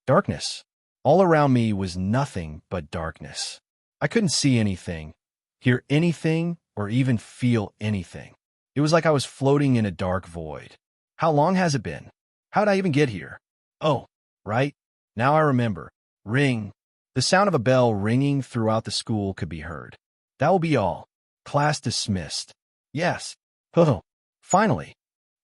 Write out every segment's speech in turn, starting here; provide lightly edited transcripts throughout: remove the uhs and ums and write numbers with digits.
Darkness. All around me was nothing but darkness. I couldn't see anything, hear anything, or even feel anything. It was like I was floating in a dark void. How long has it been? How'd I even get here? Oh, right. Now I remember. Ring. The sound of a bell ringing throughout the school could be heard. That will be all. Class dismissed. Yes. Oh, finally.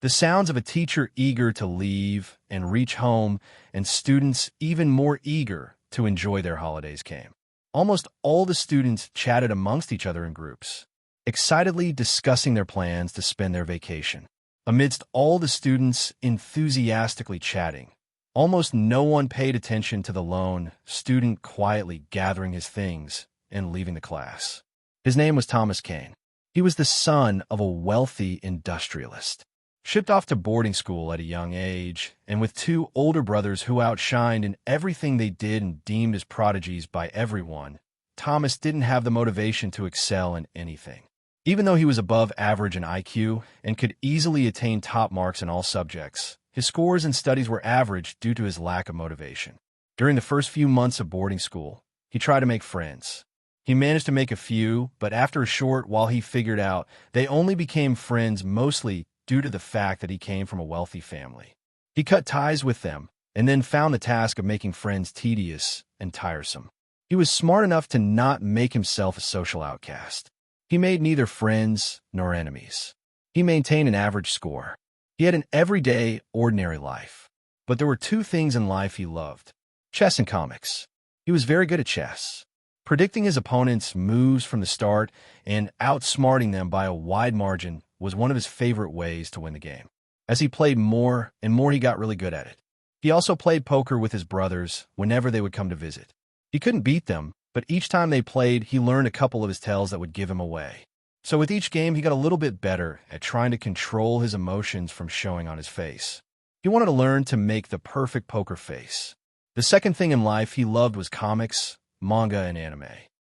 The sounds of a teacher eager to leave and reach home, and students even more eager to enjoy their holidays came. Almost all the students chatted amongst each other in groups, excitedly discussing their plans to spend their vacation. Amidst all the students enthusiastically chatting, almost no one paid attention to the lone student quietly gathering his things and leaving the class. His name was Thomas Kane. He was the son of a wealthy industrialist. Shipped off to boarding school at a young age, and with two older brothers who outshined in everything they did and deemed as prodigies by everyone, Thomas didn't have the motivation to excel in anything. Even though he was above average in IQ and could easily attain top marks in all subjects, his scores in studies were average due to his lack of motivation. During the first few months of boarding school, he tried to make friends. He managed to make a few, but after a short while he figured out they only became friends mostly due to the fact that he came from a wealthy family. He cut ties with them and then found the task of making friends tedious and tiresome. He was smart enough to not make himself a social outcast. He made neither friends nor enemies. He maintained an average score. He had an everyday, ordinary life. But there were two things in life he loved: chess and comics. He was very good at chess, predicting his opponents' moves from the start and outsmarting them by a wide margin was one of his favorite ways to win the game. As he played more and more, he got really good at it. He also played poker with his brothers whenever they would come to visit. He couldn't beat them, but each time they played, he learned a couple of his tells that would give him away. So with each game, he got a little bit better at trying to control his emotions from showing on his face. He wanted to learn to make the perfect poker face. The second thing in life he loved was comics, manga, and anime.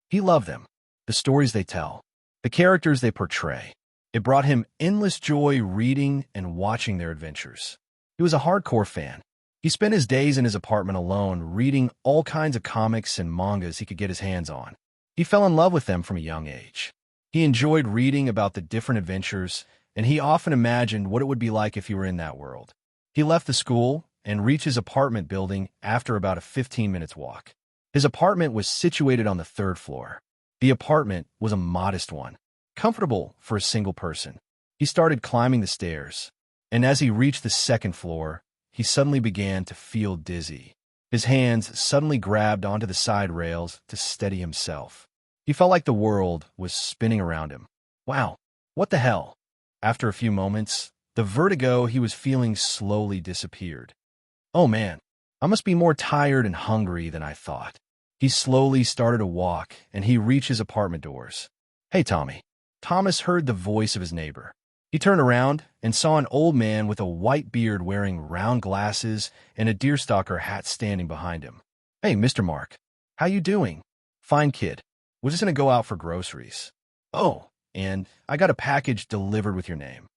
He loved them, the stories they tell, the characters they portray. It brought him endless joy reading and watching their adventures. He was a hardcore fan. He spent his days in his apartment alone, reading all kinds of comics and mangas he could get his hands on. He fell in love with them from a young age. He enjoyed reading about the different adventures, and he often imagined what it would be like if he were in that world. He left the school and reached his apartment building after about a 15-minute walk. His apartment was situated on the third floor. The apartment was a modest one, comfortable for a single person. He started climbing the stairs, and as he reached the second floor, he suddenly began to feel dizzy. His hands suddenly grabbed onto the side rails to steady himself. He felt like the world was spinning around him. Wow, what the hell? After a few moments, the vertigo he was feeling slowly disappeared. Oh man, I must be more tired and hungry than I thought. He slowly started to walk, and he reached his apartment doors. Hey, Tommy. Thomas heard the voice of his neighbor. He turned around and saw an old man with a white beard wearing round glasses and a deerstalker hat standing behind him. Hey, Mr. Mark. How you doing? Fine, kid. We're just going to go out for groceries. Oh, and I got a package delivered with your name.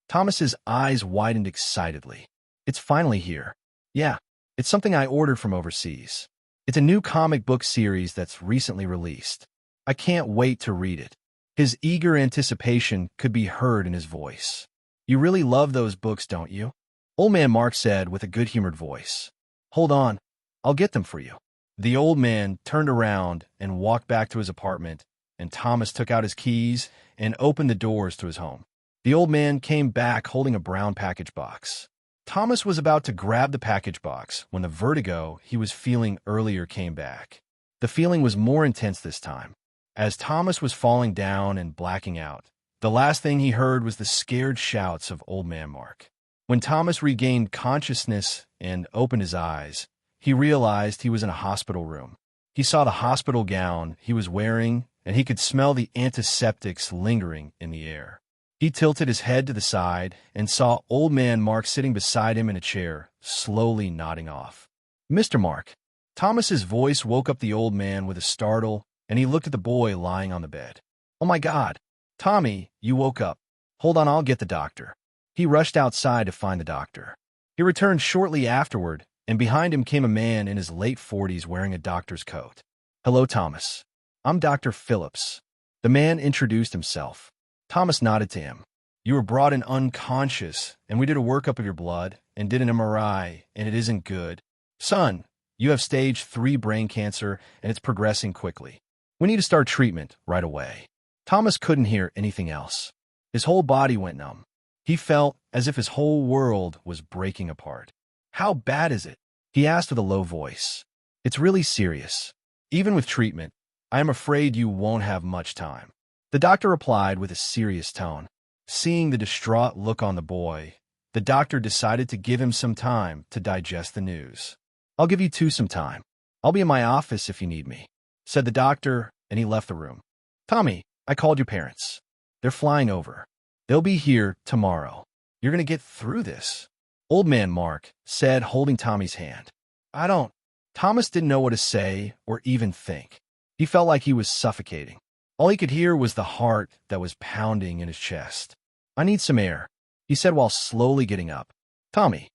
Thomas's eyes widened excitedly. It's finally here. Yeah, it's something I ordered from overseas. It's a new comic book series that's recently released. I can't wait to read it. His eager anticipation could be heard in his voice. You really love those books, don't you? Old Man Mark said with a good-humored voice. Hold on, I'll get them for you. The old man turned around and walked back to his apartment, and Thomas took out his keys and opened the doors to his home. The old man came back holding a brown package box. Thomas was about to grab the package box when the vertigo he was feeling earlier came back. The feeling was more intense this time. As Thomas was falling down and blacking out, the last thing he heard was the scared shouts of Old Man Mark. When Thomas regained consciousness and opened his eyes, he realized he was in a hospital room. He saw the hospital gown he was wearing, and he could smell the antiseptics lingering in the air. He tilted his head to the side and saw Old Man Mark sitting beside him in a chair, slowly nodding off. Mr. Mark. Thomas's voice woke up the old man with a startle, and he looked at the boy lying on the bed. Oh my God. Tommy, you woke up. Hold on, I'll get the doctor. He rushed outside to find the doctor. He returned shortly afterward and behind him came a man in his late 40s wearing a doctor's coat. "Hello, Thomas. I'm Dr. Phillips." The man introduced himself. Thomas nodded to him. "You were brought in unconscious, and we did a workup of your blood and did an MRI, and it isn't good. Son, you have stage 3 brain cancer, and it's progressing quickly. We need to start treatment right away." Thomas couldn't hear anything else. His whole body went numb. He felt as if his whole world was breaking apart. "How bad is it?" he asked with a low voice. "It's really serious. Even with treatment, I am afraid you won't have much time." The doctor replied with a serious tone. Seeing the distraught look on the boy, the doctor decided to give him some time to digest the news. "I'll give you two some time. I'll be in my office if you need me," said the doctor, and he left the room. "Tommy, I called your parents. They're flying over. They'll be here tomorrow. You're going to get through this," Old Man Mark said, holding Tommy's hand. "I don't." Thomas didn't know what to say or even think. He felt like he was suffocating. All he could hear was the heart that was pounding in his chest. "I need some air," he said while slowly getting up. "Tommy,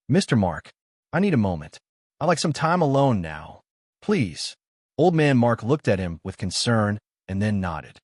Mr. Mark, I need a moment. I'd like some time alone now. Please." Old Man Mark looked at him with concern and then nodded.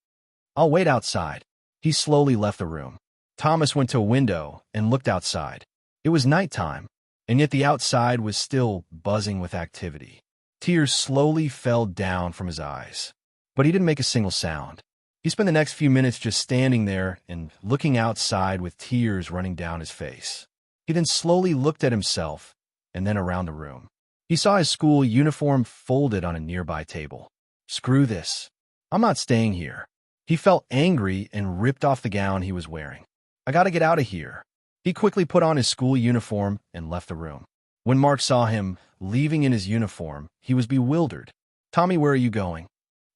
"I'll wait outside." He slowly left the room. Thomas went to a window and looked outside. It was nighttime, and yet the outside was still buzzing with activity. Tears slowly fell down from his eyes, but he didn't make a single sound. He spent the next few minutes just standing there and looking outside with tears running down his face. He then slowly looked at himself and then around the room. He saw his school uniform folded on a nearby table. "Screw this. I'm not staying here." He felt angry and ripped off the gown he was wearing. "I gotta get out of here." He quickly put on his school uniform and left the room. When Mark saw him leaving in his uniform, he was bewildered. "Tommy, where are you going?"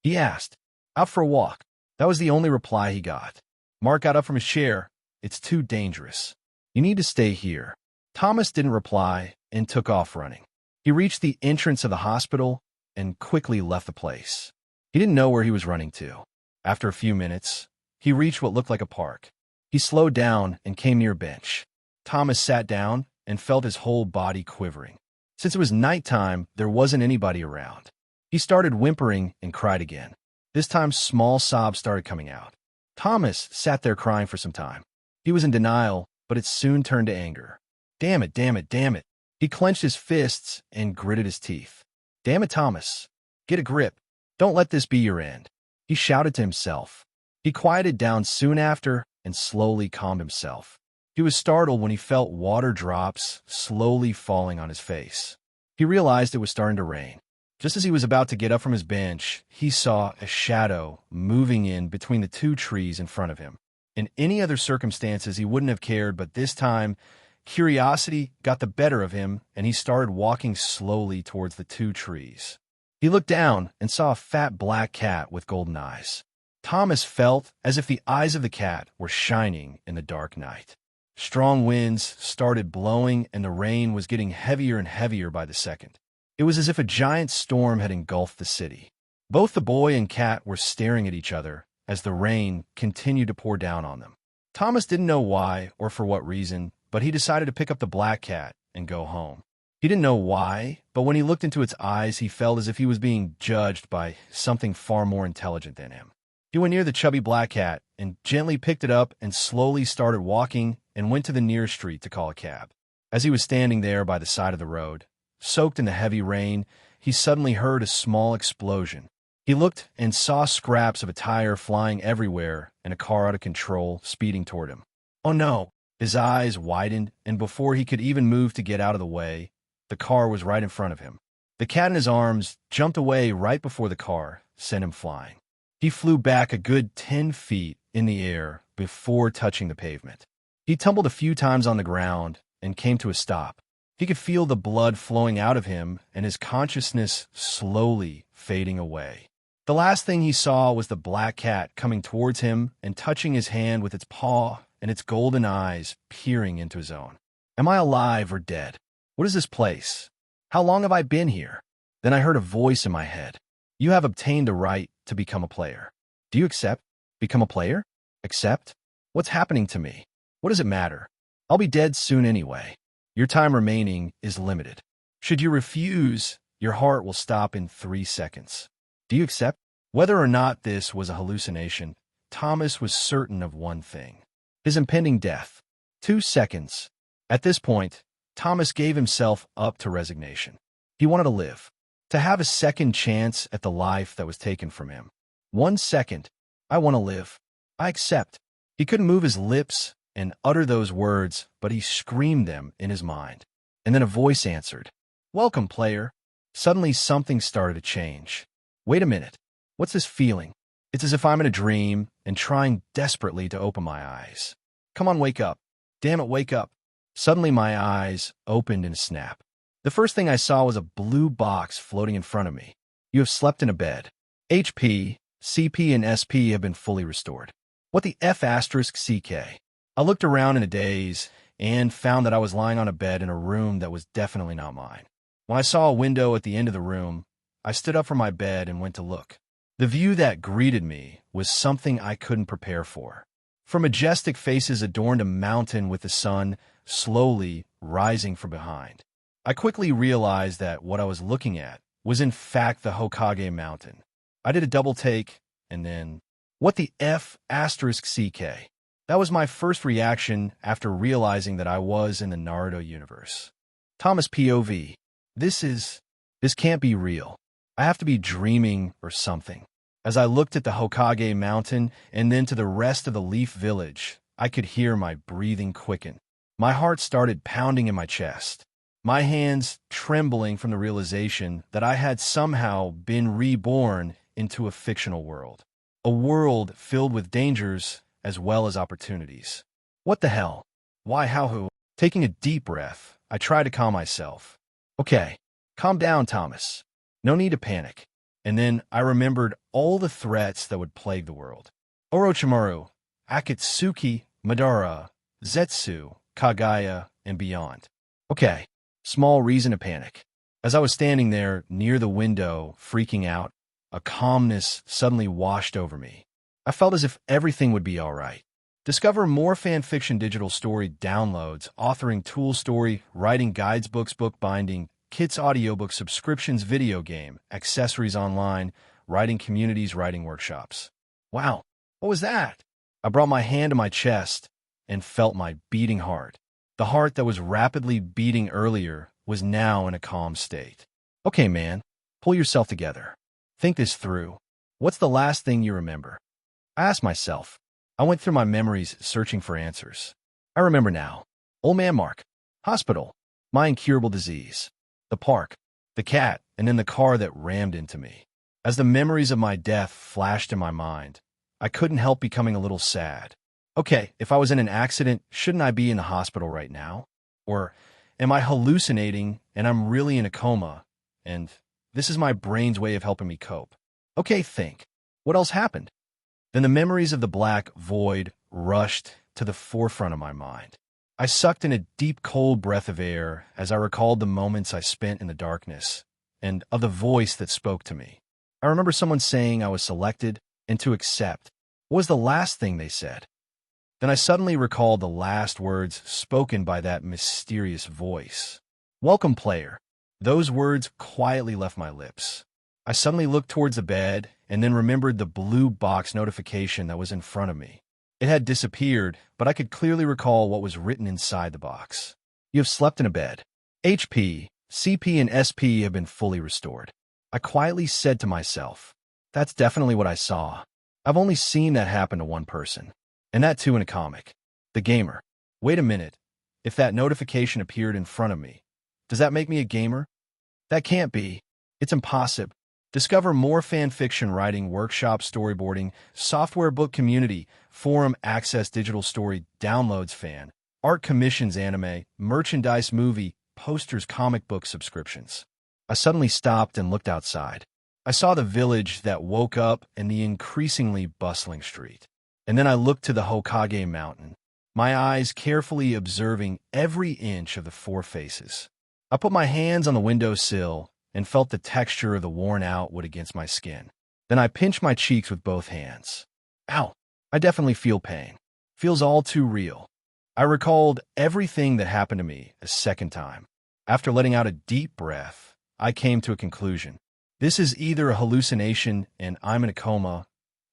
he asked. "Out for a walk." That was the only reply he got. Mark got up from his chair. "It's too dangerous. You need to stay here." Thomas didn't reply and took off running. He reached the entrance of the hospital and quickly left the place. He didn't know where he was running to. After a few minutes, he reached what looked like a park. He slowed down and came near a bench. Thomas sat down and felt his whole body quivering. Since it was nighttime, there wasn't anybody around. He started whimpering and cried again. This time, small sobs started coming out. Thomas sat there crying for some time. He was in denial, but it soon turned to anger. "Damn it, damn it, damn it." He clenched his fists and gritted his teeth. "Damn it, Thomas. Get a grip. Don't let this be your end," he shouted to himself. He quieted down soon after and slowly calmed himself. He was startled when he felt water drops slowly falling on his face. He realized it was starting to rain. Just as he was about to get up from his bench, he saw a shadow moving in between the two trees in front of him. In any other circumstances, he wouldn't have cared, but this time, curiosity got the better of him, and he started walking slowly towards the two trees. He looked down and saw a fat black cat with golden eyes. Thomas felt as if the eyes of the cat were shining in the dark night. Strong winds started blowing, and the rain was getting heavier and heavier by the second. It was as if a giant storm had engulfed the city. Both the boy and cat were staring at each other as the rain continued to pour down on them. Thomas didn't know why or for what reason, but he decided to pick up the black cat and go home. He didn't know why, but when he looked into its eyes, he felt as if he was being judged by something far more intelligent than him. He went near the chubby black cat and gently picked it up and slowly started walking and went to the nearest street to call a cab. As he was standing there by the side of the road, soaked in the heavy rain, he suddenly heard a small explosion. He looked and saw scraps of a tire flying everywhere and a car out of control speeding toward him. "Oh no!" His eyes widened, and before he could even move to get out of the way, the car was right in front of him. The cat in his arms jumped away right before the car sent him flying. He flew back a good 10 feet in the air before touching the pavement. He tumbled a few times on the ground and came to a stop. He could feel the blood flowing out of him and his consciousness slowly fading away. The last thing he saw was the black cat coming towards him and touching his hand with its paw and its golden eyes peering into his own. "Am I alive or dead? What is this place? How long have I been here?" Then I heard a voice in my head. "You have obtained the right to become a player. Do you accept? Become a player? Accept? What's happening to me? What does it matter? I'll be dead soon anyway." Your time remaining is limited. Should you refuse, your heart will stop in 3 seconds. Do you accept? Whether or not this was a hallucination, Thomas was certain of one thing: his impending death. 2 seconds. At this point, Thomas gave himself up to resignation. He wanted to live, to have a second chance at the life that was taken from him. 1 second. I want to live. I accept. He couldn't move his lips and utter those words, but he screamed them in his mind. And then a voice answered, "Welcome, player." Suddenly, something started to change. Wait a minute. What's this feeling? It's as if I'm in a dream and trying desperately to open my eyes. Come on, wake up. Damn it, wake up. Suddenly, my eyes opened in a snap. The first thing I saw was a blue box floating in front of me. You have slept in a bed. HP, CP, and SP have been fully restored. What the F asterisk CK? I looked around in a daze and found that I was lying on a bed in a room that was definitely not mine. When I saw a window at the end of the room, I stood up from my bed and went to look. The view that greeted me was something I couldn't prepare for. For majestic faces adorned a mountain with the sun slowly rising from behind. I quickly realized that what I was looking at was in fact the Hokage mountain. I did a double take, and then, what the F asterisk CK? That was my first reaction after realizing that I was in the Naruto universe. Thomas POV. This can't be real. I have to be dreaming or something. As I looked at the Hokage mountain and then to the rest of the Leaf Village, I could hear my breathing quicken. My heart started pounding in my chest, my hands trembling from the realization that I had somehow been reborn into a fictional world. A world filled with dangers as well as opportunities. What the hell? Why, how, who? Taking a deep breath, I tried to calm myself. Okay, calm down, Thomas. No need to panic. And then I remembered all the threats that would plague the world. Orochimaru, Akatsuki, Madara, Zetsu, Kagaya, and beyond. Okay, small reason to panic. As I was standing there near the window, freaking out, a calmness suddenly washed over me. I felt as if everything would be all right. Discover more fanfiction digital story downloads, authoring tool story, writing guides, books, bookbinding, kits, audiobook subscriptions, video game, accessories online, writing communities, writing workshops. Wow, what was that? I brought my hand to my chest and felt my beating heart. The heart that was rapidly beating earlier was now in a calm state. Okay, man, pull yourself together. Think this through. What's the last thing you remember? I asked myself. I went through my memories searching for answers. I remember now. Old man Mark. Hospital. My incurable disease. The park. The cat. And then the car that rammed into me. As the memories of my death flashed in my mind, I couldn't help becoming a little sad. Okay, if I was in an accident, shouldn't I be in the hospital right now? Or am I hallucinating and I'm really in a coma and this is my brain's way of helping me cope? Okay, think. What else happened? Then the memories of the black void rushed to the forefront of my mind. I sucked in a deep, cold breath of air as I recalled the moments I spent in the darkness and of the voice that spoke to me. I remember someone saying I was selected and to accept. What was the last thing they said? Then I suddenly recalled the last words spoken by that mysterious voice. Welcome, player. Those words quietly left my lips. I suddenly looked towards the bed and then remembered the blue box notification that was in front of me. It had disappeared, but I could clearly recall what was written inside the box. You have slept in a bed. HP, CP, and SP have been fully restored. I quietly said to myself, that's definitely what I saw. I've only seen that happen to one person, and that too in a comic. The gamer. Wait a minute. If that notification appeared in front of me, does that make me a gamer? That can't be. It's impossible. Discover more fanfiction writing, workshop, storyboarding, software book community, forum access, digital story, downloads fan, art commissions, anime, merchandise, movie, posters, comic book subscriptions. I suddenly stopped and looked outside. I saw the village that woke up and the increasingly bustling street. And then I looked to the Hokage mountain, my eyes carefully observing every inch of the 4 faces. I put my hands on the windowsill and felt the texture of the worn-out wood against my skin. Then I pinched my cheeks with both hands. Ow! I definitely feel pain. Feels all too real. I recalled everything that happened to me a second time. After letting out a deep breath, I came to a conclusion. This is either a hallucination and I'm in a coma,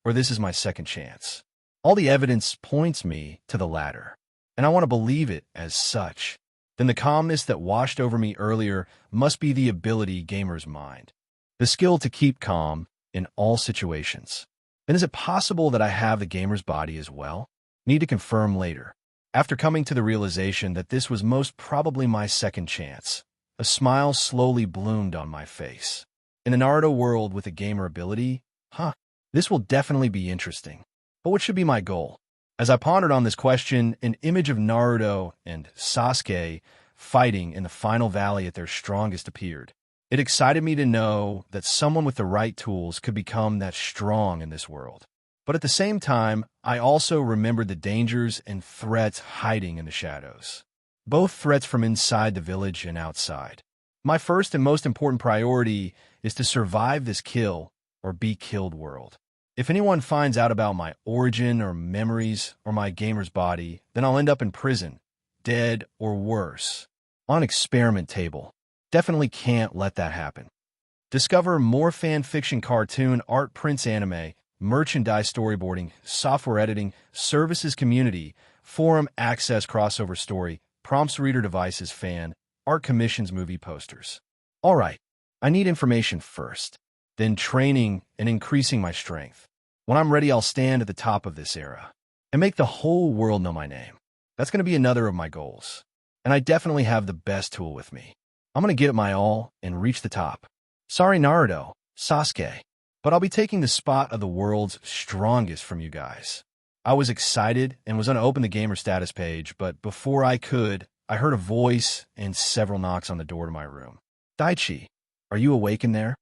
or this is my second chance. All the evidence points me to the latter, and I want to believe it as such. Then the calmness that washed over me earlier must be the ability gamer's mind, the skill to keep calm in all situations. Then is it possible that I have the gamer's body as well? Need to confirm later. After coming to the realization that this was most probably my second chance, a smile slowly bloomed on my face. In the Naruto world with a gamer ability, this will definitely be interesting. But what should be my goal? As I pondered on this question, an image of Naruto and Sasuke fighting in the final valley at their strongest appeared. It excited me to know that someone with the right tools could become that strong in this world. But at the same time, I also remembered the dangers and threats hiding in the shadows. Both threats from inside the village and outside. My first and most important priority is to survive this kill or be killed world. If anyone finds out about my origin or memories or my gamer's body, then I'll end up in prison, dead or worse, on an experiment table. Definitely can't let that happen. Discover more fan fiction, cartoon, art, prints, anime, merchandise, storyboarding, software editing, services, community, forum access, crossover story, prompts, reader devices, fan, art commissions, movie posters. All right, I need information first, then training and increasing my strength. When I'm ready, I'll stand at the top of this era and make the whole world know my name. That's going to be another of my goals. And I definitely have the best tool with me. I'm going to give it my all and reach the top. Sorry, Naruto, Sasuke, but I'll be taking the spot of the world's strongest from you guys. I was excited and was going to open the gamer status page, but before I could, I heard a voice and several knocks on the door to my room. Daichi, are you awake in there?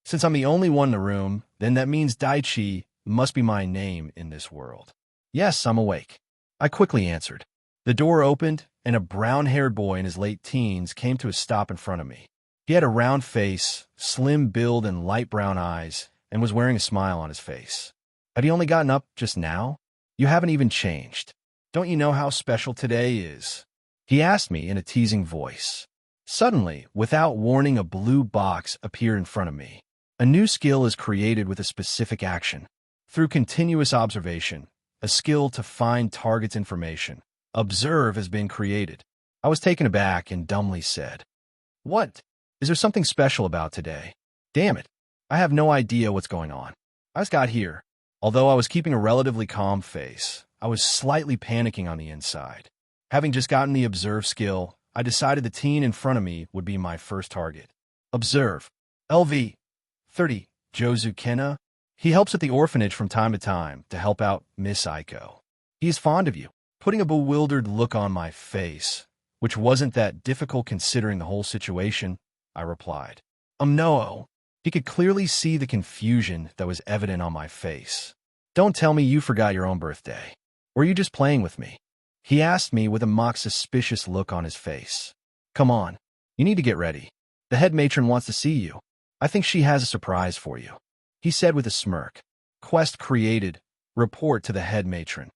Since I'm the only one in the room, then that means Daichi must be my name in this world. Yes, I'm awake. I quickly answered. The door opened, and a brown-haired boy in his late teens came to a stop in front of me. He had a round face, slim build, and light brown eyes, and was wearing a smile on his face. Had he only gotten up just now? You haven't even changed. Don't you know how special today is? He asked me in a teasing voice. Suddenly, without warning, a blue box appeared in front of me. A new skill is created with a specific action. Through continuous observation, a skill to find target's information. Observe has been created. I was taken aback and dumbly said, "What? Is there something special about today? Damn it. I have no idea what's going on. I just got here." Although I was keeping a relatively calm face, I was slightly panicking on the inside. Having just gotten the observe skill, I decided the teen in front of me would be my first target. Observe. LV 30, Jozu Kenna. He helps at the orphanage from time to time to help out Miss Aiko. He is fond of you. Putting a bewildered look on my face, which wasn't that difficult considering the whole situation, I replied. No. He could clearly see the confusion that was evident on my face. Don't tell me you forgot your own birthday. Or are you just playing with me? He asked me with a mock suspicious look on his face. Come on, you need to get ready. The head matron wants to see you. I think she has a surprise for you. He said with a smirk. Quest created. Report to the head matron.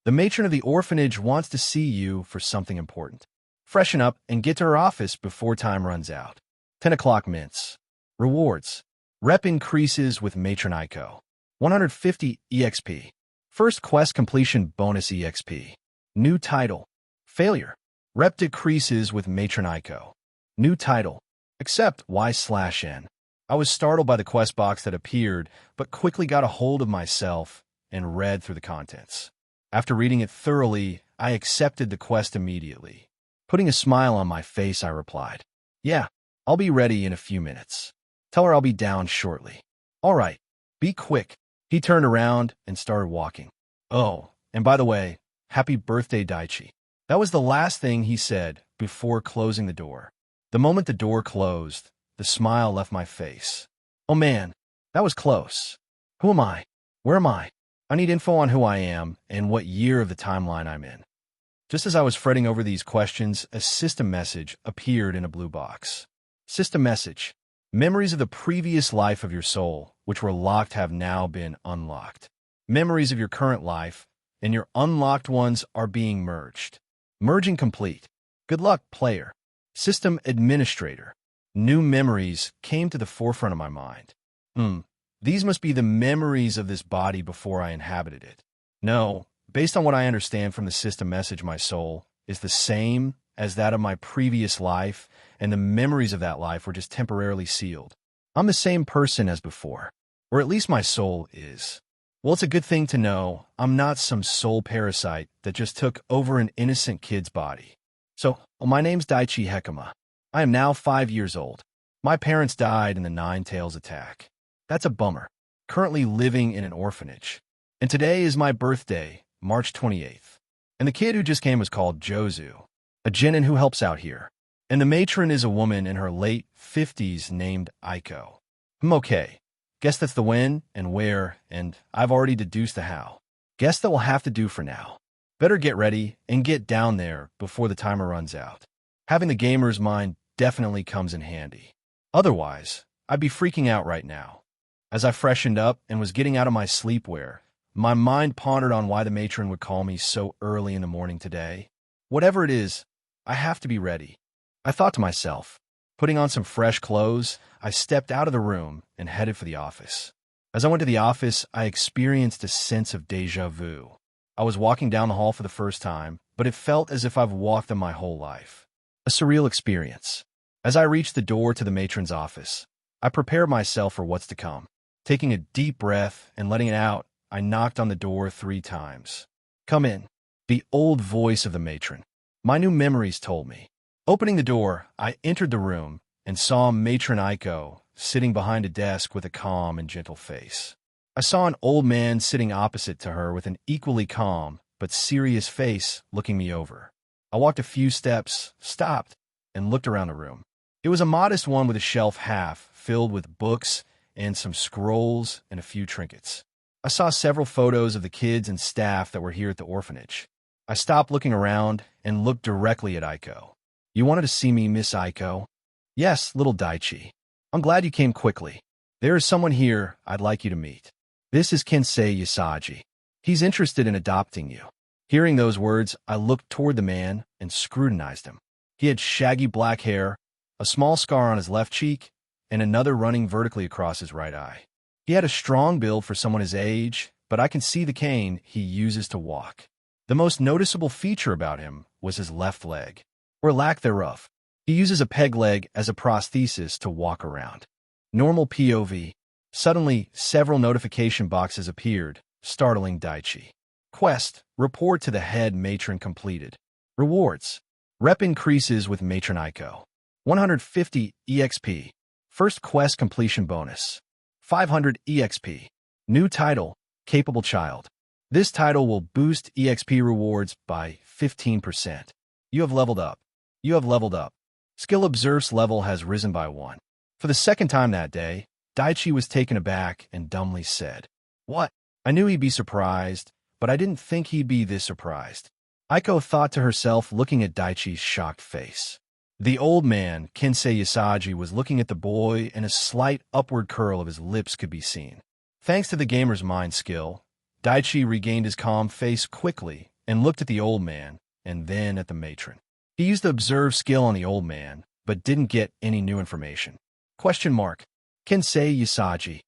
The matron of the orphanage wants to see you for something important. Freshen up and get to her office before time runs out. 10 o'clock mints. Rewards. Rep increases with Matron Aiko. 150 EXP. First quest completion bonus EXP. New title. Failure. Rep decreases with Matron Aiko. New title. Accept Y/N. I was startled by the quest box that appeared, but quickly got a hold of myself and read through the contents. After reading it thoroughly, I accepted the quest immediately. Putting a smile on my face, I replied, "Yeah, I'll be ready in a few minutes. Tell her I'll be down shortly." "All right, be quick." He turned around and started walking. "Oh, and by the way, happy birthday, Daichi." That was the last thing he said before closing the door. The moment the door closed, the smile left my face. Oh man, that was close. Who am I? Where am I? I need info on who I am and what year of the timeline I'm in. Just as I was fretting over these questions, a system message appeared in a blue box. System message. Memories of the previous life of your soul, which were locked, have now been unlocked. Memories of your current life and your unlocked ones are being merged. Merging complete. Good luck, player. System administrator. New memories came to the forefront of my mind. These must be the memories of this body before I inhabited it. No, based on what I understand from the system message, my soul is the same as that of my previous life, and the memories of that life were just temporarily sealed. I'm the same person as before, or at least my soul is. Well, it's a good thing to know I'm not some soul parasite that just took over an innocent kid's body. So, my name's Daichi Hekima. I am now 5 years old. My parents died in the Nine Tails attack. That's a bummer. Currently living in an orphanage. And today is my birthday, March 28th. And the kid who just came was called Jozu, a genin who helps out here. And the matron is a woman in her late 50s named Aiko. Okay. Guess that's the when and where, and I've already deduced the how. Guess that will have to do for now. Better get ready and get down there before the timer runs out. Having the gamer's mind definitely comes in handy. Otherwise, I'd be freaking out right now. As I freshened up and was getting out of my sleepwear, my mind pondered on why the matron would call me so early in the morning today. Whatever it is, I have to be ready. I thought to myself. Putting on some fresh clothes, I stepped out of the room and headed for the office. As I went to the office, I experienced a sense of déjà vu. I was walking down the hall for the first time, but it felt as if I've walked them my whole life. A surreal experience. As I reached the door to the matron's office, I prepared myself for what's to come. Taking a deep breath and letting it out, I knocked on the door 3 times. Come in. The old voice of the matron. My new memories told me. Opening the door, I entered the room and saw Matron Aiko sitting behind a desk with a calm and gentle face. I saw an old man sitting opposite to her with an equally calm but serious face looking me over. I walked a few steps, stopped, and looked around the room. It was a modest one with a shelf half filled with books and some scrolls and a few trinkets. I saw several photos of the kids and staff that were here at the orphanage. I stopped looking around and looked directly at Aiko. You wanted to see me, Miss Aiko? Yes, little Daichi. I'm glad you came quickly. There is someone here I'd like you to meet. This is Kensei Yasagi. He's interested in adopting you. Hearing those words, I looked toward the man and scrutinized him. He had shaggy black hair, a small scar on his left cheek, and another running vertically across his right eye. He had a strong build for someone his age, but I can see the cane he uses to walk. The most noticeable feature about him was his left leg, or lack thereof. He uses a peg leg as a prosthesis to walk around. Normal POV. Suddenly, several notification boxes appeared, startling Daichi. Quest. Report to the head matron completed. Rewards. Rep increases with Matron Aiko. 150 EXP. First quest completion bonus. 500 EXP. New title. Capable Child. This title will boost EXP rewards by 15%. You have leveled up. You have leveled up. Skill Observes level has risen by 1. For the second time that day, Daichi was taken aback and dumbly said, What? I knew he'd be surprised, but I didn't think he'd be this surprised. Aiko thought to herself, looking at Daichi's shocked face. The old man, Kensei Yasagi, was looking at the boy, and a slight upward curl of his lips could be seen. Thanks to the gamer's mind skill, Daichi regained his calm face quickly and looked at the old man, and then at the matron. He used the Observe skill on the old man, but didn't get any new information. Question mark. Kensei Yasagi.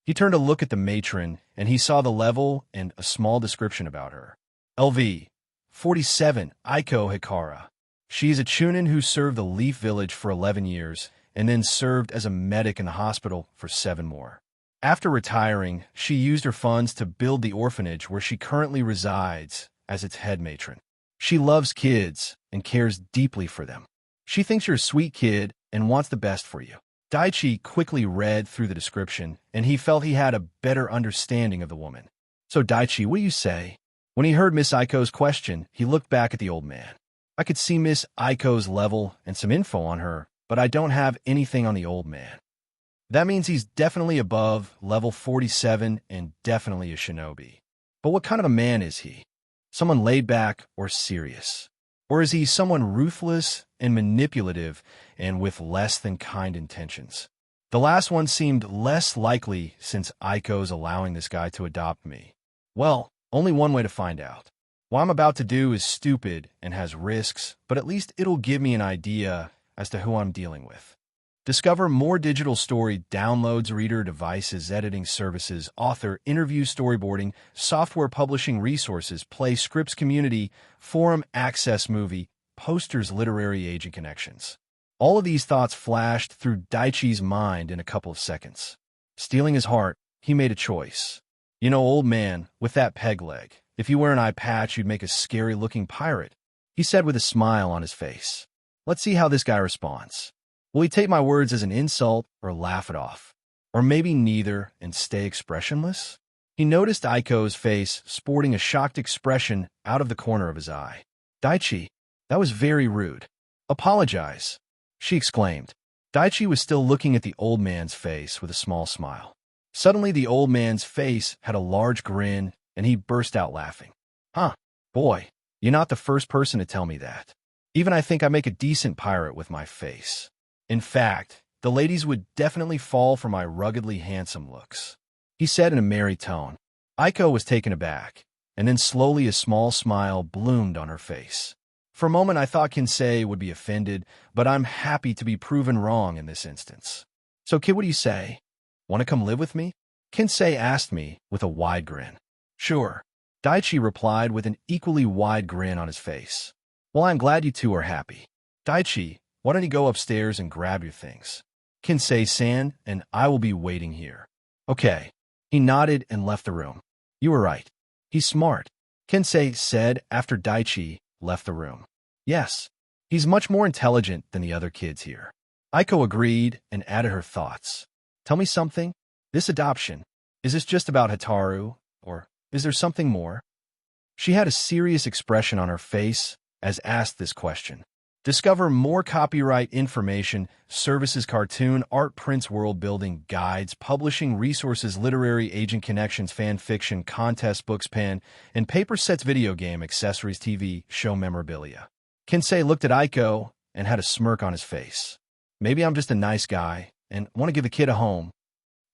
He turned to look at the matron, and he saw the level and a small description about her. LV. 47. Aiko Hikara. She is a chunin who served the Leaf Village for 11 years, and then served as a medic in the hospital for 7 more. After retiring, she used her funds to build the orphanage where she currently resides as its head matron. She loves kids and cares deeply for them. She thinks you're a sweet kid and wants the best for you. Daichi quickly read through the description, and he felt he had a better understanding of the woman. So Daichi, what do you say? When he heard Miss Aiko's question, he looked back at the old man. I could see Miss Aiko's level and some info on her, but I don't have anything on the old man. That means he's definitely above level 47 and definitely a shinobi. But what kind of a man is he? Someone laid back or serious? Or is he someone ruthless and manipulative and with less than kind intentions? The last one seemed less likely since Aiko's allowing this guy to adopt me. Well, only one way to find out. What I'm about to do is stupid and has risks, but at least it'll give me an idea as to who I'm dealing with. Discover more digital story downloads, reader devices, editing services, author, interview storyboarding, software publishing resources, play scripts community, forum access movie, posters, literary agent connections. All of these thoughts flashed through Daichi's mind in a couple of seconds. Stealing his heart, he made a choice. You know, old man, with that peg leg, if you wear an eye patch, you'd make a scary-looking pirate, he said with a smile on his face. Let's see how this guy responds. Will he take my words as an insult or laugh it off? Or maybe neither and stay expressionless? He noticed Aiko's face sporting a shocked expression out of the corner of his eye. Daichi, that was very rude. Apologize, she exclaimed. Daichi was still looking at the old man's face with a small smile. Suddenly, the old man's face had a large grin, and he burst out laughing. Huh, boy, you're not the first person to tell me that. Even I think I make a decent pirate with my face. In fact, the ladies would definitely fall for my ruggedly handsome looks, he said in a merry tone. Aiko was taken aback, and then slowly a small smile bloomed on her face. For a moment I thought Kinsei would be offended, but I'm happy to be proven wrong in this instance. So kid, what do you say? Want to come live with me? Kinsei asked me with a wide grin. Sure, Daichi replied with an equally wide grin on his face. Well, I'm glad you two are happy. Daichi, why don't you go upstairs and grab your things? Kinsei-san, and I will be waiting here. Okay. He nodded and left the room. You were right. He's smart, Kinsei said after Daichi left the room. Yes, he's much more intelligent than the other kids here. Aiko agreed and added her thoughts. Tell me something. This adoption, is this just about Hataru, or is there something more? She had a serious expression on her face as asked this question. Discover more copyright information, services, cartoon, art, prints, world building, guides, publishing resources, literary agent connections, fan fiction, contest, books, pen, and paper sets, video game, accessories, TV, show memorabilia. Kinsei looked at Aiko and had a smirk on his face. Maybe I'm just a nice guy and want to give a kid a home.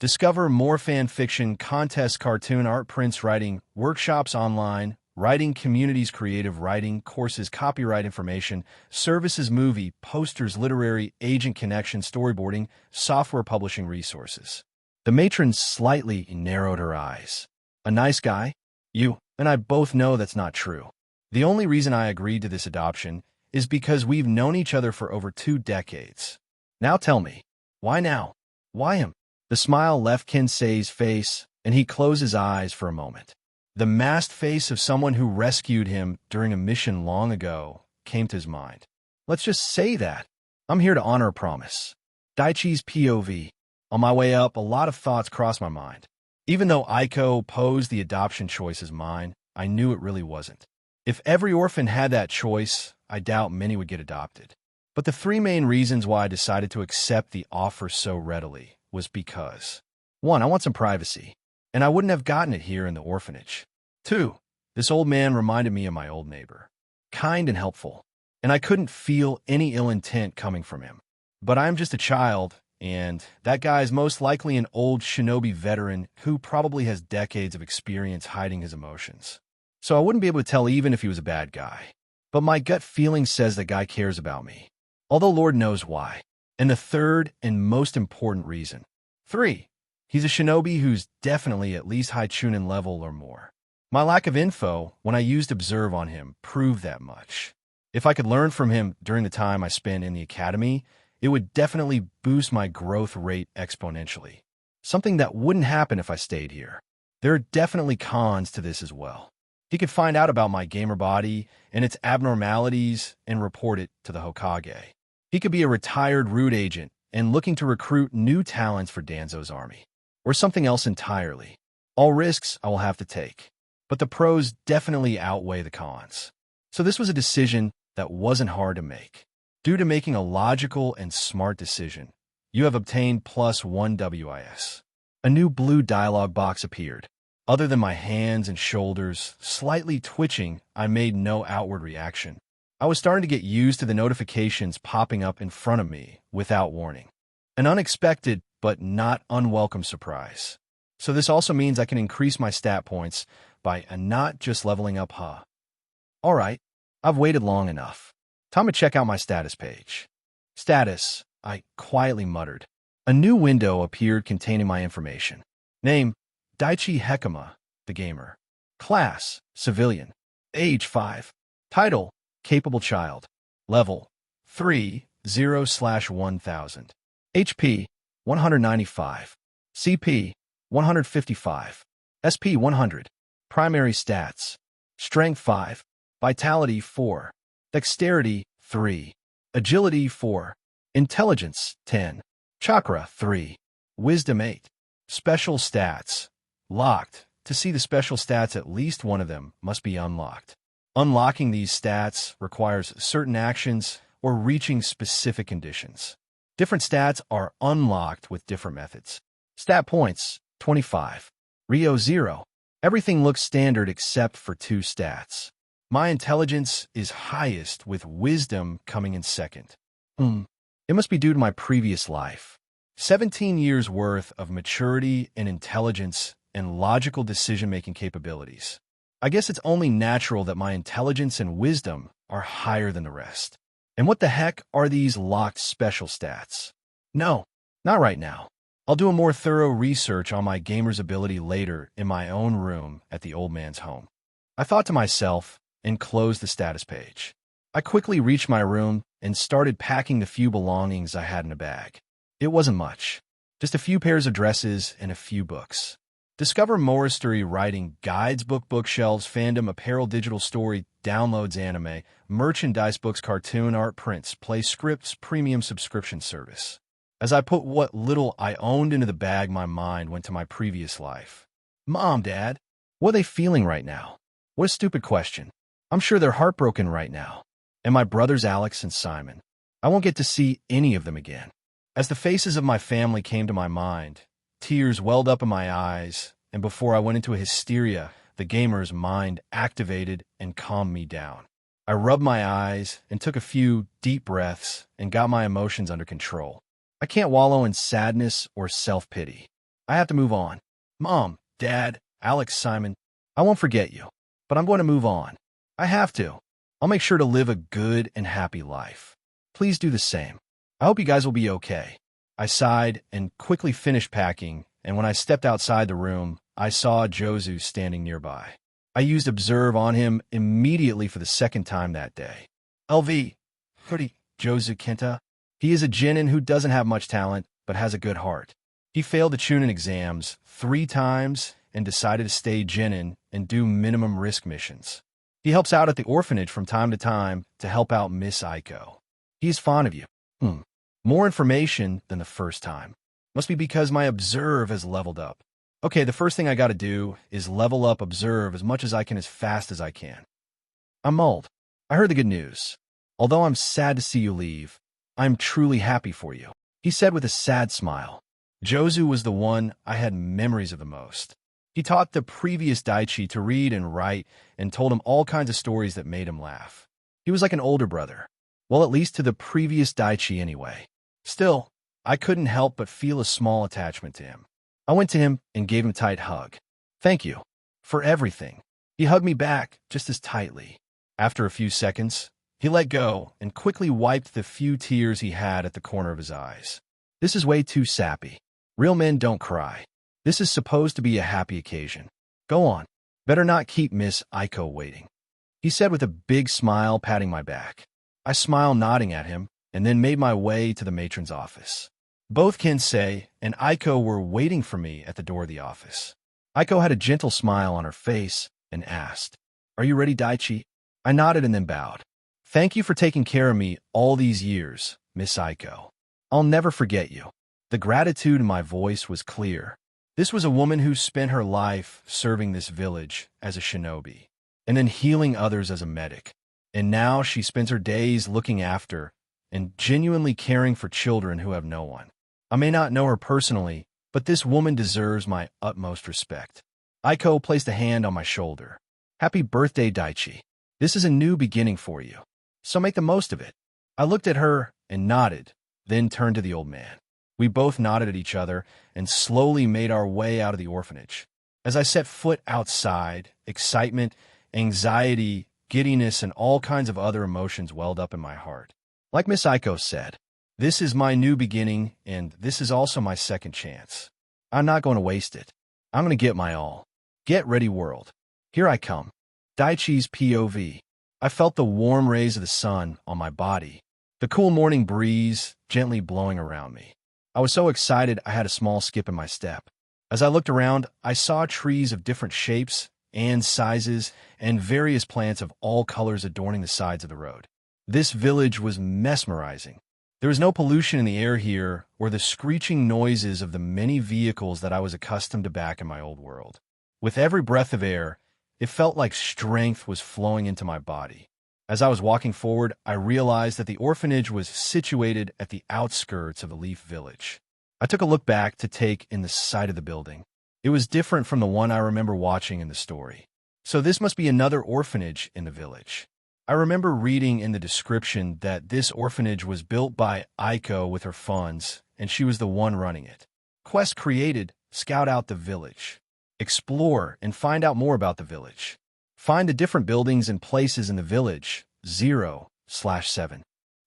Discover more fan fiction, contests, cartoon, art, prints, writing, workshops online, writing communities, creative writing, courses, copyright information, services, movie, posters, literary, agent connection, storyboarding, software publishing resources. The matron slightly narrowed her eyes. A nice guy? You and I both know that's not true. The only reason I agreed to this adoption is because we've known each other for over 2 decades. Now tell me, why now? Why him? The smile left Kinsei's face, and he closed his eyes for a moment. The masked face of someone who rescued him during a mission long ago came to his mind. Let's just say that. I'm here to honor a promise. Daichi's POV. On my way up, a lot of thoughts crossed my mind. Even though Aiko posed the adoption choice as mine, I knew it really wasn't. If every orphan had that choice, I doubt many would get adopted. But the 3 main reasons why I decided to accept the offer so readily was because 1. I want some privacy, and I wouldn't have gotten it here in the orphanage. 2. This old man reminded me of my old neighbor. Kind and helpful, and I couldn't feel any ill intent coming from him. But I'm just a child, and that guy is most likely an old shinobi veteran who probably has decades of experience hiding his emotions. So I wouldn't be able to tell even if he was a bad guy. But my gut feeling says that guy cares about me, although Lord knows why. And the 3rd and most important reason. 3. He's a shinobi who's definitely at least high Chunin level or more. My lack of info when I used Observe on him proved that much. If I could learn from him during the time I spent in the academy, it would definitely boost my growth rate exponentially. Something that wouldn't happen if I stayed here. There are definitely cons to this as well. He could find out about my gamer body and its abnormalities and report it to the Hokage. He could be a retired root agent and looking to recruit new talents for Danzo's army. Or something else entirely. All risks I will have to take. But the pros definitely outweigh the cons. So this was a decision that wasn't hard to make. Due to making a logical and smart decision, you have obtained +1 WIS. A new blue dialog box appeared. Other than my hands and shoulders slightly twitching, I made no outward reaction. I was starting to get used to the notifications popping up in front of me without warning. An unexpected but not unwelcome surprise. So this also means I can increase my stat points by not just leveling up All right, I've waited long enough. Time to check out my status page. Status, I quietly muttered. A new window appeared containing my information. Name, Daichi Hekima, the gamer. Class, civilian. Age 5. Title, capable child. Level, 3, 0/1000. HP, 195. CP, 155. SP, 100. Primary stats. Strength, 5. Vitality, 4. Dexterity, 3. Agility, 4. Intelligence, 10. Chakra, 3. Wisdom, 8. Special stats. Locked. To see the special stats, at least one of them must be unlocked. Unlocking these stats requires certain actions or reaching specific conditions. Different stats are unlocked with different methods. Stat points, 25. Rio, 0. Everything looks standard except for 2 stats. My intelligence is highest, with wisdom coming in second. It must be due to my previous life. 17 years worth of maturity and intelligence and logical decision-making capabilities. I guess it's only natural that my intelligence and wisdom are higher than the rest. And what the heck are these locked special stats? No, not right now. I'll do a more thorough research on my gamer's ability later in my own room at the old man's home. I thought to myself and closed the status page. I quickly reached my room and started packing the few belongings I had in a bag. It wasn't much, just a few pairs of dresses and a few books. Discover Monastery writing, guides, bookshelves, fandom, apparel, digital story, downloads, anime, merchandise, books, cartoon, art, prints, play scripts, premium subscription service. As I put what little I owned into the bag, my mind went to my previous life. Mom, Dad, what are they feeling right now? What a stupid question. I'm sure they're heartbroken right now. And my brothers Alex and Simon. I won't get to see any of them again. As the faces of my family came to my mind, tears welled up in my eyes, and before I went into a hysteria, the gamer's mind activated and calmed me down. I rubbed my eyes and took a few deep breaths and got my emotions under control. I can't wallow in sadness or self-pity. I have to move on. Mom, Dad, Alex, Simon, I won't forget you, but I'm going to move on. I have to. I'll make sure to live a good and happy life. Please do the same. I hope you guys will be okay. I sighed and quickly finished packing, and when I stepped outside the room, I saw Jozu standing nearby. I used Observe on him immediately for the second time that day. LV, Huri, Jozu Kenta. He is a genin who doesn't have much talent, but has a good heart. He failed the Chunin exams 3 times and decided to stay genin and do minimum risk missions. He helps out at the orphanage from time to help out Miss Aiko. He is fond of you. More information than the first time. Must be because my Observe has leveled up. Okay, the first thing I gotta do is level up Observe as much as I can as fast as I can. I'm mulled. I heard the good news. Although I'm sad to see you leave, I'm truly happy for you, he said with a sad smile. Jozu was the one I had memories of the most. He taught the previous Daichi to read and write and told him all kinds of stories that made him laugh. He was like an older brother. Well, at least to the previous Daichi anyway. Still, I couldn't help but feel a small attachment to him. I went to him and gave him a tight hug. Thank you for everything. He hugged me back just as tightly. After a few seconds, he let go and quickly wiped the few tears he had at the corner of his eyes. This is way too sappy. Real men don't cry. This is supposed to be a happy occasion. Go on. Better not keep Miss Aiko waiting, he said with a big smile, patting my back. I smiled, nodding at him, and then made my way to the matron's office. Both Kensei and Aiko were waiting for me at the door of the office. Aiko had a gentle smile on her face and asked, "Are you ready, Daichi?" I nodded and then bowed. "Thank you for taking care of me all these years, Miss Aiko. I'll never forget you." The gratitude in my voice was clear. This was a woman who spent her life serving this village as a shinobi, and then healing others as a medic. And now she spends her days looking after and genuinely caring for children who have no one. I may not know her personally, but this woman deserves my utmost respect. Aiko placed a hand on my shoulder. "Happy birthday, Daichi. This is a new beginning for you, so make the most of it." I looked at her and nodded, then turned to the old man. We both nodded at each other and slowly made our way out of the orphanage. As I set foot outside, excitement, anxiety, giddiness, and all kinds of other emotions welled up in my heart. Like Miss Aiko said, this is my new beginning, and this is also my second chance. I'm not going to waste it. I'm going to get my all. Get ready, world. Here I come. Daichi's POV. I felt the warm rays of the sun on my body, the cool morning breeze gently blowing around me. I was so excited I had a small skip in my step. As I looked around, I saw trees of different shapes and sizes and various plants of all colors adorning the sides of the road. This village was mesmerizing. There was no pollution in the air here or the screeching noises of the many vehicles that I was accustomed to back in my old world. With every breath of air, it felt like strength was flowing into my body. As I was walking forward, I realized that the orphanage was situated at the outskirts of the Leaf Village. I took a look back to take in the sight of the building. It was different from the one I remember watching in the story. So this must be another orphanage in the village. I remember reading in the description that this orphanage was built by Aiko with her funds, and she was the one running it. Quest created, scout out the village. Explore and find out more about the village. Find the different buildings and places in the village, 0/7.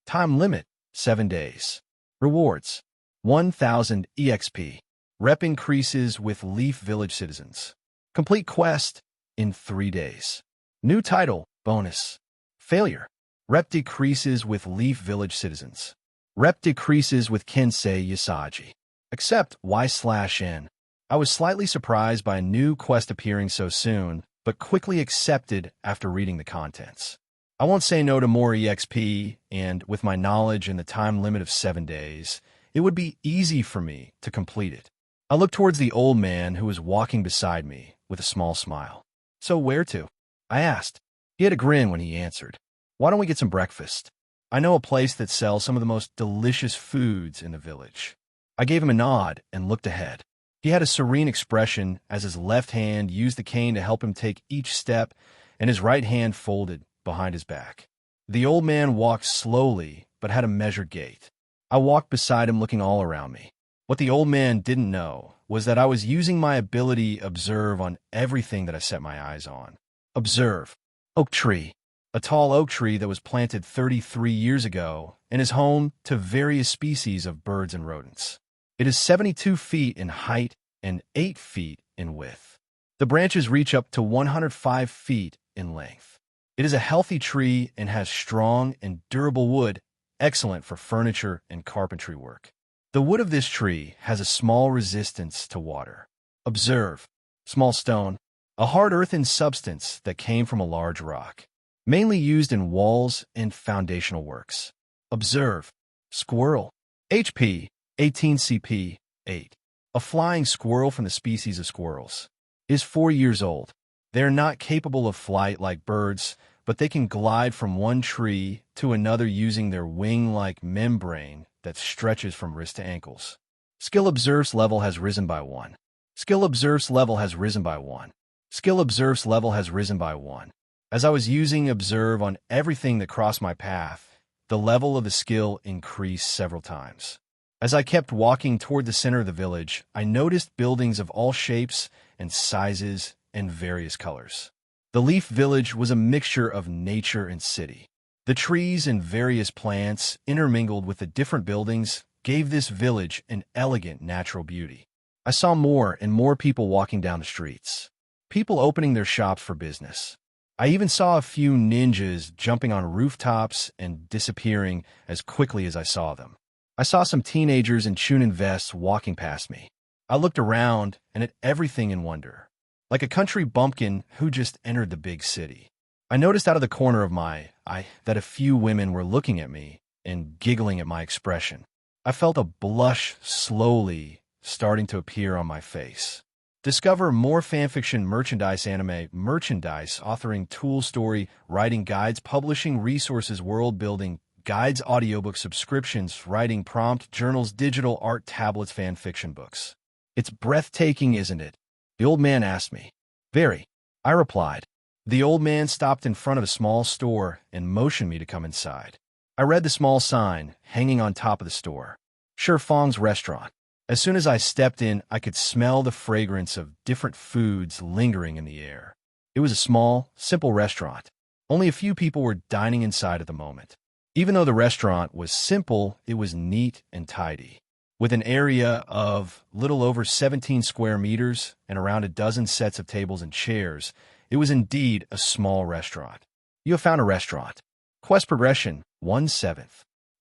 Time limit, 7 days. Rewards, 1,000 EXP. Rep increases with Leaf Village citizens. Complete quest in 3 days. New title, bonus. Failure. Rep decreases with Leaf Village citizens. Rep decreases with Kensei Yasagi. Accept Y/N. I was slightly surprised by a new quest appearing so soon, but quickly accepted after reading the contents. I won't say no to more EXP, and with my knowledge and the time limit of 7 days, it would be easy for me to complete it. I looked towards the old man who was walking beside me with a small smile. So where to? I asked. He had a grin when he answered. Why don't we get some breakfast? I know a place that sells some of the most delicious foods in the village. I gave him a nod and looked ahead. He had a serene expression as his left hand used the cane to help him take each step and his right hand folded behind his back. The old man walked slowly but had a measured gait. I walked beside him looking all around me. What the old man didn't know was that I was using my ability observe on everything that I set my eyes on. Observe. Oak tree. A tall oak tree that was planted 33 years ago and is home to various species of birds and rodents. It is 72 feet in height and 8 feet in width. The branches reach up to 105 feet in length. It is a healthy tree and has strong and durable wood, excellent for furniture and carpentry work. The wood of this tree has a small resistance to water. Observe. Small stone. A hard earthen substance that came from a large rock, mainly used in walls and foundational works. Observe. Squirrel. HP, 18 CP, 8. A flying squirrel from the species of squirrels. Is 4 years old. They are not capable of flight like birds, but they can glide from one tree to another using their wing-like membrane that stretches from wrist to ankles. Skill Observes level has risen by 1. Skill Observes level has risen by 1. Skill Observes level has risen by 1. As I was using Observe on everything that crossed my path, the level of the skill increased several times. As I kept walking toward the center of the village, I noticed buildings of all shapes and sizes and various colors. The Leaf Village was a mixture of nature and city. The trees and various plants intermingled with the different buildings gave this village an elegant natural beauty. I saw more and more people walking down the streets. People opening their shops for business. I even saw a few ninjas jumping on rooftops and disappearing as quickly as I saw them. I saw some teenagers in Chunin vests walking past me. I looked around and at everything in wonder, like a country bumpkin who just entered the big city. I noticed out of the corner of my eye that a few women were looking at me and giggling at my expression. I felt a blush slowly starting to appear on my face. Discover more fanfiction, merchandise, anime, merchandise, authoring, tool story, writing guides, publishing resources, world building, guides, audiobook subscriptions, writing prompt, journals, digital art, tablets, fanfiction books. It's breathtaking, isn't it? The old man asked me. Very, I replied. The old man stopped in front of a small store and motioned me to come inside. I read the small sign hanging on top of the store. Shifang's restaurant. As soon as I stepped in, I could smell the fragrance of different foods lingering in the air. It was a small, simple restaurant. Only a few people were dining inside at the moment. Even though the restaurant was simple, it was neat and tidy. With an area of little over 17 square meters and around a dozen sets of tables and chairs, it was indeed a small restaurant. You have found a restaurant. Quest progression, 1/7.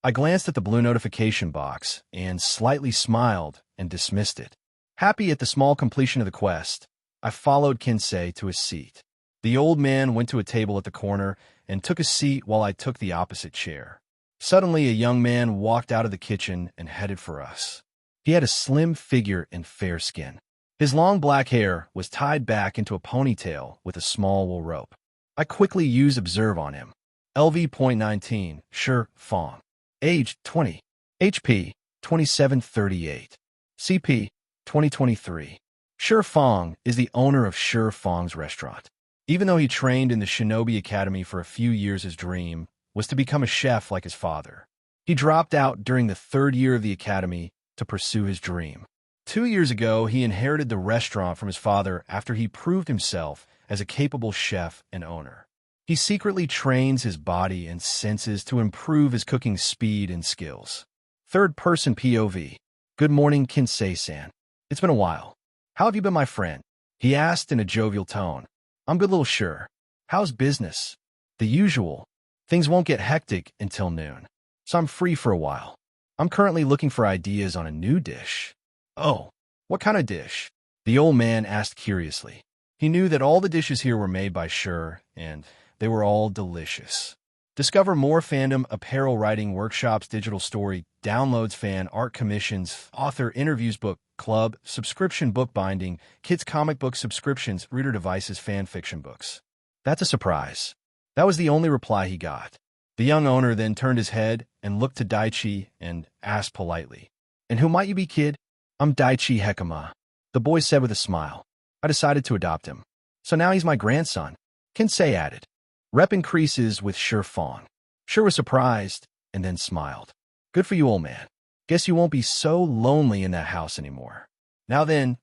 I glanced at the blue notification box and slightly smiled and dismissed it. Happy at the small completion of the quest, I followed Kinsei to his seat. The old man went to a table at the corner and took a seat while I took the opposite chair. Suddenly, a young man walked out of the kitchen and headed for us. He had a slim figure and fair skin. His long black hair was tied back into a ponytail with a small wool rope. I quickly used Observe on him. LV.19, Shi Fong. Age, 20. HP, 2738. CP, 2023. Shi Fong is the owner of Shi Fong's restaurant. Even though he trained in the Shinobi Academy for a few years, his dream was to become a chef like his father. He dropped out during the 3rd year of the academy to pursue his dream. 2 years ago, he inherited the restaurant from his father after he proved himself as a capable chef and owner. He secretly trains his body and senses to improve his cooking speed and skills. Third-person POV. Good morning, Kinsei-san. It's been a while. How have you been, my friend? He asked in a jovial tone. I'm good, little Shi. How's business? The usual. Things won't get hectic until noon, so I'm free for a while. I'm currently looking for ideas on a new dish. Oh, what kind of dish? The old man asked curiously. He knew that all the dishes here were made by Shi, and they were all delicious. Discover more fandom, apparel writing workshops, digital story, downloads, fan art commissions, author interviews, book club, subscription book binding, kids comic book subscriptions, reader devices, fan fiction books. That's a surprise. That was the only reply he got. The young owner then turned his head and looked to Daichi and asked politely, And who might you be, kid? I'm Daichi Hekama, the boy said with a smile. I decided to adopt him. So now he's my grandson. Kinsei added. Rep increases with Shi Fong. Shi was surprised and then smiled. Good for you, old man. Guess you won't be so lonely in that house anymore. Now then,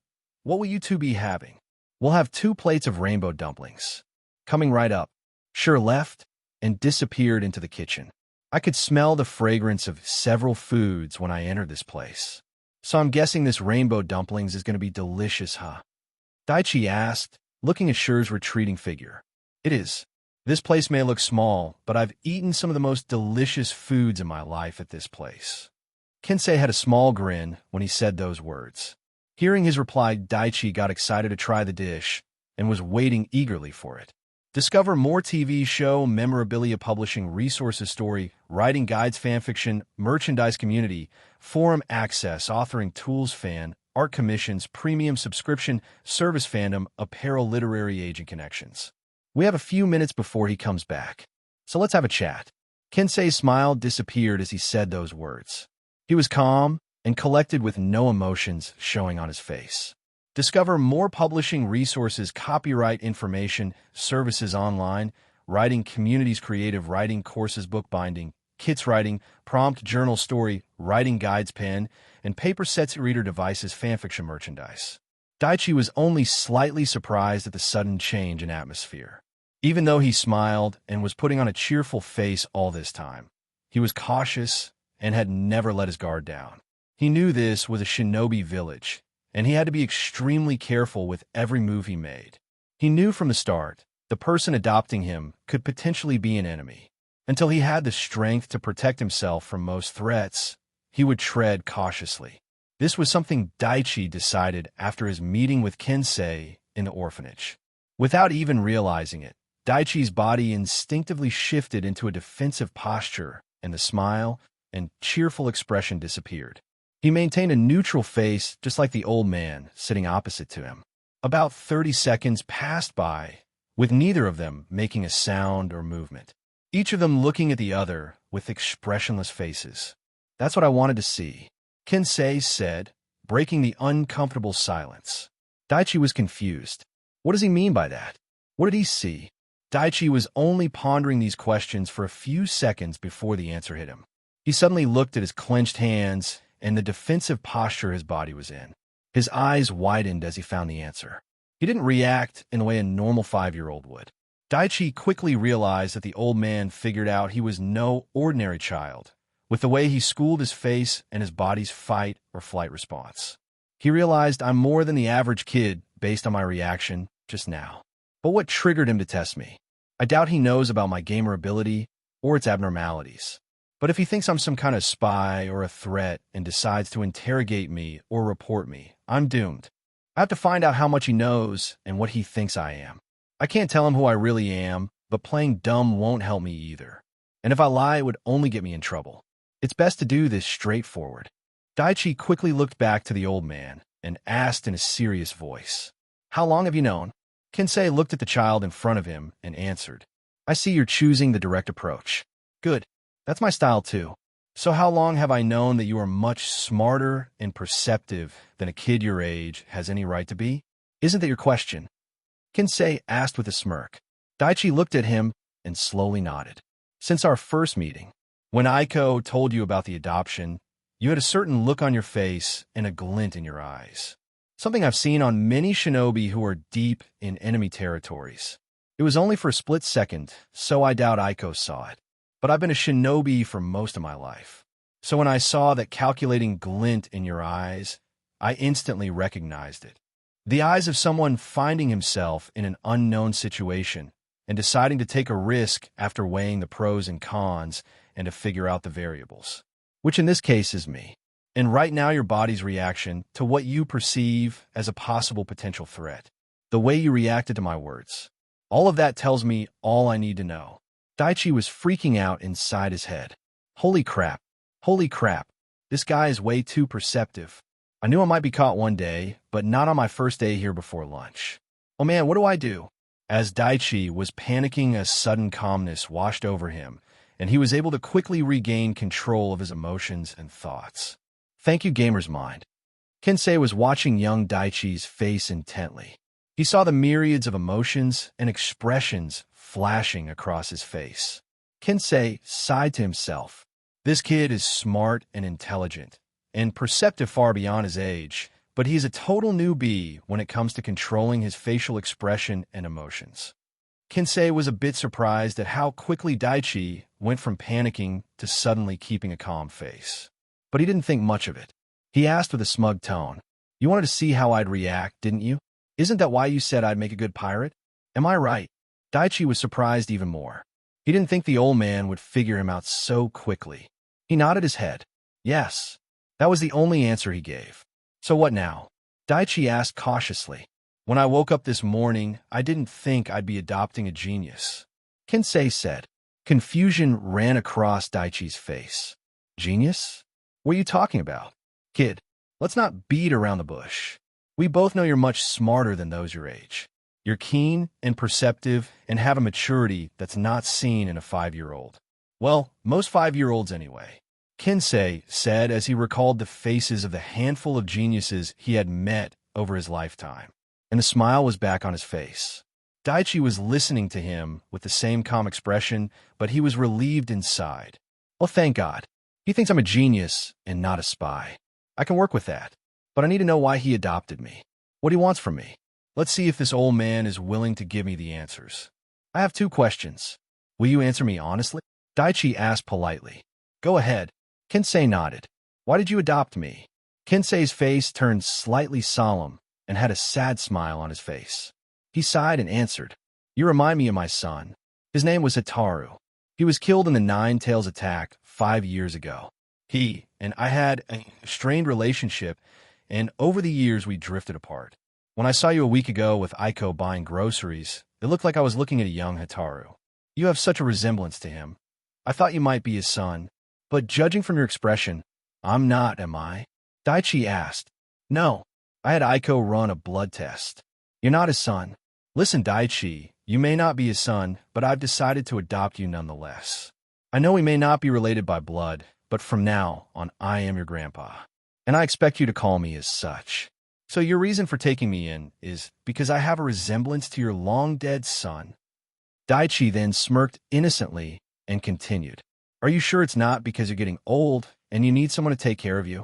what will you two be having? We'll have 2 plates of rainbow dumplings. Coming right up. Shi left and disappeared into the kitchen. I could smell the fragrance of several foods when I entered this place. So I'm guessing this rainbow dumplings is going to be delicious, huh? Daichi asked, looking at Shi's retreating figure. It is. This place may look small, but I've eaten some of the most delicious foods in my life at this place. Kinsei had a small grin when he said those words. Hearing his reply, Daichi got excited to try the dish and was waiting eagerly for it. Discover more TV show, memorabilia publishing, resources, story, writing guides, fanfiction, merchandise community, forum access, authoring tools, fan, art commissions, premium subscription, service fandom, apparel, literary agent connections. We have a few minutes before he comes back, so let's have a chat. Kinsei's smile disappeared as he said those words. He was calm and collected with no emotions showing on his face. Discover more publishing resources, copyright information, services online, writing communities, creative writing courses, bookbinding, kits writing, prompt journal story, writing guides, pen, and paper sets, reader devices, fanfiction merchandise. Daichi was only slightly surprised at the sudden change in atmosphere. Even though he smiled and was putting on a cheerful face all this time, he was cautious and had never let his guard down. He knew this was a shinobi village, and he had to be extremely careful with every move he made. He knew from the start the person adopting him could potentially be an enemy. Until he had the strength to protect himself from most threats, he would tread cautiously. This was something Daichi decided after his meeting with Kinsei in the orphanage. Without even realizing it, Daichi's body instinctively shifted into a defensive posture, and the smile and cheerful expression disappeared. He maintained a neutral face, just like the old man sitting opposite to him. About 30 seconds passed by, with neither of them making a sound or movement. Each of them looking at the other with expressionless faces. That's what I wanted to see, Kinsei said, breaking the uncomfortable silence. Daichi was confused. What does he mean by that? What did he see? Daichi was only pondering these questions for a few seconds before the answer hit him. He suddenly looked at his clenched hands and the defensive posture his body was in. His eyes widened as he found the answer. He didn't react in the way a normal 5-year-old would. Daichi quickly realized that the old man figured out he was no ordinary child, with the way he schooled his face and his body's fight or flight response. He realized I'm more than the average kid based on my reaction just now. But what triggered him to test me? I doubt he knows about my gamer ability or its abnormalities. But if he thinks I'm some kind of spy or a threat and decides to interrogate me or report me, I'm doomed. I have to find out how much he knows and what he thinks I am. I can't tell him who I really am, but playing dumb won't help me either. And if I lie, it would only get me in trouble. It's best to do this straightforward. Daichi quickly looked back to the old man and asked in a serious voice, "How long have you known?" Kensei looked at the child in front of him and answered, "I see you're choosing the direct approach. Good. That's my style too. So how long have I known that you are much smarter and perceptive than a kid your age has any right to be? Isn't that your question?" Kensei asked with a smirk. Daichi looked at him and slowly nodded. "Since our first meeting, when Aiko told you about the adoption, you had a certain look on your face and a glint in your eyes. Something I've seen on many shinobi who are deep in enemy territories. It was only for a split second, so I doubt Aiko saw it. But I've been a shinobi for most of my life. So when I saw that calculating glint in your eyes, I instantly recognized it. The eyes of someone finding himself in an unknown situation and deciding to take a risk after weighing the pros and cons and to figure out the variables. Which in this case is me. And right now your body's reaction to what you perceive as a possible potential threat. The way you reacted to my words. All of that tells me all I need to know." Daichi was freaking out inside his head. Holy crap. Holy crap. This guy is way too perceptive. I knew I might be caught one day, but not on my first day here before lunch. Oh man, what do I do? As Daichi was panicking, a sudden calmness washed over him, and he was able to quickly regain control of his emotions and thoughts. Thank you, gamer's mind. Kensei was watching young Daichi's face intently. He saw the myriads of emotions and expressions flashing across his face. Kensei sighed to himself. This kid is smart and intelligent, and perceptive far beyond his age, but he's a total newbie when it comes to controlling his facial expression and emotions. Kensei was a bit surprised at how quickly Daichi went from panicking to suddenly keeping a calm face. But he didn't think much of it. He asked with a smug tone, "You wanted to see how I'd react, didn't you? Isn't that why you said I'd make a good pirate? Am I right?" Daichi was surprised even more. He didn't think the old man would figure him out so quickly. He nodded his head. Yes. That was the only answer he gave. "So what now?" Daichi asked cautiously. "When I woke up this morning, I didn't think I'd be adopting a genius," Kensei said. Confusion ran across Daichi's face. "Genius? What are you talking about? Kid, let's not beat around the bush. We both know you're much smarter than those your age. You're keen and perceptive and have a maturity that's not seen in a 5-year-old. Well, most 5-year-olds anyway," Kensei said as he recalled the faces of the handful of geniuses he had met over his lifetime, and the smile was back on his face. Daichi was listening to him with the same calm expression, but he was relieved inside. Well, thank God. He thinks I'm a genius and not a spy. I can work with that, but I need to know why he adopted me, what he wants from me. Let's see if this old man is willing to give me the answers. I have 2 questions. Will you answer me honestly? Daichi asked politely. Go ahead. Kensei nodded. Why did you adopt me? Kensei's face turned slightly solemn and had a sad smile on his face. He sighed and answered, You remind me of my son. His name was Hitaru. He was killed in the Nine Tails attack 5 years ago. He and I had a strained relationship, and over the years we drifted apart. When I saw you a week ago with Aiko buying groceries, it looked like I was looking at a young Hitaru. You have such a resemblance to him. I thought you might be his son, but judging from your expression, I'm not, am I? Daichi asked. No, I had Aiko run a blood test. You're not his son. Listen, Daichi, you may not be his son, but I've decided to adopt you nonetheless. I know we may not be related by blood, but from now on, I am your grandpa, and I expect you to call me as such. So your reason for taking me in is because I have a resemblance to your long-dead son. Daichi then smirked innocently and continued. Are you sure it's not because you're getting old and you need someone to take care of you?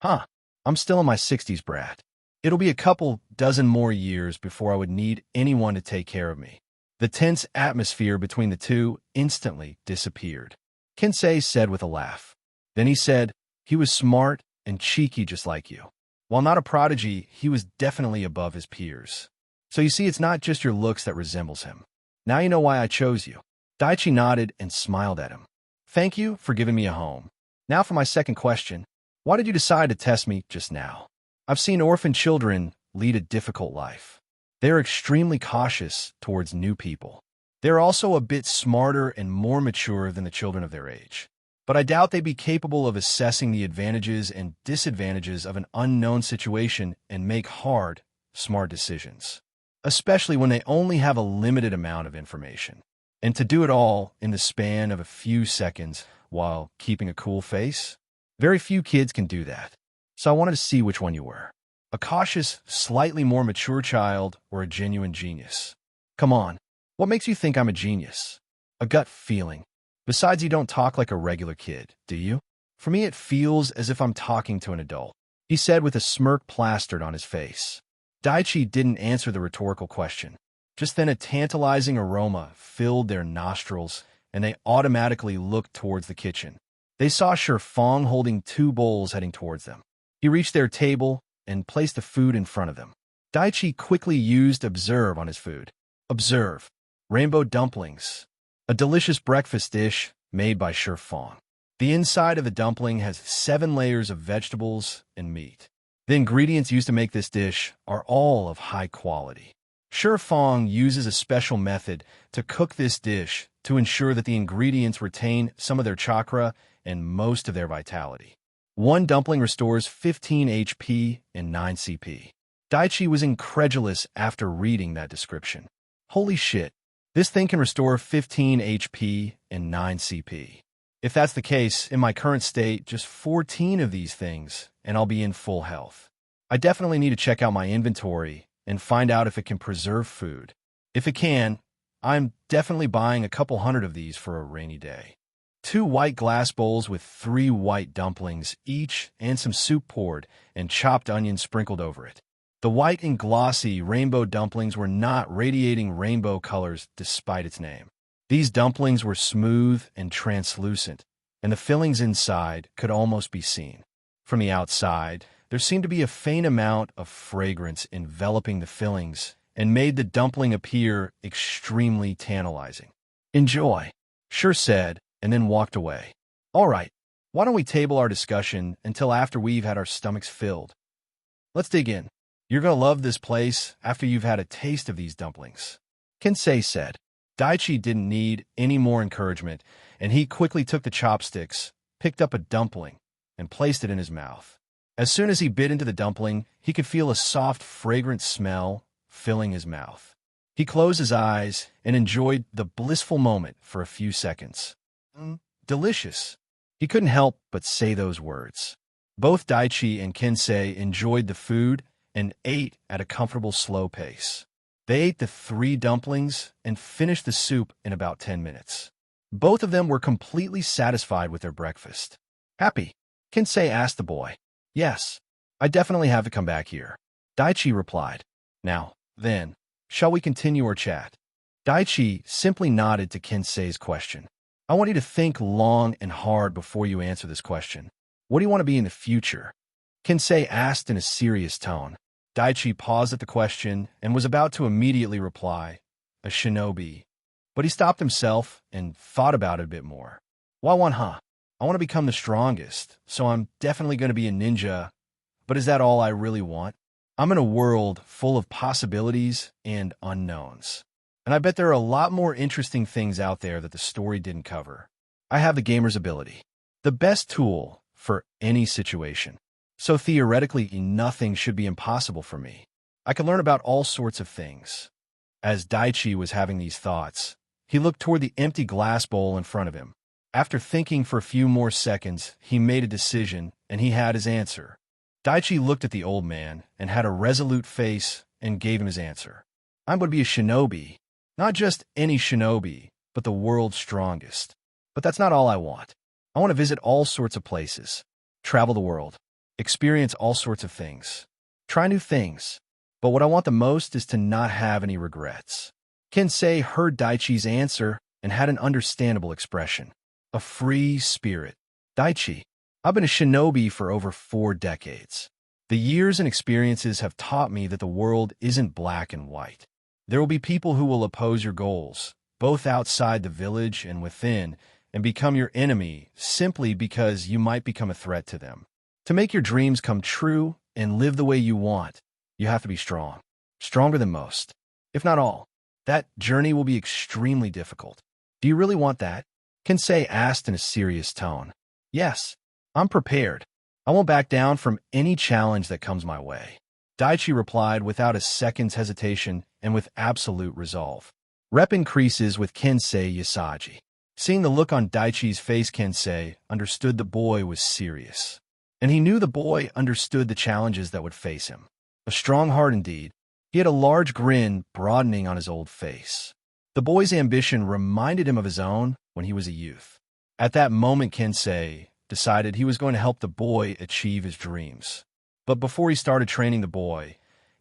Huh, I'm still in my 60s, brat. It'll be a couple dozen more years before I would need anyone to take care of me. The tense atmosphere between the two instantly disappeared. Kinsei said with a laugh. Then he said, he was smart and cheeky just like you. While not a prodigy, he was definitely above his peers. So you see, it's not just your looks that resembles him. Now you know why I chose you. Daichi nodded and smiled at him. Thank you for giving me a home. Now for my second question. Why did you decide to test me just now? I've seen orphan children lead a difficult life. They're extremely cautious towards new people. They're also a bit smarter and more mature than the children of their age. But I doubt they'd be capable of assessing the advantages and disadvantages of an unknown situation and make hard, smart decisions, especially when they only have a limited amount of information. And to do it all in the span of a few seconds while keeping a cool face? Very few kids can do that. So I wanted to see which one you were. A cautious, slightly more mature child or a genuine genius? Come on, what makes you think I'm a genius? A gut feeling. Besides, you don't talk like a regular kid, do you? For me, it feels as if I'm talking to an adult, he said with a smirk plastered on his face. Daichi didn't answer the rhetorical question. Just then a tantalizing aroma filled their nostrils, and they automatically looked towards the kitchen. They saw Fong holding 2 bowls heading towards them. He reached their table and placed the food in front of them. Daichi quickly used Observe on his food. Observe. Rainbow dumplings. A delicious breakfast dish made by Fong. The inside of the dumpling has 7 layers of vegetables and meat. The ingredients used to make this dish are all of high quality. Fong uses a special method to cook this dish to ensure that the ingredients retain some of their chakra and most of their vitality. 1 dumpling restores 15 HP and 9 CP. Daichi was incredulous after reading that description. Holy shit, this thing can restore 15 HP and 9 CP. If that's the case, in my current state, just 14 of these things, and I'll be in full health. I definitely need to check out my inventory and find out if it can preserve food. If it can, I'm definitely buying a couple hundred of these for a rainy day. 2 white glass bowls with 3 white dumplings each and some soup poured and chopped onions sprinkled over it. The white and glossy rainbow dumplings were not radiating rainbow colors despite its name. These dumplings were smooth and translucent, and the fillings inside could almost be seen. From the outside, there seemed to be a faint amount of fragrance enveloping the fillings and made the dumpling appear extremely tantalizing. Enjoy, said, and then walked away. All right, why don't we table our discussion until after we've had our stomachs filled? Let's dig in. You're going to love this place after you've had a taste of these dumplings, Kinsei said. Daichi didn't need any more encouragement, and he quickly took the chopsticks, picked up a dumpling, and placed it in his mouth. As soon as he bit into the dumpling, he could feel a soft, fragrant smell filling his mouth. He closed his eyes and enjoyed the blissful moment for a few seconds. Delicious. He couldn't help but say those words. Both Daichi and Kinsei enjoyed the food and ate at a comfortable, slow pace. They ate the 3 dumplings and finished the soup in about 10 minutes. Both of them were completely satisfied with their breakfast. Happy? Kinsei asked the boy. Yes, I definitely have to come back here, Daichi replied. Now, then, shall we continue our chat? Daichi simply nodded to Kinsei's question. I want you to think long and hard before you answer this question. What do you want to be in the future? Kinsei asked in a serious tone. Daichi paused at the question and was about to immediately reply, a shinobi. But he stopped himself and thought about it a bit more. Why one, huh? I want to become the strongest, so I'm definitely going to be a ninja. But is that all I really want? I'm in a world full of possibilities and unknowns. And I bet there are a lot more interesting things out there that the story didn't cover. I have the gamer's ability, the best tool for any situation. So theoretically, nothing should be impossible for me. I can learn about all sorts of things. As Daichi was having these thoughts, he looked toward the empty glass bowl in front of him. After thinking for a few more seconds, he made a decision, and he had his answer. Daichi looked at the old man and had a resolute face and gave him his answer. I'm going to be a shinobi. Not just any shinobi, but the world's strongest. But that's not all I want. I want to visit all sorts of places, travel the world, experience all sorts of things, try new things. But what I want the most is to not have any regrets. Kensei heard Daichi's answer and had an understandable expression. A free spirit. Daichi, I've been a shinobi for over 4 decades. The years and experiences have taught me that the world isn't black and white. There will be people who will oppose your goals, both outside the village and within, and become your enemy simply because you might become a threat to them. To make your dreams come true and live the way you want, you have to be strong. Stronger than most, if not all. That journey will be extremely difficult. Do you really want that? Kensei asked in a serious tone. Yes, I'm prepared. I won't back down from any challenge that comes my way. Daichi replied without a second's hesitation and with absolute resolve. Rep increases with Kensei Yasagi. Seeing the look on Daichi's face, Kensei understood the boy was serious. And he knew the boy understood the challenges that would face him. A strong heart indeed. He had a large grin broadening on his old face. The boy's ambition reminded him of his own when he was a youth. At that moment, Kensei decided he was going to help the boy achieve his dreams. But before he started training the boy,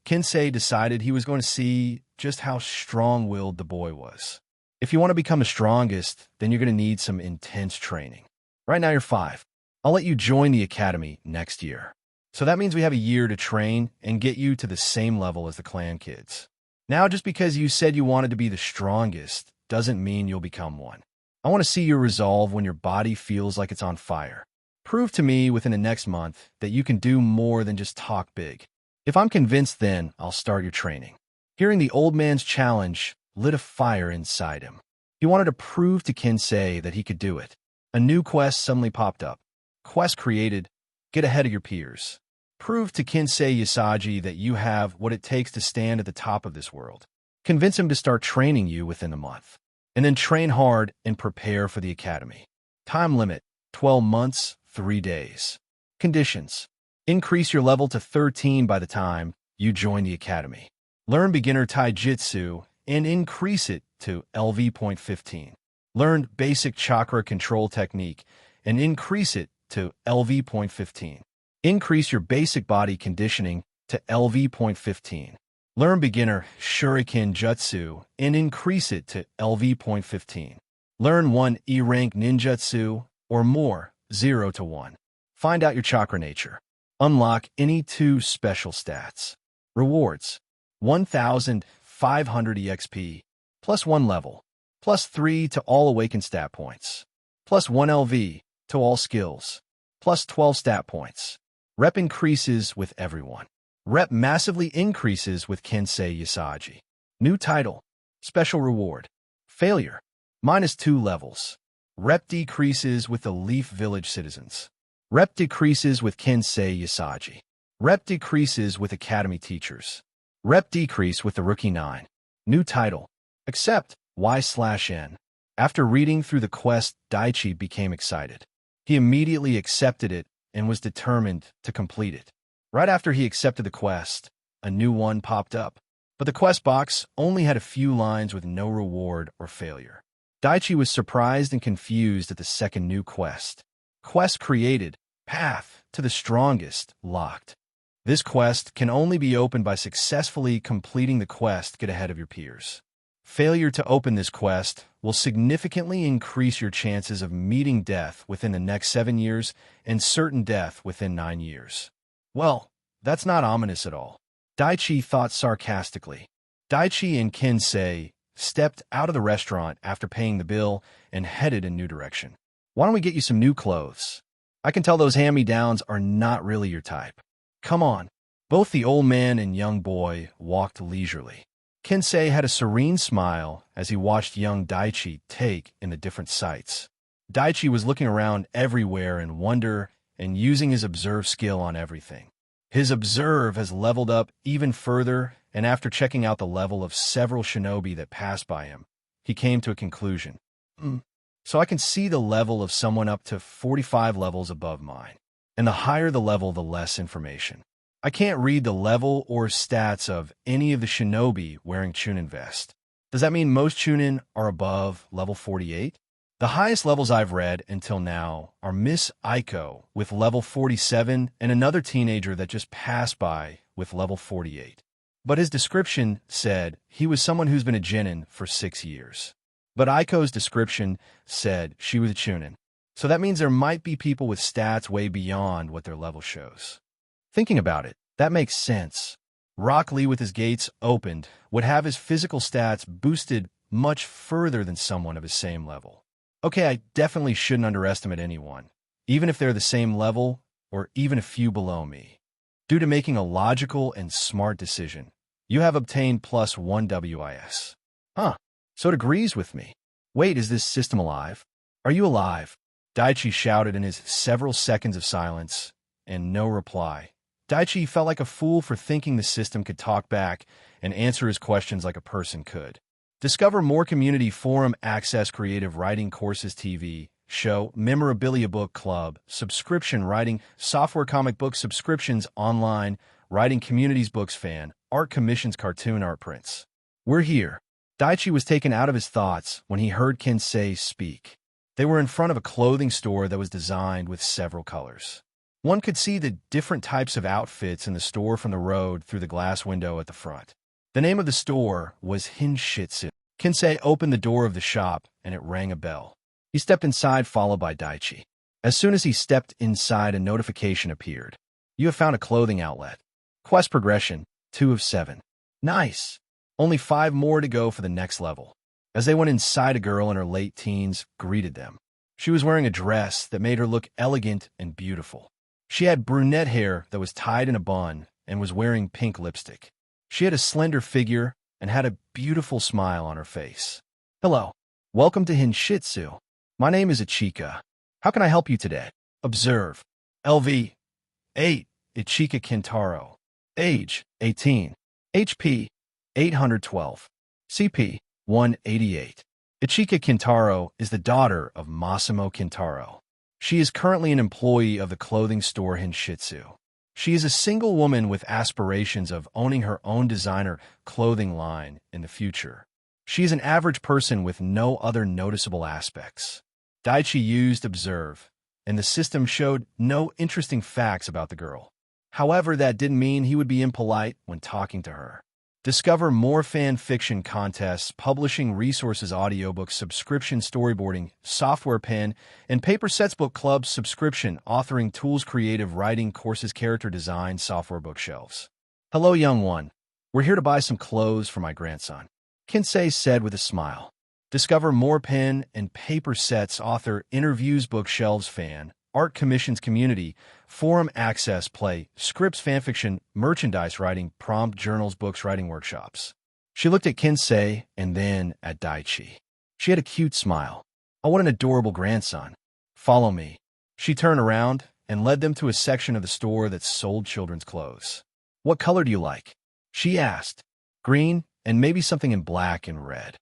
Kensei decided he was going to see just how strong-willed the boy was. If you want to become the strongest, then you're going to need some intense training. Right now you're 5. I'll let you join the academy next year. So that means we have a year to train and get you to the same level as the clan kids. Now, just because you said you wanted to be the strongest doesn't mean you'll become one. I want to see your resolve when your body feels like it's on fire. Prove to me within the next month that you can do more than just talk big. If I'm convinced, then I'll start your training. Hearing the old man's challenge lit a fire inside him. He wanted to prove to Kensei that he could do it. A new quest suddenly popped up. Quest created, get ahead of your peers. Prove to Kensei Yasagi that you have what it takes to stand at the top of this world. Convince him to start training you within the month. And then train hard and prepare for the academy. Time limit, 12 months, 3 days. Conditions. Increase your level to 13 by the time you join the academy. Learn beginner taijutsu and increase it to LV.15. Learn basic chakra control technique and increase it to LV.15. Increase your basic body conditioning to LV.15. Learn beginner shuriken jutsu and increase it to LV.15. Learn 1 E-rank ninjutsu or more, 0 to 1. Find out your chakra nature. Unlock any 2 special stats. Rewards: 1,500 EXP, plus 1 level, plus 3 to all awakened stat points, plus 1 LV to all skills, plus 12 stat points. Rep increases with everyone. Rep massively increases with Kensei Yasagi. New title. Special reward. Failure. -2 levels. Rep decreases with the Leaf Village citizens. Rep decreases with Kensei Yasagi. Rep decreases with Academy teachers. Rep decrease with the Rookie 9. New title. Accept Y/N. After reading through the quest, Daichi became excited. He immediately accepted it and was determined to complete it. Right after he accepted the quest, a new one popped up. But the quest box only had a few lines with no reward or failure. Daichi was surprised and confused at the second new quest. Quest created. Path to the strongest locked. This quest can only be opened by successfully completing the quest. Get ahead of your peers. Failure to open this quest will significantly increase your chances of meeting death within the next 7 years and certain death within 9 years. Well, that's not ominous at all. Daichi thought sarcastically. Daichi and Kensei stepped out of the restaurant after paying the bill and headed in a new direction. Why don't we get you some new clothes? I can tell those hand-me-downs are not really your type. Come on. Both the old man and young boy walked leisurely. Kensei had a serene smile as he watched young Daichi take in the different sights. Daichi was looking around everywhere in wonder and using his observe skill on everything. His observe has leveled up even further, and after checking out the level of several shinobi that passed by him, he came to a conclusion. So I can see the level of someone up to 45 levels above mine. And the higher the level, the less information. I can't read the level or stats of any of the shinobi wearing Chunin vest. Does that mean most Chunin are above level 48? The highest levels I've read until now are Miss Aiko with level 47 and another teenager that just passed by with level 48. But his description said he was someone who's been a genin for 6 years. But Aiko's description said she was a chunin. So that means there might be people with stats way beyond what their level shows. Thinking about it, that makes sense. Rock Lee with his gates opened would have his physical stats boosted much further than someone of his same level. Okay, I definitely shouldn't underestimate anyone, even if they're the same level or even a few below me. Due to making a logical and smart decision, you have obtained +1 WIS. Huh, so it agrees with me. Wait, is this system alive? Are you alive? Daichi shouted in his several seconds of silence, and no reply. Daichi felt like a fool for thinking the system could talk back and answer his questions like a person could. Discover more community forum access, creative writing courses, TV show, memorabilia book club, subscription writing, software, comic book subscriptions, online, writing communities, books, fan, art commissions, cartoon art prints. We're here. Daichi was taken out of his thoughts when he heard Kensei speak. They were in front of a clothing store that was designed with several colors. One could see the different types of outfits in the store from the road through the glass window at the front. The name of the store was Hinshitsu. Kensei opened the door of the shop, and it rang a bell. He stepped inside, followed by Daichi. As soon as he stepped inside, a notification appeared. You have found a clothing outlet. Quest progression, 2 of 7. Nice! Only 5 more to go for the next level. As they went inside, a girl in her late teens greeted them. She was wearing a dress that made her look elegant and beautiful. She had brunette hair that was tied in a bun and was wearing pink lipstick. She had a slender figure and had a beautiful smile on her face. Hello. Welcome to Hinshitsu. My name is Ichika. How can I help you today? Observe. LV 8. Ichika Kentaro. Age 18. HP 812. CP 188. Ichika Kentaro is the daughter of Massimo Kentaro. She is currently an employee of the clothing store Hinshitsu. She is a single woman with aspirations of owning her own designer clothing line in the future. She is an average person with no other noticeable aspects. Daichi used Observe, and the system showed no interesting facts about the girl. However, that didn't mean he would be impolite when talking to her. Discover more fan fiction contests, publishing resources, audiobooks, subscription, storyboarding, software, pen, and paper sets, book clubs, subscription, authoring tools, creative writing courses, character design, software, bookshelves. Hello, young one. We're here to buy some clothes for my grandson, Kensei said with a smile. Discover more pen and paper sets, author, interviews, bookshelves, fan, art commissions, community, forum access, play, scripts, fanfiction, merchandise, writing, prompt, journals, books, writing workshops. She looked at Kensei and then at Daichi. She had a cute smile. Oh, what an adorable grandson. Follow me. She turned around and led them to a section of the store that sold children's clothes. What color do you like? She asked. Green, and maybe something in black and red.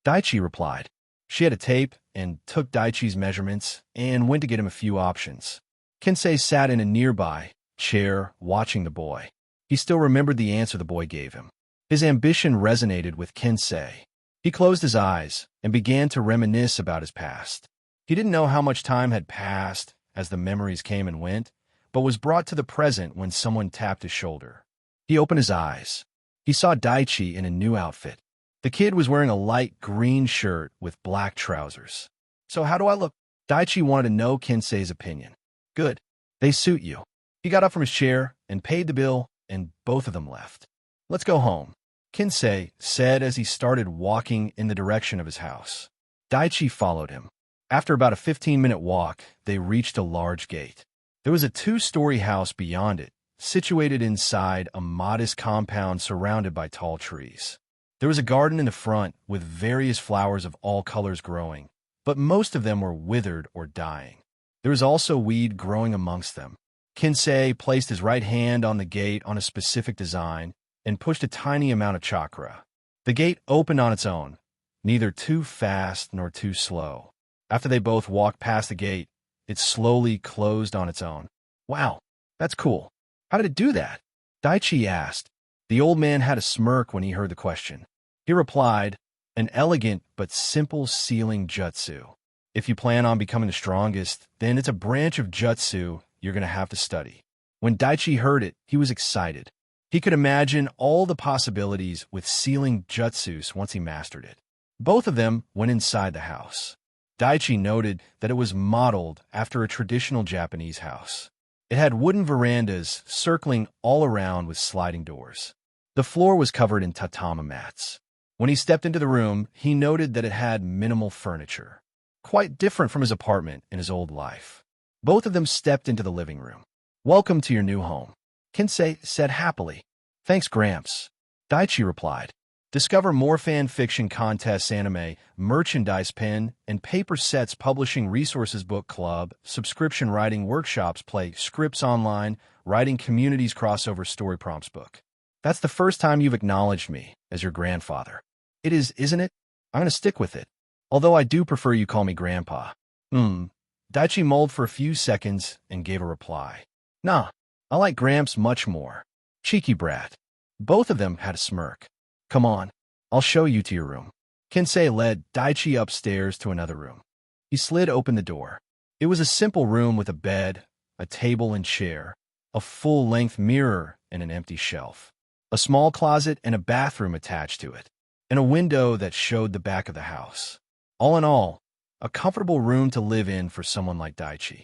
Daichi replied. She had a tape and took Daichi's measurements and went to get him a few options. Kensei sat in a nearby chair watching the boy. He still remembered the answer the boy gave him. His ambition resonated with Kensei. He closed his eyes and began to reminisce about his past. He didn't know how much time had passed as the memories came and went, but was brought to the present when someone tapped his shoulder. He opened his eyes. He saw Daichi in a new outfit. The kid was wearing a light green shirt with black trousers. So how do I look? Daichi wanted to know Kensei's opinion. Good. They suit you. He got up from his chair and paid the bill, and both of them left. Let's go home, Kensei said as he started walking in the direction of his house. Daichi followed him. After about a 15-minute walk, they reached a large gate. There was a 2-story house beyond it, situated inside a modest compound surrounded by tall trees. There was a garden in the front with various flowers of all colors growing, but most of them were withered or dying. There was also weed growing amongst them. Kensei placed his right hand on the gate on a specific design and pushed a tiny amount of chakra. The gate opened on its own, neither too fast nor too slow. After they both walked past the gate, it slowly closed on its own. Wow, that's cool. How did it do that? Daichi asked. The old man had a smirk when he heard the question. He replied, an elegant but simple sealing jutsu. If you plan on becoming the strongest, then it's a branch of jutsu you're going to have to study. When Daichi heard it, he was excited. He could imagine all the possibilities with sealing jutsus once he mastered it. Both of them went inside the house. Daichi noted that it was modeled after a traditional Japanese house. It had wooden verandas circling all around with sliding doors. The floor was covered in tatami mats. When he stepped into the room, he noted that it had minimal furniture, quite different from his apartment in his old life. Both of them stepped into the living room. "Welcome to your new home," Kinsei said happily. "Thanks, Gramps," Daichi replied. Discover more fan fiction contests, anime, merchandise pin, and paper sets, publishing resources, book club, subscription writing workshops, play scripts online, writing communities, crossover story prompts book. That's the first time you've acknowledged me as your grandfather. It is, isn't it? I'm going to stick with it. Although I do prefer you call me Grandpa. Daichi mulled for a few seconds and gave a reply. Nah, I like Gramps much more. Cheeky brat. Both of them had a smirk. Come on, I'll show you to your room. Kinsei led Daichi upstairs to another room. He slid open the door. It was a simple room with a bed, a table and chair, a full-length mirror and an empty shelf, a small closet and a bathroom attached to it, and a window that showed the back of the house. All in all, a comfortable room to live in for someone like Daichi.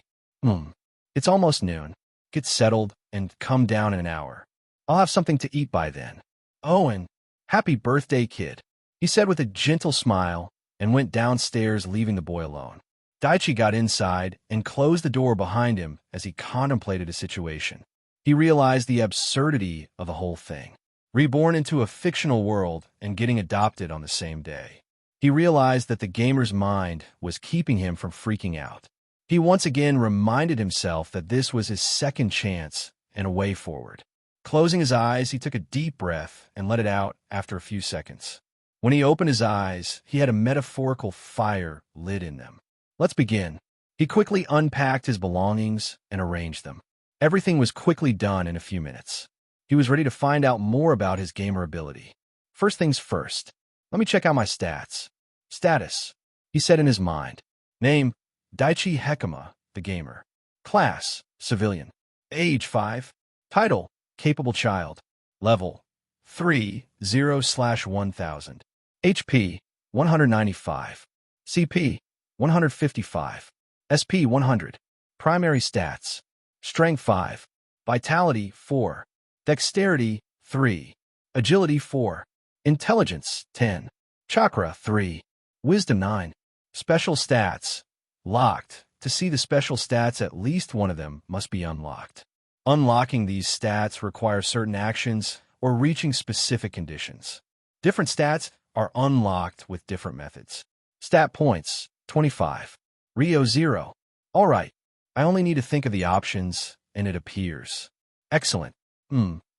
It's almost noon. Get settled and come down in an hour. I'll have something to eat by then. Oh, and happy birthday, kid, he said with a gentle smile and went downstairs, leaving the boy alone. Daichi got inside and closed the door behind him as he contemplated the situation. He realized the absurdity of the whole thing. Reborn into a fictional world and getting adopted on the same day. He realized that the gamer's mind was keeping him from freaking out. He once again reminded himself that this was his second chance and a way forward. Closing his eyes, he took a deep breath and let it out after a few seconds. When he opened his eyes, he had a metaphorical fire lit in them. Let's begin. He quickly unpacked his belongings and arranged them. Everything was quickly done in a few minutes. He was ready to find out more about his gamer ability. First things first, let me check out my stats. Status, he said in his mind. Name, Daichi Hekima, the gamer. Class, civilian. Age, 5. Title, capable child. Level, 3/0/1000. HP, 195. CP, 155. SP, 100. Primary stats. Strength, 5. Vitality, 4. Dexterity, 3. Agility, 4. Intelligence, 10. Chakra, 3. Wisdom, 9. Special stats. Locked. To see the special stats, at least one of them must be unlocked. Unlocking these stats requires certain actions or reaching specific conditions. Different stats are unlocked with different methods. Stat points, 25. Rio, 0. All right, I only need to think of the options, and it appears. Excellent.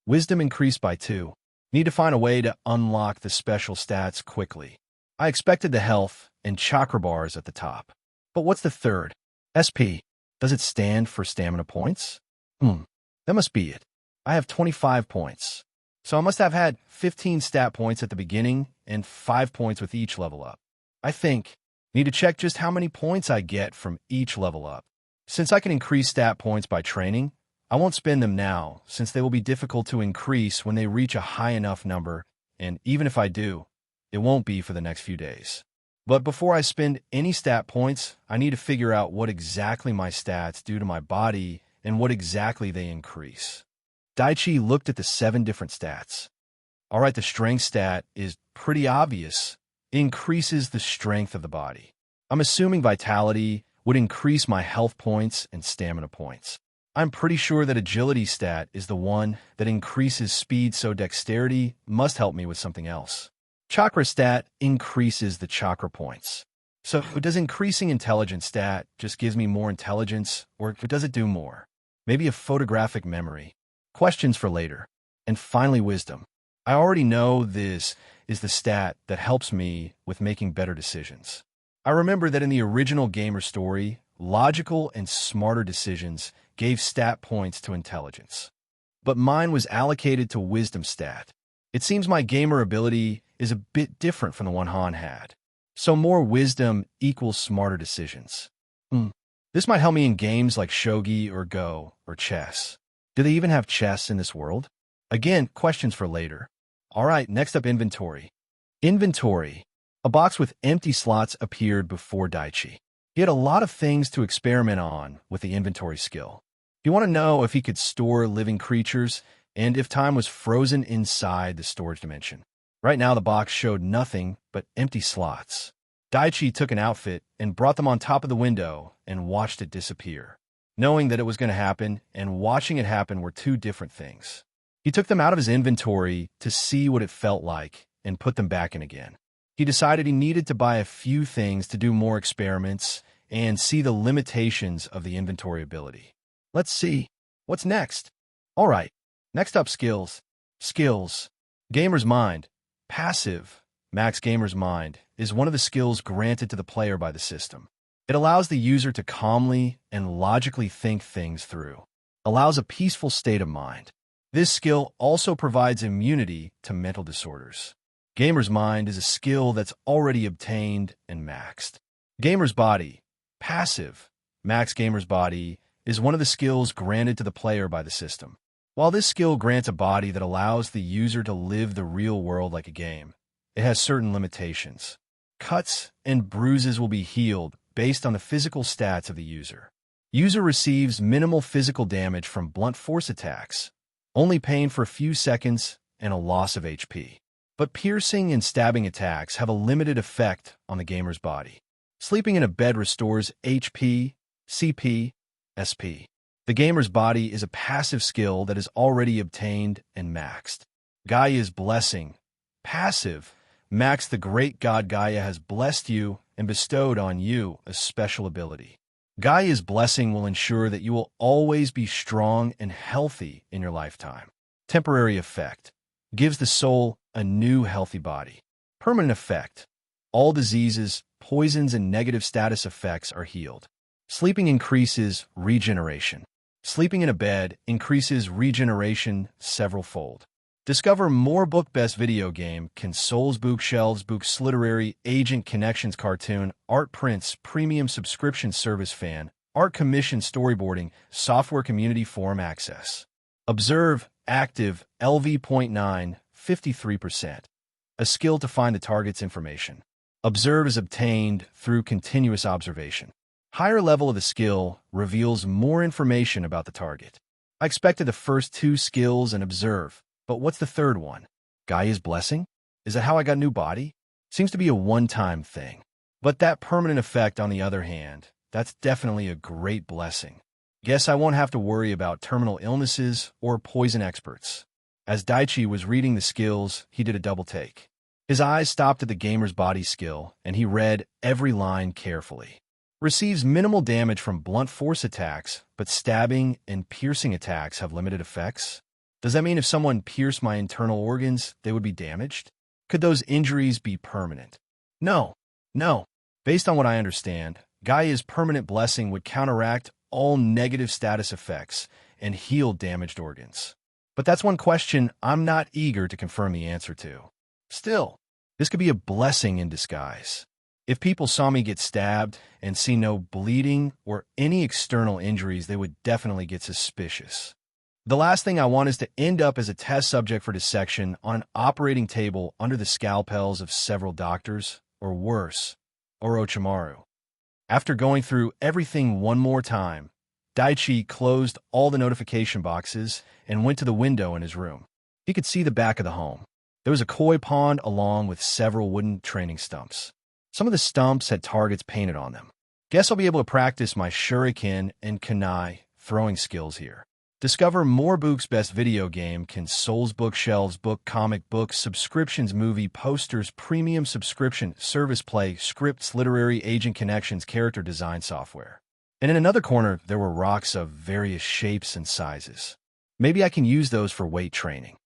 Wisdom increased by 2. Need to find a way to unlock the special stats quickly. I expected the health and chakra bars at the top. But what's the third? SP. Does it stand for stamina points? That must be it. I have 25 points. So I must have had 15 stat points at the beginning and 5 points with each level up. I think, need to check just how many points I get from each level up. Since I can increase stat points by training, I won't spend them now, since they will be difficult to increase when they reach a high enough number, and even if I do, it won't be for the next few days. But before I spend any stat points, I need to figure out what exactly my stats do to my body and what exactly they increase. Daichi looked at the 7 different stats. All right, the strength stat is pretty obvious. It increases the strength of the body. I'm assuming vitality would increase my health points and stamina points. I'm pretty sure that agility stat is the one that increases speed, so dexterity must help me with something else. Chakra stat increases the chakra points. So does increasing intelligence stat just gives me more intelligence, or does it do more? Maybe a photographic memory. Questions for later. And finally, wisdom. I already know this is the stat that helps me with making better decisions. I remember that in the original gamer story, logical and smarter decisions gave stat points to intelligence. But mine was allocated to wisdom stat. It seems my gamer ability is a bit different from the one Han had. So more wisdom equals smarter decisions. This might help me in games like shogi or go or chess. Do they even have chess in this world? Again, questions for later. All right, next up, inventory. Inventory. A box with empty slots appeared before Daichi. He had a lot of things to experiment on with the inventory skill. You want to know if he could store living creatures and if time was frozen inside the storage dimension. Right now, the box showed nothing but empty slots. Daichi took an outfit and brought them on top of the window and watched it disappear. Knowing that it was going to happen and watching it happen were two different things. He took them out of his inventory to see what it felt like and put them back in again. He decided he needed to buy a few things to do more experiments and see the limitations of the inventory ability. Let's see. What's next? All right. Next up, skills. Skills. Gamer's Mind. Passive. Max Gamer's Mind is one of the skills granted to the player by the system. It allows the user to calmly and logically think things through. Allows a peaceful state of mind. This skill also provides immunity to mental disorders. Gamer's Mind is a skill that's already obtained and maxed. Gamer's Body. Passive. Max Gamer's Body is one of the skills granted to the player by the system. While this skill grants a body that allows the user to live the real world like a game, it has certain limitations. Cuts and bruises will be healed based on the physical stats of the user. User receives minimal physical damage from blunt force attacks, only pain for a few seconds and a loss of HP. But piercing and stabbing attacks have a limited effect on the gamer's body. Sleeping in a bed restores HP, CP, SP. The gamer's body is a passive skill that is already obtained and maxed. Gaia's Blessing. Passive. Max, the great god Gaia has blessed you and bestowed on you a special ability. Gaia's Blessing will ensure that you will always be strong and healthy in your lifetime. Temporary effect. Gives the soul a new healthy body. Permanent effect. All diseases, poisons, and negative status effects are healed. Sleeping increases regeneration. Sleeping in a bed increases regeneration several-fold. Discover more book best video game, consoles, bookshelves, books, literary, agent connections, cartoon, art prints, premium subscription service fan, art commission, storyboarding, software community forum access. Observe, active, LV.9, 53%. A skill to find the target's information. Observe is obtained through continuous observation. Higher level of the skill reveals more information about the target. I expected the first two skills and observe, but what's the third one? Gaia's Blessing? Is that how I got a new body? Seems to be a one-time thing. But that permanent effect, on the other hand, that's definitely a great blessing. Guess I won't have to worry about terminal illnesses or poison experts. As Daichi was reading the skills, he did a double take. His eyes stopped at the gamer's body skill, and he read every line carefully. Receives minimal damage from blunt force attacks, but stabbing and piercing attacks have limited effects. Does that mean if someone pierced my internal organs, they would be damaged? Could those injuries be permanent? No. Based on what I understand, Gaia's permanent blessing would counteract all negative status effects and heal damaged organs. But that's one question I'm not eager to confirm the answer to. Still, this could be a blessing in disguise. If people saw me get stabbed and see no bleeding or any external injuries, they would definitely get suspicious. The last thing I want is to end up as a test subject for dissection on an operating table under the scalpels of several doctors, or worse, Orochimaru. After going through everything one more time, Daichi closed all the notification boxes and went to the window in his room. He could see the back of the home. There was a koi pond along with several wooden training stumps. Some of the stumps had targets painted on them. Guess I'll be able to practice my shuriken and kunai throwing skills here. Discover more books best video game, consoles, bookshelves, book, comic books, subscriptions, movie, posters, premium subscription, service play, scripts, literary, agent connections, character design software. And in another corner, there were rocks of various shapes and sizes. Maybe I can use those for weight training.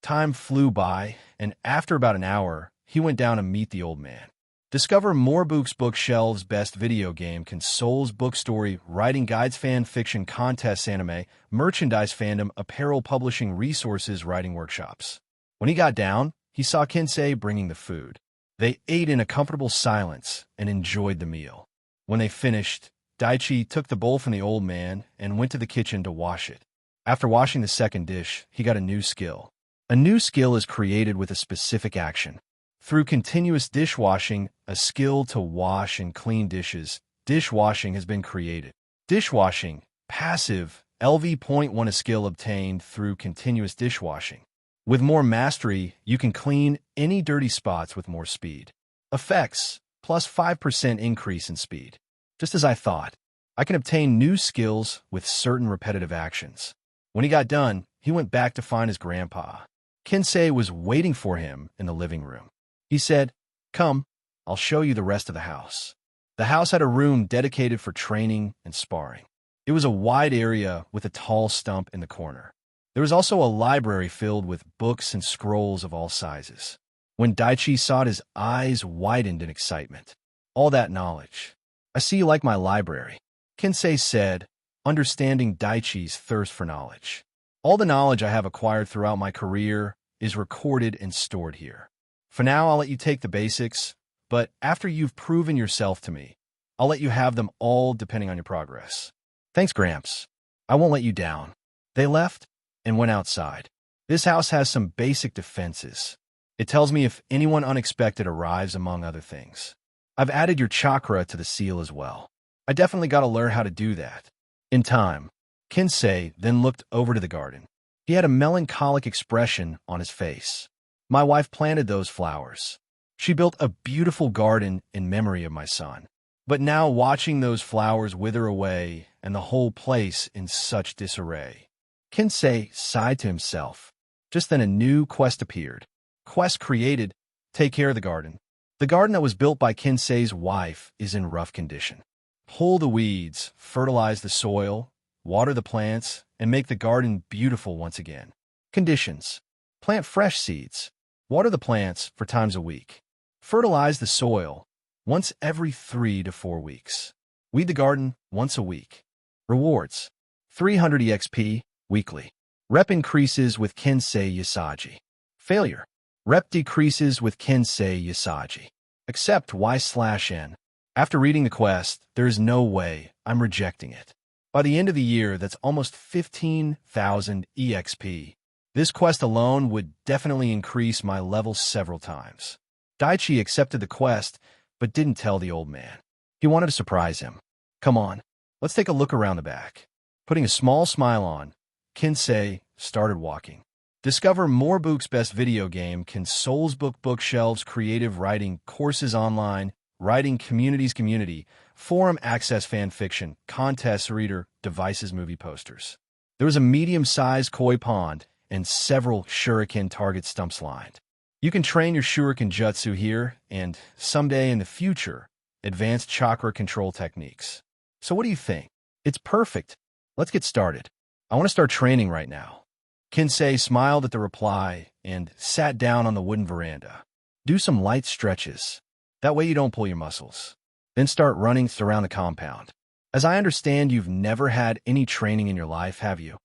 Time flew by, and after about an hour, he went down to meet the old man. Discover more books, bookshelves, best video game, consoles, book story, writing guides, fan fiction, contests, anime, merchandise fandom, apparel, publishing, resources, writing workshops. When he got down, he saw Kensei bringing the food. They ate in a comfortable silence and enjoyed the meal. When they finished, Daichi took the bowl from the old man and went to the kitchen to wash it. After washing the second dish, he got a new skill. A new skill is created with a specific action. Through continuous dishwashing, a skill to wash and clean dishes, dishwashing has been created. Dishwashing, passive, LV.1 a skill obtained through continuous dishwashing. With more mastery, you can clean any dirty spots with more speed. Effects, plus 5% increase in speed. Just as I thought, I can obtain new skills with certain repetitive actions. When he got done, he went back to find his grandpa. Kinsei was waiting for him in the living room. He said, "Come, I'll show you the rest of the house." The house had a room dedicated for training and sparring. It was a wide area with a tall stump in the corner. There was also a library filled with books and scrolls of all sizes. When Daichi saw it, his eyes widened in excitement. All that knowledge. "I see you like my library," Kinsei said, understanding Daichi's thirst for knowledge. "All the knowledge I have acquired throughout my career is recorded and stored here. For now, I'll let you take the basics, but after you've proven yourself to me, I'll let you have them all depending on your progress." "Thanks, Gramps. I won't let you down." They left and went outside. This house has some basic defenses. It tells me if anyone unexpected arrives, among other things. I've added your chakra to the seal as well. I definitely got to learn how to do that. In time, Kinsei then looked over to the garden. He had a melancholic expression on his face. "My wife planted those flowers. She built a beautiful garden in memory of my son. But now watching those flowers wither away and the whole place in such disarray." Kinsei sighed to himself. Just then a new quest appeared. Quest created, take care of the garden. The garden that was built by Kinsei's wife is in rough condition. Pull the weeds, fertilize the soil, water the plants, and make the garden beautiful once again. Conditions: plant fresh seeds. Water the plants 4 times a week. Fertilize the soil once every 3 to 4 weeks. Weed the garden once a week. Rewards: 300 EXP weekly. Rep increases with Kinsei Yasagi. Failure: rep decreases with Kinsei Yasagi. Accept Y/N. After reading the quest, there is no way I'm rejecting it. By the end of the year, that's almost 15,000 EXP. This quest alone would definitely increase my level several times. Daichi accepted the quest, but didn't tell the old man. He wanted to surprise him. "Come on, let's take a look around the back." Putting a small smile on, Kinsei started walking. Discover more books. Best video game, consoles, bookshelves, creative writing, courses online, writing community, forum access, fan fiction, contests, reader, devices, movie posters. There was a medium-sized koi pond and several shuriken target stumps lined. You can train your shuriken jutsu here and, someday in the future, advanced chakra control techniques. So what do you think? It's perfect. Let's get started. I want to start training right now. Kinsei smiled at the reply and sat down on the wooden veranda. Do some light stretches. That way you don't pull your muscles. Then start running around the compound. As I understand, you've never had any training in your life, have you?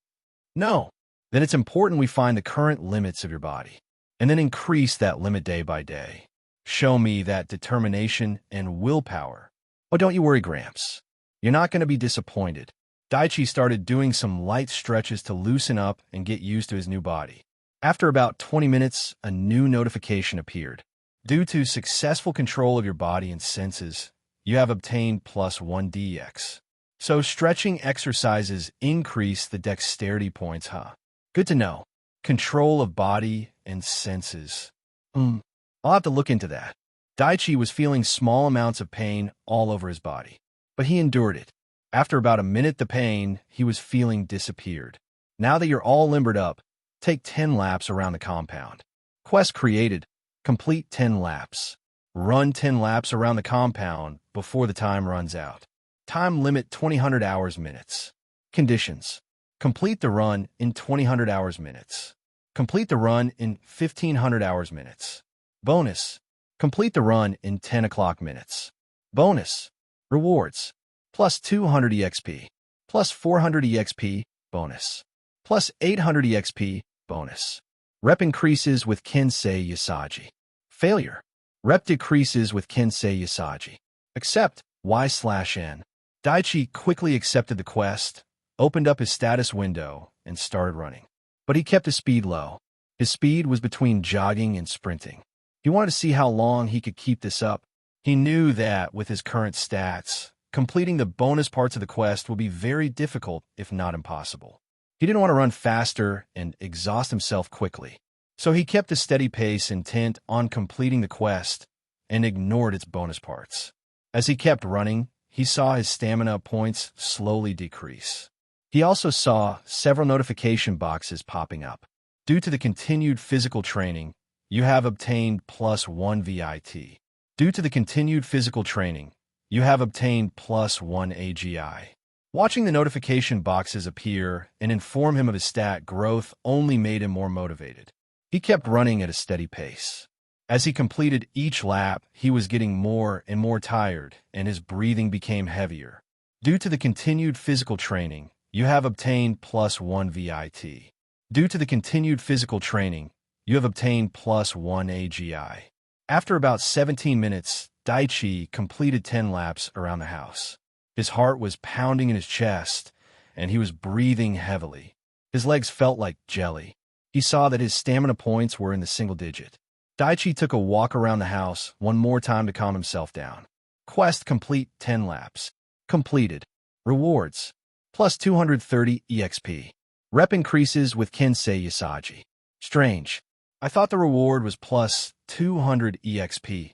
No. Then it's important we find the current limits of your body, and then increase that limit day by day. Show me that determination and willpower. Oh, don't you worry, Gramps. You're not going to be disappointed. Daichi started doing some light stretches to loosen up and get used to his new body. After about 20 minutes, a new notification appeared. Due to successful control of your body and senses, you have obtained +1 DX. So stretching exercises increase the dexterity points, huh? Good to know. Control of body and senses. I'll have to look into that. Daichi was feeling small amounts of pain all over his body, but he endured it. After about a minute, the pain he was feeling disappeared. Now that you're all limbered up, take 10 laps around the compound. Quest created. Complete 10 laps. Run 10 laps around the compound before the time runs out. Time limit 2000 hours minutes. Conditions: complete the run in 2000 hours minutes. Complete the run in 1500 hours minutes. Bonus: complete the run in 10 o'clock minutes. Bonus: rewards: +200 EXP, +400 EXP, bonus, +800 EXP, bonus. Rep increases with Kinsei Yasagi. Failure: rep decreases with Kinsei Yasagi. Accept Y/N. Daichi quickly accepted the quest, opened up his status window, and started running. But he kept his speed low. His speed was between jogging and sprinting. He wanted to see how long he could keep this up. He knew that, with his current stats, completing the bonus parts of the quest would be very difficult, if not impossible. He didn't want to run faster and exhaust himself quickly. So he kept a steady pace, intent on completing the quest, and ignored its bonus parts. As he kept running, he saw his stamina points slowly decrease. He also saw several notification boxes popping up. Due to the continued physical training, you have obtained +1 VIT. Due to the continued physical training, you have obtained +1 AGI. Watching the notification boxes appear and inform him of his stat growth only made him more motivated. He kept running at a steady pace. As he completed each lap, he was getting more and more tired, and his breathing became heavier. Due to the continued physical training, you have obtained +1 VIT. Due to the continued physical training, you have obtained +1 AGI. After about 17 minutes, Daichi completed 10 laps around the house. His heart was pounding in his chest, and he was breathing heavily. His legs felt like jelly. He saw that his stamina points were in the single digit. Daichi took a walk around the house one more time to calm himself down. Quest complete 10 laps. Completed. Rewards. +230 EXP. Rep increases with Kensei Yasaji. Strange. I thought the reward was +200 EXP.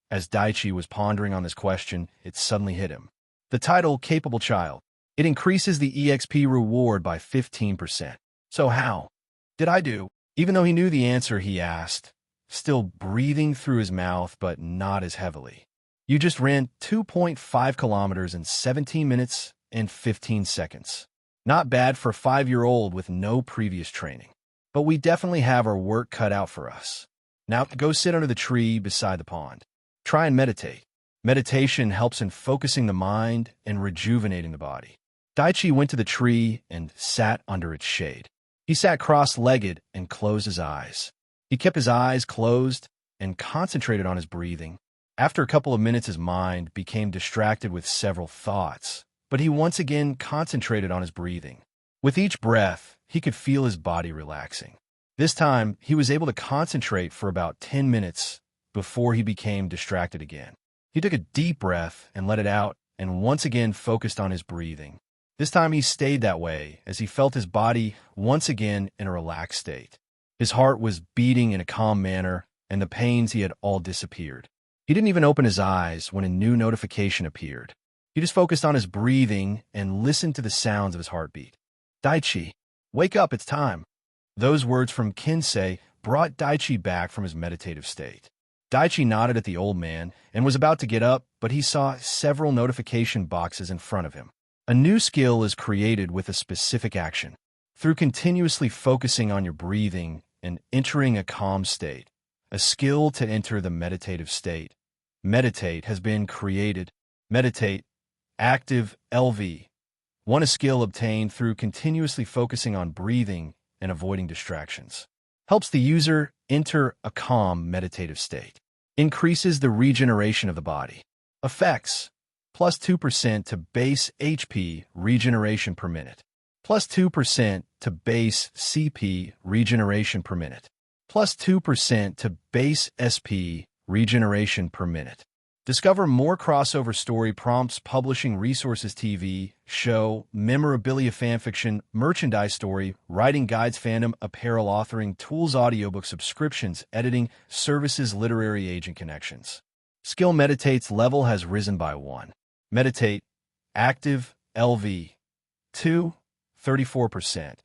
As Daichi was pondering on this question, it suddenly hit him. The title, Capable Child. It increases the EXP reward by 15%. So how did I do? Even though he knew the answer, he asked, still breathing through his mouth but not as heavily. You just ran 2.5 kilometers in 17 minutes and 15 seconds. Not bad for a 5-year-old with no previous training. But we definitely have our work cut out for us. Now go sit under the tree beside the pond. Try and meditate. Meditation helps in focusing the mind and rejuvenating the body. Daichi went to the tree and sat under its shade. He sat cross-legged and closed his eyes. He kept his eyes closed and concentrated on his breathing. After a couple of minutes, his mind became distracted with several thoughts, but he once again concentrated on his breathing. With each breath, he could feel his body relaxing. This time, he was able to concentrate for about 10 minutes before he became distracted again. He took a deep breath and let it out, and once again focused on his breathing. This time he stayed that way as he felt his body once again in a relaxed state. His heart was beating in a calm manner, and the pains he had all disappeared. He didn't even open his eyes when a new notification appeared. He just focused on his breathing and listened to the sounds of his heartbeat. Daichi, wake up, it's time. Those words from Kensei brought Daichi back from his meditative state. Daichi nodded at the old man and was about to get up, but he saw several notification boxes in front of him. A new skill is created with a specific action. Through continuously focusing on your breathing and entering a calm state, a skill to enter the meditative state. Meditate has been created. Meditate, active LV. One, a skill obtained through continuously focusing on breathing and avoiding distractions. Helps the user enter a calm meditative state. Increases the regeneration of the body. Effects. +2% to base HP regeneration per minute. +2% to base CP regeneration per minute. +2% to base SP regeneration per minute. Discover more crossover story prompts, publishing resources, TV, show, memorabilia, fanfiction, merchandise story, writing guides, fandom, apparel, authoring, tools, audiobook subscriptions, editing, services, literary agent connections. Skill meditates level has risen by 1. Meditate, active, LV. 2, 34%.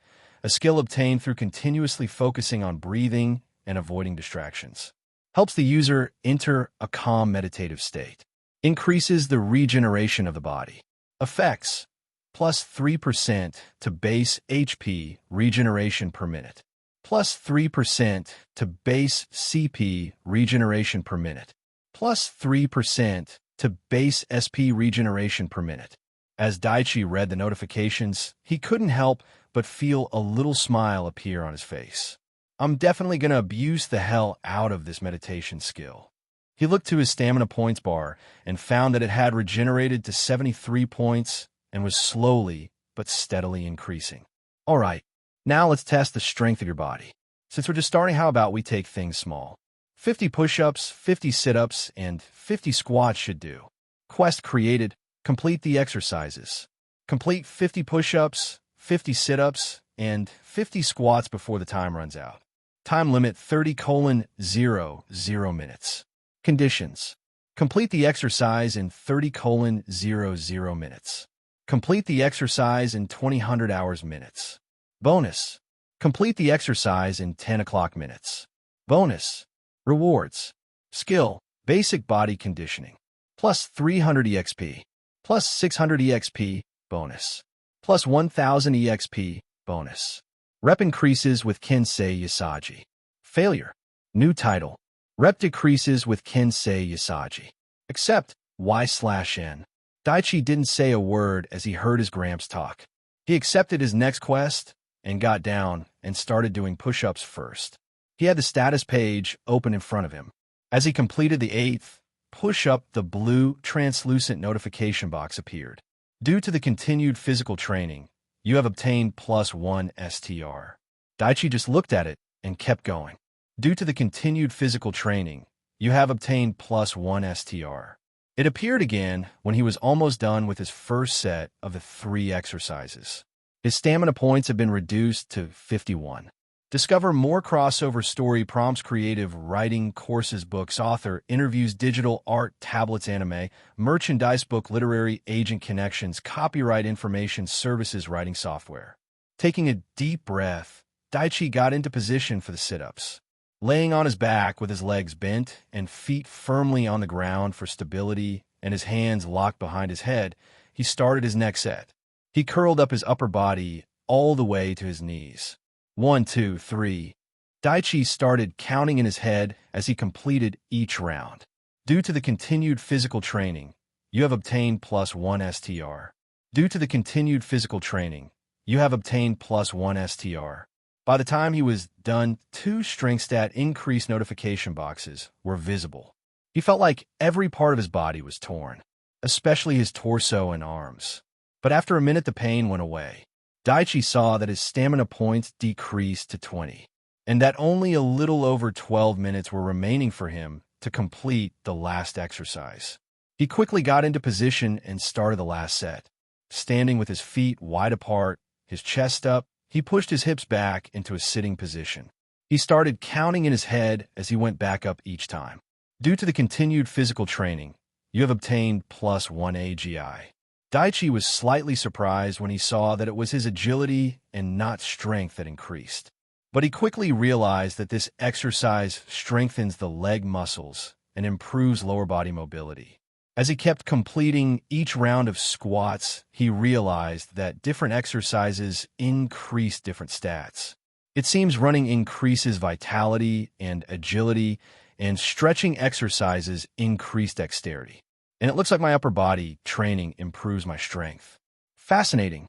A skill obtained through continuously focusing on breathing and avoiding distractions. Helps the user enter a calm meditative state. Increases the regeneration of the body. Effects. +3% to base HP regeneration per minute. +3% to base CP regeneration per minute. +3% to base SP regeneration per minute. As Daichi read the notifications, he couldn't help but feel a little smile appear on his face. I'm definitely going to abuse the hell out of this meditation skill. He looked to his stamina points bar and found that it had regenerated to 73 points and was slowly but steadily increasing. All right, Now let's test the strength of your body. Since we're just starting, how about we take things small? 50 push-ups, 50 sit-ups, and 50 squats should do. Quest created. Complete the exercises. Complete 50 push-ups, 50 sit-ups, and 50 squats before the time runs out. Time limit 30:00 minutes. Conditions. Complete the exercise in 30:00 minutes. Complete the exercise in 2000 hours minutes. Bonus. Complete the exercise in 10 o'clock minutes. Bonus. Rewards. Skill. Basic body conditioning. Plus 300 EXP. Plus 600 EXP. Bonus. Plus 1000 EXP. Bonus. Rep increases with Kensei Usagi. Failure. New title. Rep decreases with Kensei Usagi. Accept. Y/N. Daichi didn't say a word as he heard his Gramps talk. He accepted his next quest and got down and started doing push-ups first. He had the status page open in front of him. As he completed the 8th push-up, the blue, translucent notification box appeared. Due to the continued physical training, you have obtained +1 STR. Daichi just looked at it and kept going. Due to the continued physical training, you have obtained +1 STR. It appeared again when he was almost done with his first set of the 3 exercises. His stamina points have been reduced to 51. Discover more crossover story prompts, creative writing courses, books, author, interviews, digital art, tablets, anime, merchandise, book, literary agent connections, copyright information, services, writing software. Taking a deep breath, Daichi got into position for the sit-ups. Laying on his back with his legs bent and feet firmly on the ground for stability and his hands locked behind his head, he started his next set. He curled up his upper body all the way to his knees. 1, 2, 3. Daichi started counting in his head as he completed each round. Due to the continued physical training, you have obtained +1 STR. Due to the continued physical training, you have obtained +1 STR. By the time he was done, 2 strength stat increase notification boxes were visible. He felt like every part of his body was torn, especially his torso and arms. But after a minute, the pain went away. Daichi saw that his stamina points decreased to 20, and that only a little over 12 minutes were remaining for him to complete the last exercise. He quickly got into position and started the last set. Standing with his feet wide apart, his chest up, he pushed his hips back into a sitting position. He started counting in his head as he went back up each time. Due to the continued physical training, you have obtained +1 AGI. Daichi was slightly surprised when he saw that it was his agility and not strength that increased. But he quickly realized that this exercise strengthens the leg muscles and improves lower body mobility. As he kept completing each round of squats, he realized that different exercises increase different stats. It seems running increases vitality and agility, and stretching exercises increase dexterity. And it looks like my upper body training improves my strength. Fascinating.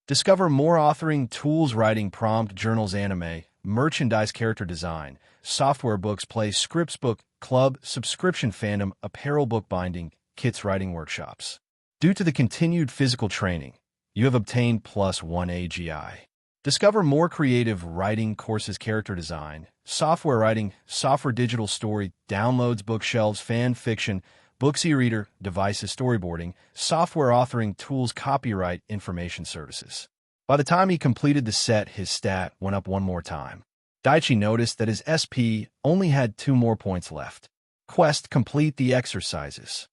Discover more authoring tools, writing prompt, journals, anime, merchandise, character design, software, books, plays, scripts, book club, subscription, fandom, apparel, bookbinding, kits, writing workshops. Due to the continued physical training, you have obtained +1 AGI. Discover more creative writing courses, character design, software writing, software, digital story, downloads, bookshelves, fan fiction, books, e-reader, devices, storyboarding, software, authoring, tools, copyright, information services. By the time he completed the set, his stat went up 1 more time. Daichi noticed that his SP only had 2 more points left. Quest, complete the exercises.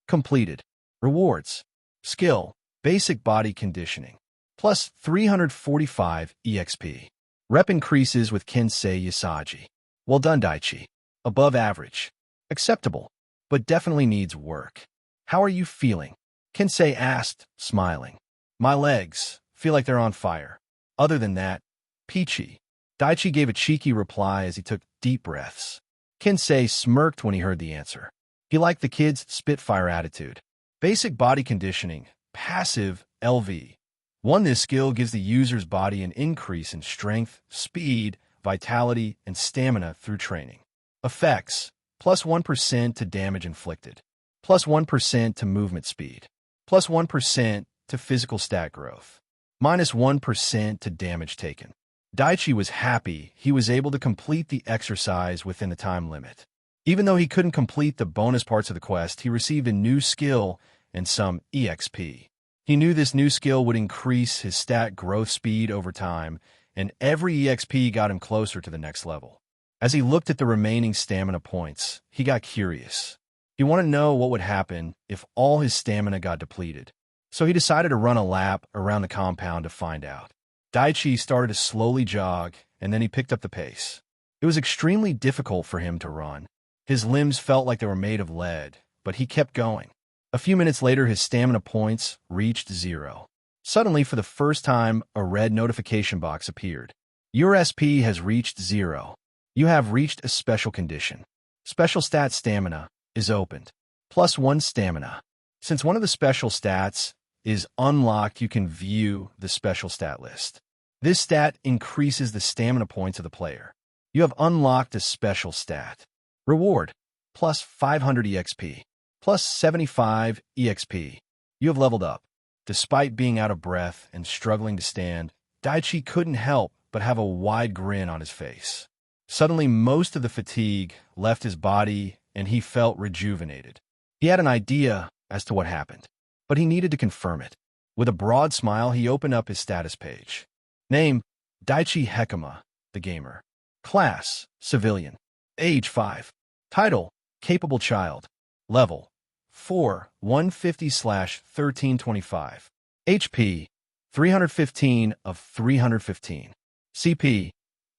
Completed. Rewards. Skill, basic body conditioning. Plus 345 EXP. Rep increases with Kensei Usagi. Well done, Daichi. Above average. Acceptable, but definitely needs work. How are you feeling? Kensei asked, smiling. My legs feel like they're on fire. Other than that, peachy. Daichi gave a cheeky reply as he took deep breaths. Kensei smirked when he heard the answer. He liked the kid's spitfire attitude. Basic body conditioning, passive LV. 1. This skill gives the user's body an increase in strength, speed, vitality, and stamina through training. Effects: plus 1% to damage inflicted, plus 1% to movement speed, plus 1% to physical stat growth, minus 1% to damage taken. Daichi was happy he was able to complete the exercise within the time limit. Even though he couldn't complete the bonus parts of the quest, he received a new skill and some EXP. He knew this new skill would increase his stat growth speed over time, and every EXP got him closer to the next level. As he looked at the remaining stamina points, he got curious. He wanted to know what would happen if all his stamina got depleted. So he decided to run a lap around the compound to find out. Daichi started to slowly jog, and then he picked up the pace. It was extremely difficult for him to run. His limbs felt like they were made of lead, but he kept going. A few minutes later, his stamina points reached 0. Suddenly, for the first time, a red notification box appeared. Your SP has reached 0. You have reached a special condition. Special stat stamina is opened. +1 stamina. Since one of the special stats is unlocked, you can view the special stat list. This stat increases the stamina points of the player. You have unlocked a special stat. Reward, plus 500 EXP, plus 75 EXP. You have leveled up. Despite being out of breath and struggling to stand, Daichi couldn't help but have a wide grin on his face. Suddenly, most of the fatigue left his body and he felt rejuvenated. He had an idea as to what happened, but he needed to confirm it. With a broad smile, he opened up his status page. Name, Daichi Hekima, the gamer. Class, civilian. Age 5. Title, capable child. Level, 4, 150/1325. HP, 315 of 315. CP,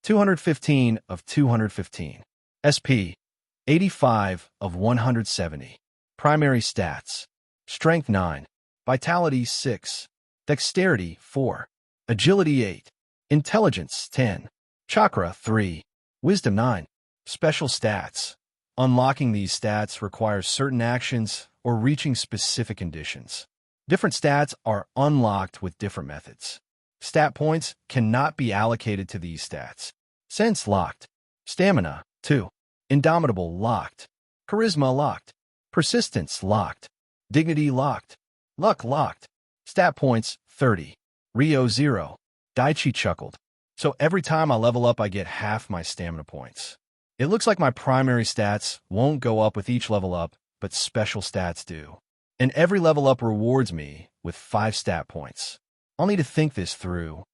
215 of 215. SP, 85 of 170. Primary stats. Strength 9. Vitality 6. Dexterity 4. Agility 8. Intelligence 10. Chakra 3. Wisdom 9. Special stats. Unlocking these stats requires certain actions or reaching specific conditions. Different stats are unlocked with different methods. Stat points cannot be allocated to these stats. Sense locked. Stamina 2. Indomitable locked. Charisma locked. Persistence locked. Dignity locked. Luck locked. Stat points 30. Rio 0. Daichi chuckled. So every time I level up, I get half my stamina points. It looks like my primary stats won't go up with each level up, but special stats do. And every level up rewards me with 5 stat points. I'll need to think this through.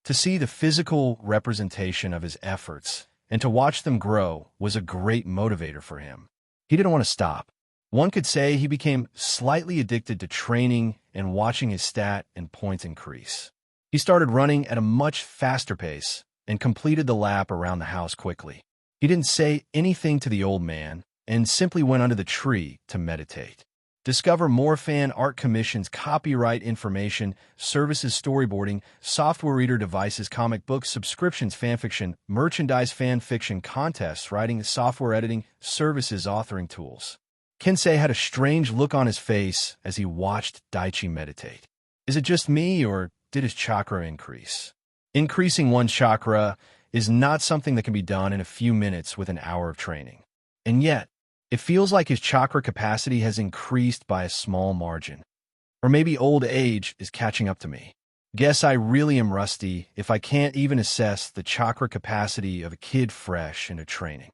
To see the physical representation of his efforts and to watch them grow was a great motivator for him. He didn't want to stop. One could say he became slightly addicted to training and watching his stat and points increase. He started running at a much faster pace and completed the lap around the house quickly. He didn't say anything to the old man and simply went under the tree to meditate. Discover more fan art commissions, copyright information, services, storyboarding, software reader devices, comic books, subscriptions, fanfiction, merchandise, fan fiction, contests, writing, software editing, services, authoring tools. Kensei had a strange look on his face as he watched Daichi meditate. Is it just me, or did his chakra increase? Increasing one's chakra is not something that can be done in a few minutes with an hour of training. And yet, it feels like his chakra capacity has increased by a small margin. Or maybe old age is catching up to me. Guess I really am rusty if I can't even assess the chakra capacity of a kid fresh into training.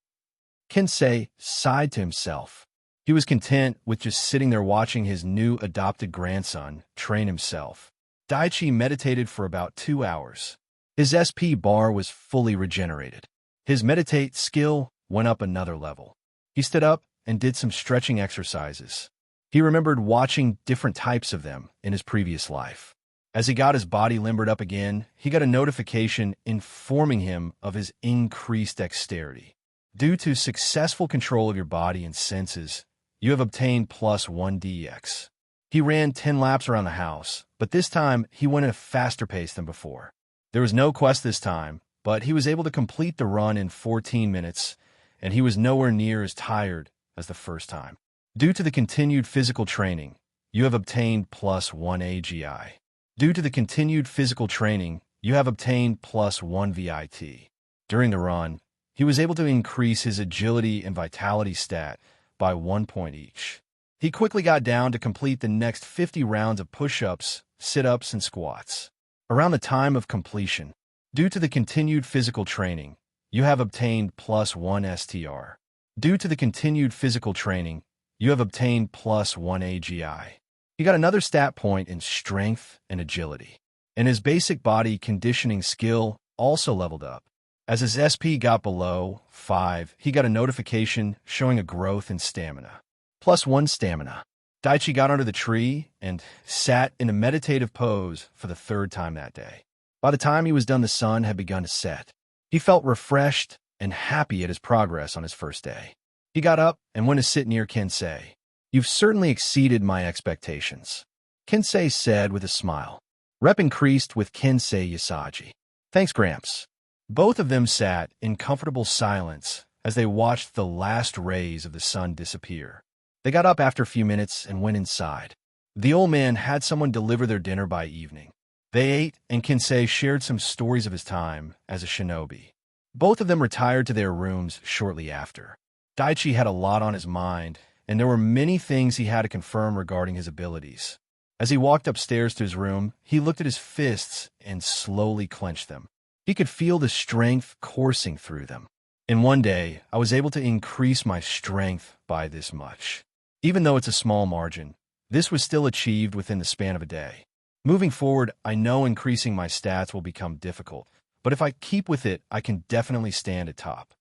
Kensei sighed to himself. He was content with just sitting there watching his new adopted grandson train himself. Daichi meditated for about 2 hours. His SP bar was fully regenerated. His meditate skill went up another level. He stood up and did some stretching exercises. He remembered watching different types of them in his previous life. As he got his body limbered up again, he got a notification informing him of his increased dexterity. Due to successful control of your body and senses, you have obtained +1 DX. He ran 10 laps around the house, but this time he went at a faster pace than before. There was no quest this time, but he was able to complete the run in 14 minutes, and he was nowhere near as tired as the first time. Due to the continued physical training, you have obtained +1 AGI. Due to the continued physical training, you have obtained +1 VIT. During the run, he was able to increase his agility and vitality stat by 1 point each. He quickly got down to complete the next 50 rounds of push-ups, sit-ups, and squats. Around the time of completion, Due to the continued physical training, you have obtained +1 STR. Due to the continued physical training, you have obtained +1 AGI. He got another stat point in strength and agility. And his basic body conditioning skill also leveled up. As his SP got below 5, he got a notification showing a growth in stamina. +1 stamina. Daichi got under the tree and sat in a meditative pose for the third time that day. By the time he was done, the sun had begun to set. He felt refreshed and happy at his progress on his first day. He got up and went to sit near Kensei. "You've certainly exceeded my expectations," Kensei said with a smile. Rep increased with Kensei Yasagi. "Thanks, Gramps." Both of them sat in comfortable silence as they watched the last rays of the sun disappear. They got up after a few minutes and went inside. The old man had someone deliver their dinner by evening. They ate, and Kensei shared some stories of his time as a shinobi. Both of them retired to their rooms shortly after. Daichi had a lot on his mind, and there were many things he had to confirm regarding his abilities. As he walked upstairs to his room, he looked at his fists and slowly clenched them. He could feel the strength coursing through them. In one day, I was able to increase my strength by this much. Even though it's a small margin, this was still achieved within the span of a day. Moving forward, I know increasing my stats will become difficult, but if I keep with it, I can definitely stand atop.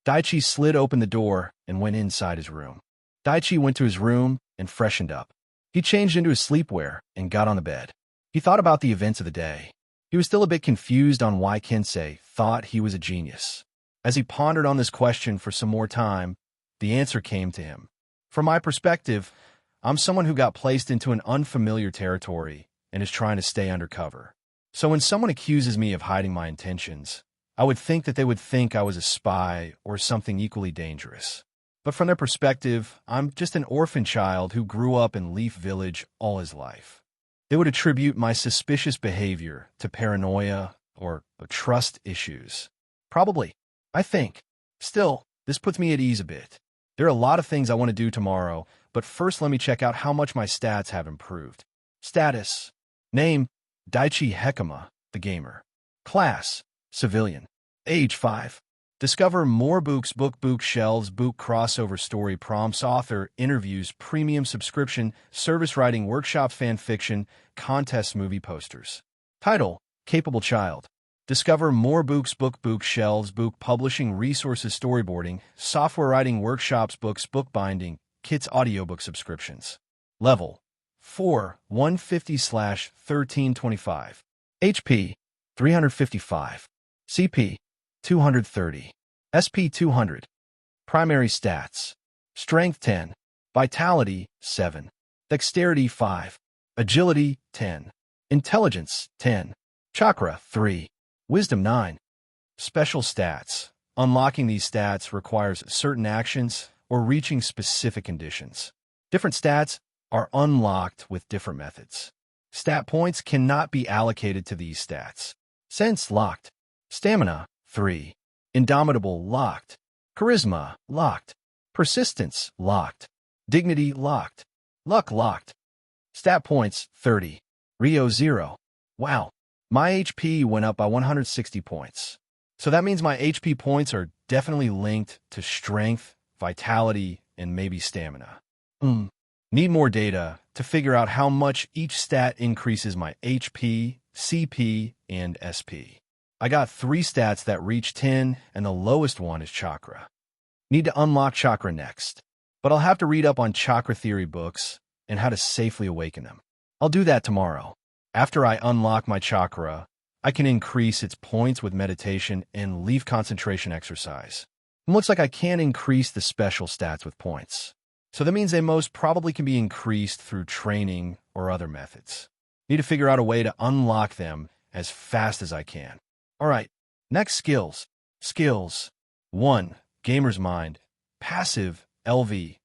Daichi slid open the door and went inside his room. Daichi went to his room and freshened up. He changed into his sleepwear and got on the bed. He thought about the events of the day. He was still a bit confused on why Kensei thought he was a genius. As he pondered on this question for some more time, the answer came to him. From my perspective, I'm someone who got placed into an unfamiliar territory and is trying to stay undercover. So when someone accuses me of hiding my intentions, I would think that they would think I was a spy or something equally dangerous. But from their perspective, I'm just an orphan child who grew up in Leaf Village all his life. They would attribute my suspicious behavior to paranoia or trust issues. Probably, I think. Still, this puts me at ease a bit. There are a lot of things I want to do tomorrow, but first let me check out how much my stats have improved. Status. Name, Daichi Hekima, the gamer. Class, civilian. Age 5. Discover more books, book shelves, book crossover story prompts, author, interviews, premium subscription, service writing workshops, fan fiction, contest movie posters. Title, Capable Child. Discover more books, book shelves, book publishing, resources, storyboarding, software writing workshops, books, bookbinding, kits, audiobook subscriptions. Level, 4, 150/1325. HP, 355. CP, 230. SP 200. Primary stats. Strength 10. Vitality 7. Dexterity 5. Agility 10. Intelligence 10. Chakra 3. Wisdom 9. Special stats. Unlocking these stats requires certain actions or reaching specific conditions. Different stats are unlocked with different methods. Stat points cannot be allocated to these stats. Sense locked. Stamina 3. Indomitable locked. Charisma locked. Persistence locked. Dignity locked. Luck locked. Stat points 30. Rio 0. Wow. My HP went up by 160 points. So that means my HP points are definitely linked to strength, vitality, and maybe stamina. Need more data to figure out how much each stat increases my HP, CP, and SP. I got 3 stats that reach 10, and the lowest one is chakra. Need to unlock chakra next, but I'll have to read up on chakra theory books and how to safely awaken them. I'll do that tomorrow. After I unlock my chakra, I can increase its points with meditation and leaf concentration exercise. It looks like I can increase the special stats with points. So that means they most probably can be increased through training or other methods. Need to figure out a way to unlock them as fast as I can. Alright, next skills. Skills. 1. Gamer's Mind. Passive, LV.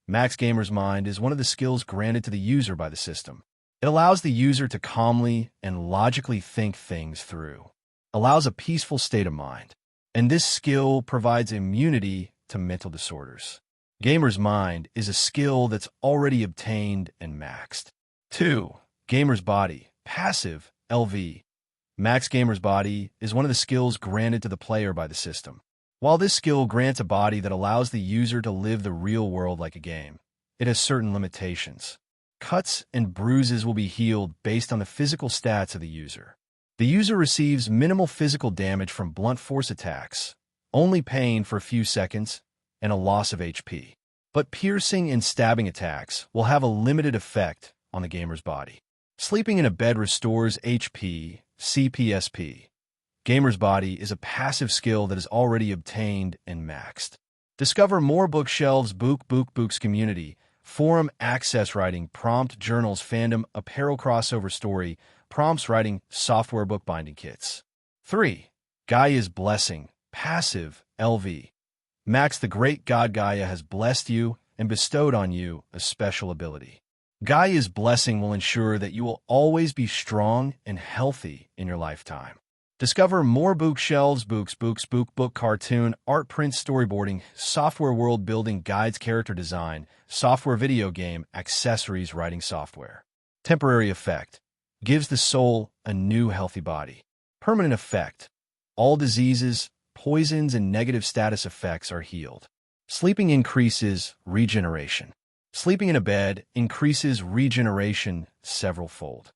Max Gamer's Mind is one of the skills granted to the user by the system. It allows the user to calmly and logically think things through. Allows a peaceful state of mind. And this skill provides immunity to mental disorders. Gamer's Mind is a skill that's already obtained and maxed. 2. Gamer's Body. Passive, LV. Max Gamer's Body is one of the skills granted to the player by the system. While this skill grants a body that allows the user to live the real world like a game, it has certain limitations. Cuts and bruises will be healed based on the physical stats of the user. The user receives minimal physical damage from blunt force attacks, only pain for a few seconds, and a loss of HP. But piercing and stabbing attacks will have a limited effect on the gamer's body. Sleeping in a bed restores HP, CPSP. Gamer's Body is a passive skill that is already obtained and maxed. Discover more bookshelves, books community, forum access writing, prompt journals, fandom, apparel crossover story, prompts writing, software bookbinding kits. 3. Gaia's Blessing, passive, LV. Max, the great god Gaia has blessed you and bestowed on you a special ability. Gaia's Blessing will ensure that you will always be strong and healthy in your lifetime. Discover more bookshelves, book cartoon, art print storyboarding, software world building guides, character design, software video game, accessories, writing software. Temporary effect. Gives the soul a new healthy body. Permanent effect. All diseases, poisons, and negative status effects are healed. Sleeping increases regeneration. Sleeping in a bed increases regeneration several-fold.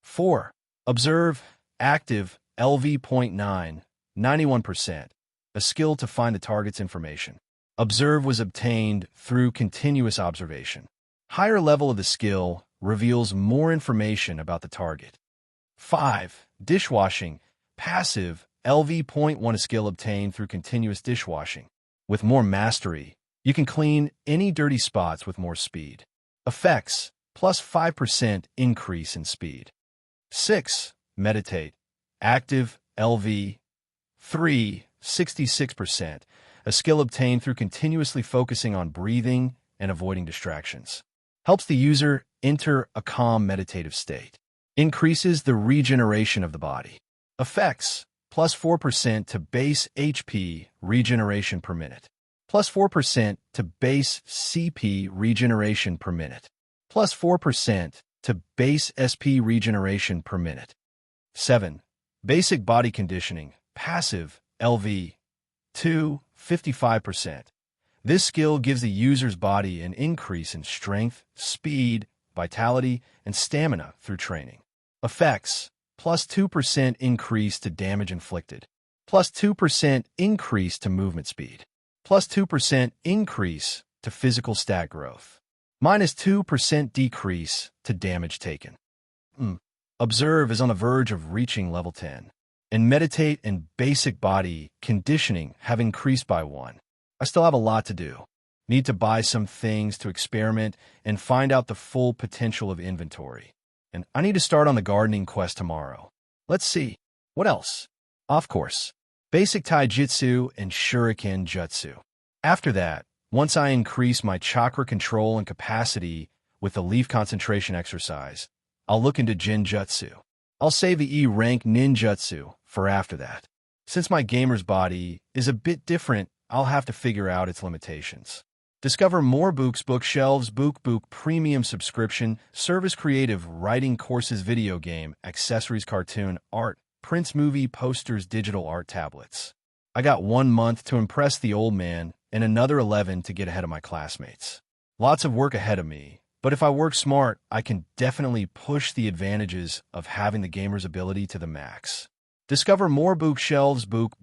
4. Observe, active, LV.9, 91%, a skill to find the target's information. Observe was obtained through continuous observation. Higher level of the skill reveals more information about the target. 5. Dishwashing, passive, LV.1, a skill obtained through continuous dishwashing. With more mastery, you can clean any dirty spots with more speed. Effects, plus 5% increase in speed. 6. Meditate, active, LV. 3. 66%, a skill obtained through continuously focusing on breathing and avoiding distractions. Helps the user enter a calm meditative state. Increases the regeneration of the body. Effects, plus 4% to base HP regeneration per minute. Plus 4% to base CP regeneration per minute. Plus 4% to base SP regeneration per minute. 7. Basic body conditioning, passive, LV. 2. 55%. This skill gives the user's body an increase in strength, speed, vitality, and stamina through training. Effects, plus 2% increase to damage inflicted. Plus 2% increase to movement speed. Plus 2% increase to physical stat growth. Minus 2% decrease to damage taken. Observe is on the verge of reaching level 10. And meditate and basic body conditioning have increased by 1. I still have a lot to do. Need to buy some things to experiment and find out the full potential of inventory. And I need to start on the gardening quest tomorrow. Let's see. What else? Of course, basic taijutsu and shuriken jutsu. After that, once I increase my chakra control and capacity with the leaf concentration exercise, I'll look into jinjutsu. I'll save the E rank ninjutsu for after that. Since my gamer's body is a bit different, I'll have to figure out its limitations. Discover more bookshelves, book premium subscription, service creative writing courses, video game, accessories, cartoon, art, prints, movie, posters, digital art tablets. I got 1 month to impress the old man and another 11 to get ahead of my classmates. Lots of work ahead of me, but if I work smart, I can definitely push the advantages of having the gamer's ability to the max. Discover more bookshelves, book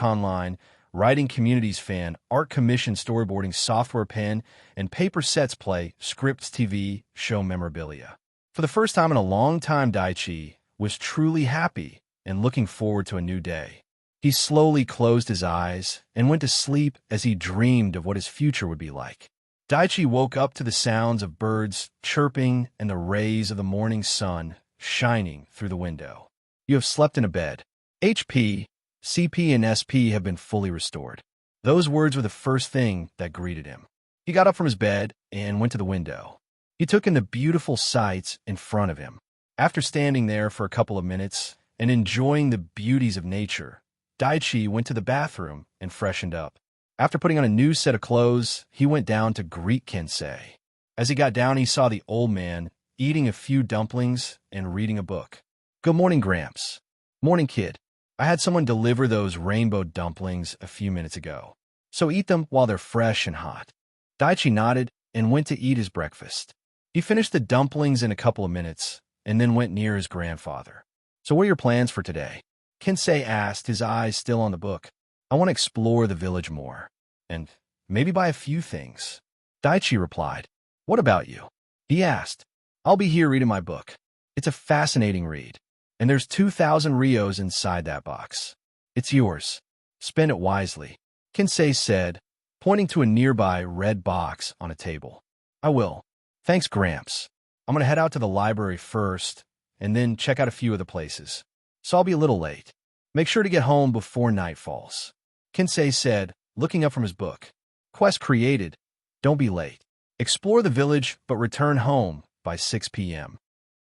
online, writing communities, fan, art commission, storyboarding, software, pen, and paper sets, play, scripts, TV, show memorabilia. For the first time in a long time, Daichi was truly happy and looking forward to a new day. He slowly closed his eyes and went to sleep as he dreamed of what his future would be like. Daichi woke up to the sounds of birds chirping and the rays of the morning sun shining through the window. You have slept in a bed. HP, CP, and SP have been fully restored. Those words were the first thing that greeted him. He got up from his bed and went to the window. He took in the beautiful sights in front of him. After standing there for a couple of minutes and enjoying the beauties of nature, Daichi went to the bathroom and freshened up. After putting on a new set of clothes, he went down to greet Kensei. As he got down, he saw the old man eating a few dumplings and reading a book. "Good morning, Gramps. Morning, kid. I had someone deliver those rainbow dumplings a few minutes ago. So eat them while they're fresh and hot. Daichi nodded and went to eat his breakfast. He finished the dumplings in a couple of minutes and then went near his grandfather. So what are your plans for today? Kensei asked, his eyes still on the book. I want to explore the village more. And maybe buy a few things. Daichi replied. What about you? He asked. I'll be here reading my book. It's a fascinating read. And there's 2,000 Rios inside that box. It's yours. Spend it wisely. Kensei said, pointing to a nearby red box on a table. I will. Thanks, Gramps. I'm going to head out to the library first, and then check out a few other places. So I'll be a little late. Make sure to get home before night falls. Kensei said, looking up from his book. Quest created. Don't be late. Explore the village, but return home by 6 p.m.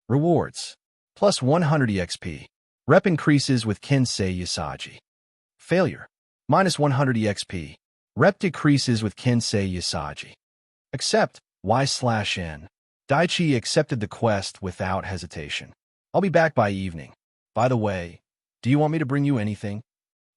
Rewards. Plus 100 EXP. Rep increases with Kensei Usagi. Failure. Minus 100 EXP. Rep decreases with Kensei Usagi. Accept. Y/N. Daichi accepted the quest without hesitation. I'll be back by evening. By the way, do you want me to bring you anything?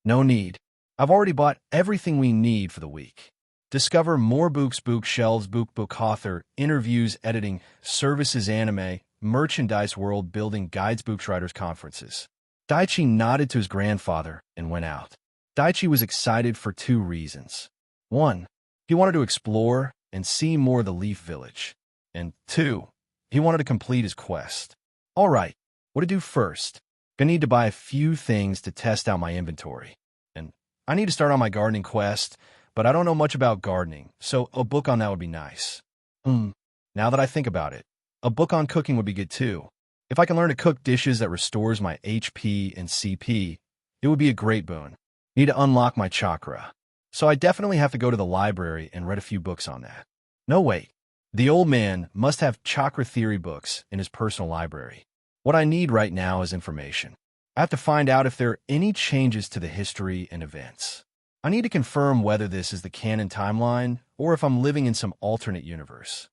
No need. I've already bought everything we need for the week. Discover more bookshelves, book author, interviews, editing, services, anime, merchandise, world building, guides, writers, conferences. Daichi nodded to his grandfather and went out. Daichi was excited for two reasons. 1, he wanted to explore and see more of the Leaf Village. And 2, he wanted to complete his quest. All right, what to do first? I need to buy a few things to test out my inventory. And I need to start on my gardening quest, but I don't know much about gardening, so a book on that would be nice. Now that I think about it, a book on cooking would be good too. If I can learn to cook dishes that restores my HP and CP, it would be a great boon. Need to unlock my chakra. So I definitely have to go to the library and read a few books on that. No, wait. The old man must have chakra theory books in his personal library. What I need right now is information. I have to find out if there are any changes to the history and events. I need to confirm whether this is the canon timeline or if I'm living in some alternate universe.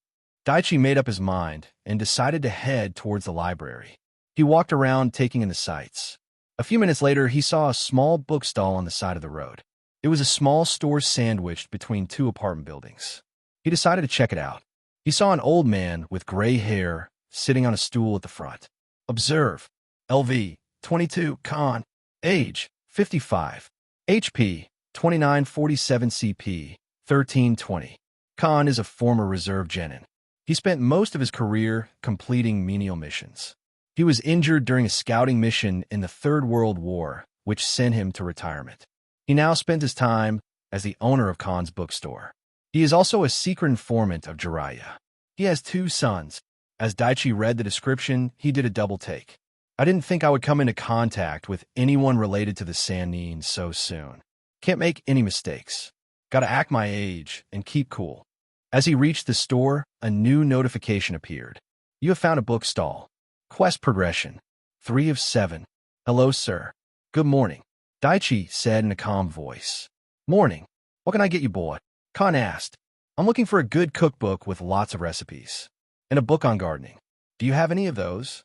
Daichi made up his mind and decided to head towards the library. He walked around taking in the sights. A few minutes later, he saw a small bookstall on the side of the road. It was a small store sandwiched between two apartment buildings. He decided to check it out. He saw an old man with gray hair sitting on a stool at the front. Observe. LV, 22, Con. Age, 55. HP, 2947 CP, 1320. Con is a former reserve genin. He spent most of his career completing menial missions. He was injured during a scouting mission in the Third World War, which sent him to retirement. He now spent his time as the owner of Khan's bookstore. He is also a secret informant of Jiraiya. He has 2 sons. As Daichi read the description, he did a double take. I didn't think I would come into contact with anyone related to the Sannin so soon. Can't make any mistakes. Gotta act my age and keep cool. As he reached the store, a new notification appeared. You have found a bookstall. Quest progression. 3 of 7. Hello, sir. Good morning. Daichi said in a calm voice. Morning. What can I get you, boy? Khan asked. I'm looking for a good cookbook with lots of recipes. And a book on gardening. Do you have any of those?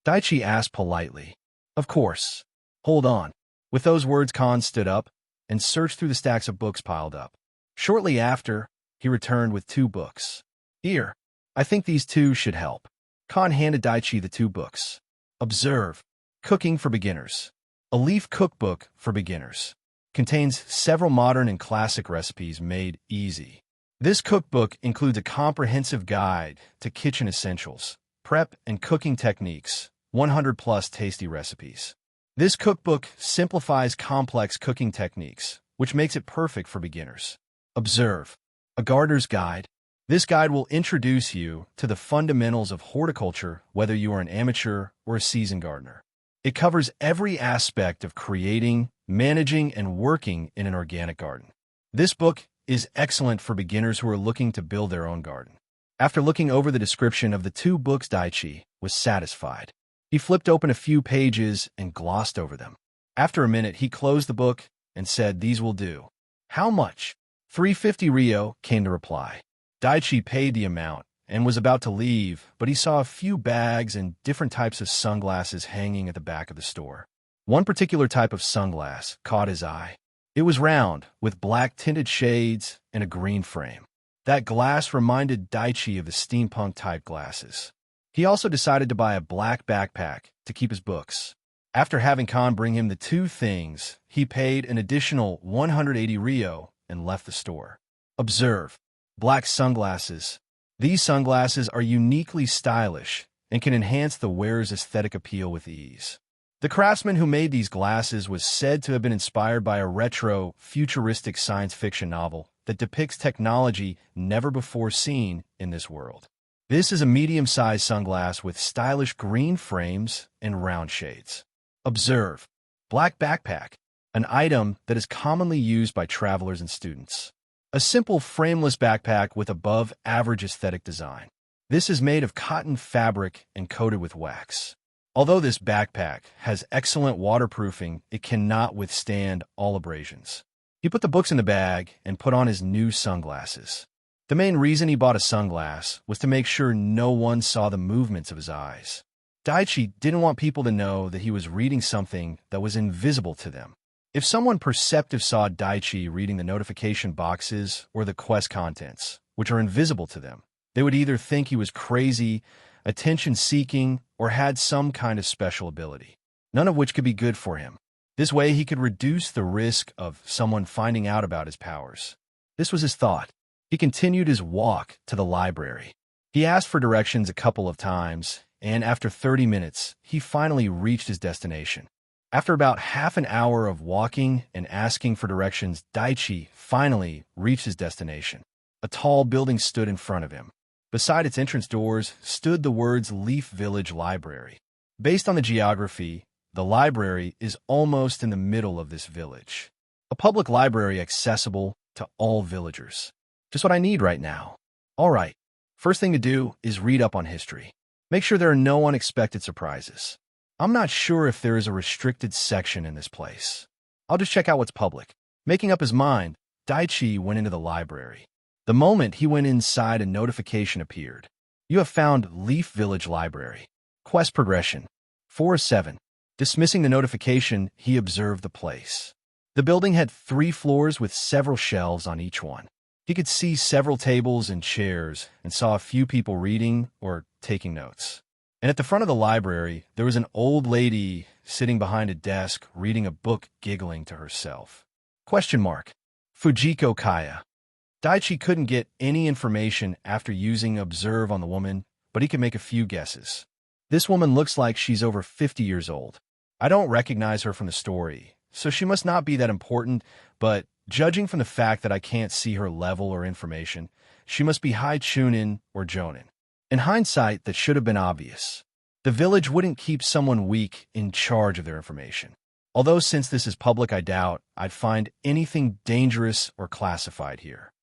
Daichi asked politely. Of course. Hold on. With those words, Khan stood up and searched through the stacks of books piled up. Shortly after, he returned with 2 books. Here, I think these 2 should help. Khan handed Daichi the 2 books. Observe. Cooking for Beginners. A Leaf Cookbook for Beginners. Contains several modern and classic recipes made easy. This cookbook includes a comprehensive guide to kitchen essentials, prep and cooking techniques, 100+ tasty recipes. This cookbook simplifies complex cooking techniques, which makes it perfect for beginners. Observe. A Gardener's Guide. This guide will introduce you to the fundamentals of horticulture, whether you are an amateur or a seasoned gardener. It covers every aspect of creating, managing, and working in an organic garden. This book is excellent for beginners who are looking to build their own garden. After looking over the description of the 2 books, Daichi was satisfied. He flipped open a few pages and glossed over them. After a minute, he closed the book and said, "These will do." "How much?" 350 Rio came the reply. Daichi paid the amount and was about to leave, but he saw a few bags and different types of sunglasses hanging at the back of the store. One particular type of sunglass caught his eye. It was round, with black tinted shades and a green frame. That glass reminded Daichi of the steampunk-type glasses. He also decided to buy a black backpack to keep his books. After having Khan bring him the two things, he paid an additional 180 ryo and left the store. Observe. Black sunglasses. These sunglasses are uniquely stylish and can enhance the wearer's aesthetic appeal with ease. The craftsman who made these glasses was said to have been inspired by a retro, futuristic science fiction novel that depicts technology never before seen in this world. This is a medium-sized sunglass with stylish green frames and round shades. Observe. Black backpack, an item that is commonly used by travelers and students. A simple frameless backpack with above-average aesthetic design. This is made of cotton fabric and coated with wax. Although this backpack has excellent waterproofing, it cannot withstand all abrasions. He put the books in the bag and put on his new sunglasses. The main reason he bought a sunglass was to make sure no one saw the movements of his eyes. Daichi didn't want people to know that he was reading something that was invisible to them. If someone perceptive saw Daichi reading the notification boxes or the quest contents, which are invisible to them, they would either think he was crazy, attention-seeking, or had some kind of special ability, none of which could be good for him. This way, he could reduce the risk of someone finding out about his powers. This was his thought. He continued his walk to the library. He asked for directions a couple of times, and after 30 minutes, he finally reached his destination. After about half an hour of walking and asking for directions, Daichi finally reached his destination. A tall building stood in front of him. Beside its entrance doors stood the words Leaf Village Library. Based on the geography, the library is almost in the middle of this village. A public library accessible to all villagers. Just what I need right now. All right, first thing to do is read up on history. Make sure there are no unexpected surprises. I'm not sure if there is a restricted section in this place. I'll just check out what's public. Making up his mind, Daichi went into the library. The moment he went inside, a notification appeared. You have found Leaf Village Library. Quest progression. 4-7. Dismissing the notification, he observed the place. The building had 3 floors with several shelves on each one. He could see several tables and chairs and saw a few people reading or taking notes. And at the front of the library, there was an old lady sitting behind a desk reading a book, giggling to herself. Question mark. Fujiko Kaya. Daichi couldn't get any information after using Observe on the woman, but he could make a few guesses. This woman looks like she's over 50 years old. I don't recognize her from the story, so she must not be that important, but judging from the fact that I can't see her level or information, she must be high Chunin or Jonin. In hindsight, that should have been obvious. The village wouldn't keep someone weak in charge of their information. Although since this is public, I doubt I'd find anything dangerous or classified here.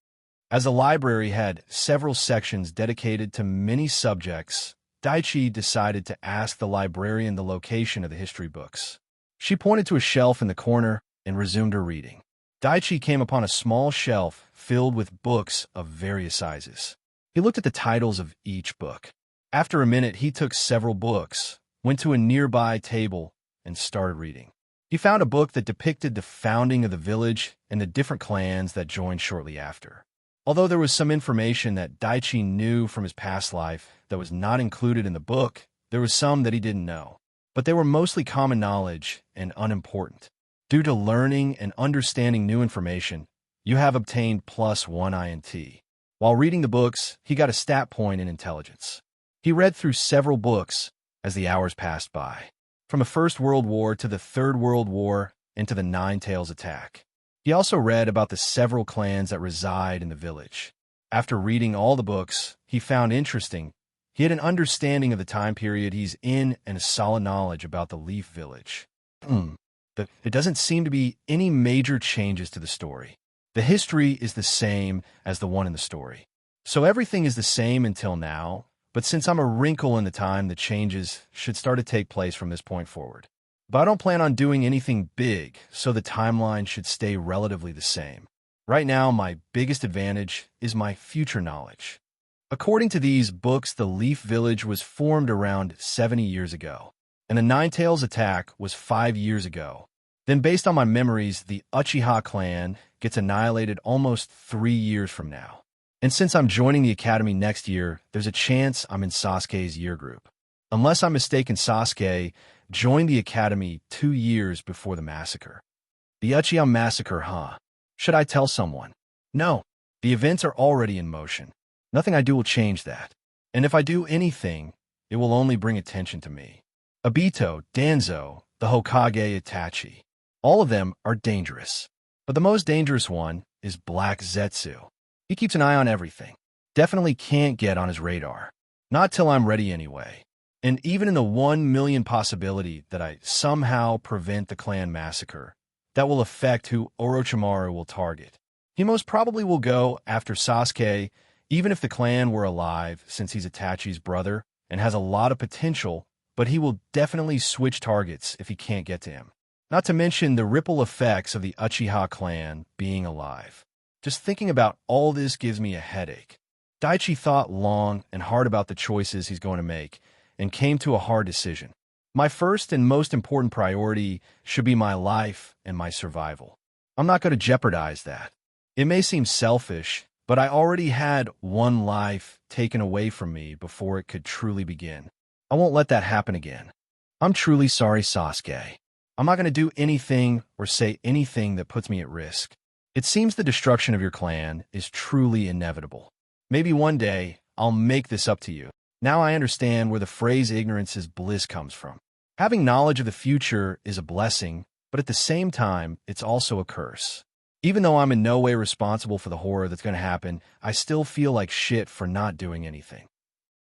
As the library had several sections dedicated to many subjects, Daichi decided to ask the librarian the location of the history books. She pointed to a shelf in the corner and resumed her reading. Daichi came upon a small shelf filled with books of various sizes. He looked at the titles of each book. After a minute, he took several books, went to a nearby table, and started reading. He found a book that depicted the founding of the village and the different clans that joined shortly after. Although there was some information that Daichi knew from his past life that was not included in the book, there was some that he didn't know. But they were mostly common knowledge and unimportant. Due to learning and understanding new information, you have obtained +1 INT. While reading the books, he got a stat point in intelligence. He read through several books as the hours passed by, from the First World War to the Third World War and to the Nine Tails attack. He also read about the several clans that reside in the village. After reading all the books he found interesting, he had an understanding of the time period he's in and a solid knowledge about the Leaf Village. There doesn't seem to be any major changes to the story. The history is the same as the one in the story. So everything is the same until now, but since I'm a wrinkle in the time, the changes should start to take place from this point forward. But I don't plan on doing anything big, so the timeline should stay relatively the same. Right now, my biggest advantage is my future knowledge. According to these books, the Leaf Village was formed around 70 years ago. and the Ninetales attack was 5 years ago. Then based on my memories, the Uchiha clan gets annihilated almost 3 years from now. And since I'm joining the academy next year, there's a chance I'm in Sasuke's year group. Unless I'm mistaken, Sasuke joined the academy 2 years before the massacre. The Uchiha massacre, huh? Should I tell someone? No. The events are already in motion. Nothing I do will change that. And if I do anything, it will only bring attention to me. Obito, Danzo, the Hokage Itachi. All of them are dangerous. But the most dangerous one is Black Zetsu. He keeps an eye on everything. Definitely can't get on his radar. Not till I'm ready anyway. And even in the 1 million possibility that I somehow prevent the clan massacre, that will affect who Orochimaru will target. He most probably will go after Sasuke, even if the clan were alive, since he's Itachi's brother and has a lot of potential, but he will definitely switch targets if he can't get to him. Not to mention the ripple effects of the Uchiha clan being alive. Just thinking about all this gives me a headache. Daichi thought long and hard about the choices he's going to make and came to a hard decision. My first and most important priority should be my life and my survival. I'm not going to jeopardize that. It may seem selfish, but I already had one life taken away from me before it could truly begin. I won't let that happen again. I'm truly sorry, Sasuke. I'm not going to do anything or say anything that puts me at risk. It seems the destruction of your clan is truly inevitable. Maybe one day I'll make this up to you. Now I understand where the phrase ignorance is bliss comes from. Having knowledge of the future is a blessing, but at the same time, it's also a curse. Even though I'm in no way responsible for the horror that's going to happen, I still feel like shit for not doing anything.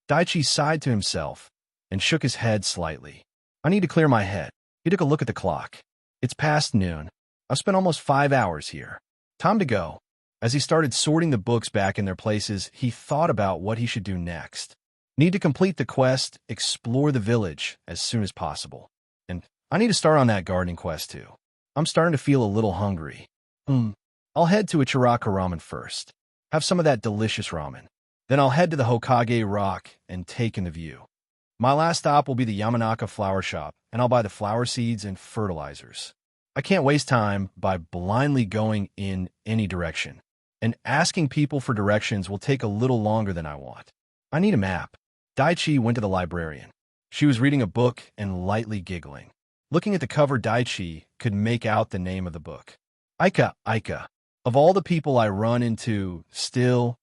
Daichi sighed to himself and shook his head slightly. I need to clear my head. He took a look at the clock. It's past noon. I've spent almost 5 hours here. Time to go. As he started sorting the books back in their places, he thought about what he should do next. Need to complete the quest, explore the village as soon as possible. And I need to start on that gardening quest too. I'm starting to feel a little hungry. I'll head to Ichiraku Ramen first. Have some of that delicious ramen. Then I'll head to the Hokage Rock and take in the view. My last stop will be the Yamanaka flower shop, and I'll buy the flower seeds and fertilizers. I can't waste time by blindly going in any direction. And asking people for directions will take a little longer than I want. I need a map. Daichi went to the librarian. She was reading a book and lightly giggling. Looking at the cover, Daichi could make out the name of the book. Aika. Of all the people I run into, still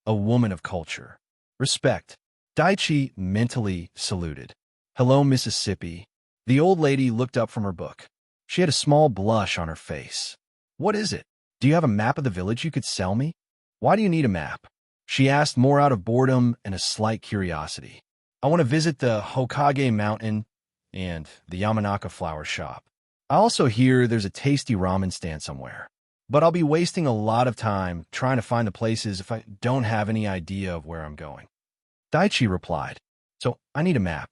a woman of culture. Respect. Daichi mentally saluted. Hello, Mississippi. The old lady looked up from her book. She had a small blush on her face. What is it? Do you have a map of the village you could sell me? Why do you need a map? She asked, more out of boredom and a slight curiosity. I want to visit the Hokage Mountain and the Yamanaka flower shop. I also hear there's a tasty ramen stand somewhere. But I'll be wasting a lot of time trying to find the places if I don't have any idea of where I'm going. Daichi replied, so I need a map.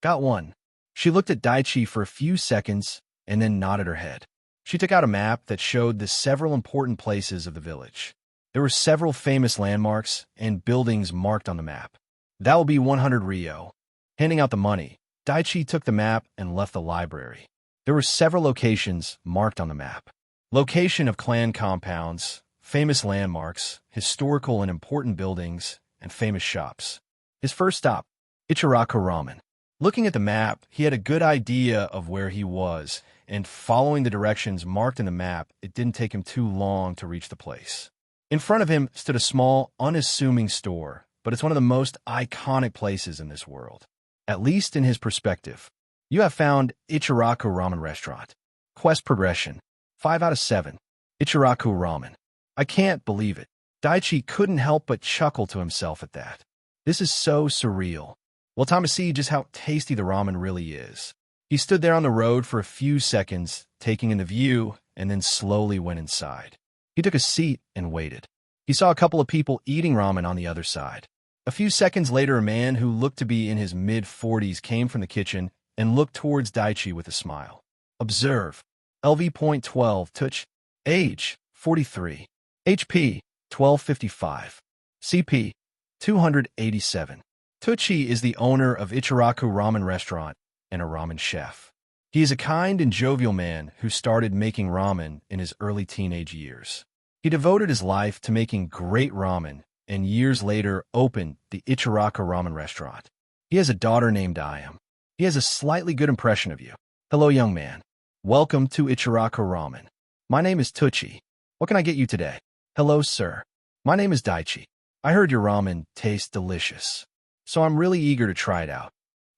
Got one. She looked at Daichi for a few seconds and then nodded her head. She took out a map that showed the several important places of the village. There were several famous landmarks and buildings marked on the map. That will be 100 Ryo. Handing out the money, Daichi took the map and left the library. There were several locations marked on the map. Location of clan compounds, famous landmarks, historical and important buildings, and famous shops. His first stop, Ichiraku Ramen. Looking at the map, he had a good idea of where he was, and following the directions marked in the map, it didn't take him too long to reach the place. In front of him stood a small, unassuming store, but it's one of the most iconic places in this world, at least in his perspective. You have found Ichiraku Ramen Restaurant. Quest progression, 5 out of 7. Ichiraku Ramen. I can't believe it. Daichi couldn't help but chuckle to himself at that. This is so surreal. Well, time to see just how tasty the ramen really is. He stood there on the road for a few seconds, taking in the view, and then slowly went inside. He took a seat and waited. He saw a couple of people eating ramen on the other side. A few seconds later, a man who looked to be in his mid-40s came from the kitchen and looked towards Daichi with a smile. Observe. LV.12 touch. Age, 43. HP, 1255. CP, 287. Tucci is the owner of Ichiraku Ramen Restaurant and a ramen chef. He is a kind and jovial man who started making ramen in his early teenage years. He devoted his life to making great ramen and years later opened the Ichiraka Ramen restaurant. He has a daughter named Ayam. He has a slightly good impression of you. Hello, young man. Welcome to Ichiraka Ramen. My name is Tucci. What can I get you today? Hello, sir. My name is Daichi. I heard your ramen tastes delicious, so I'm really eager to try it out.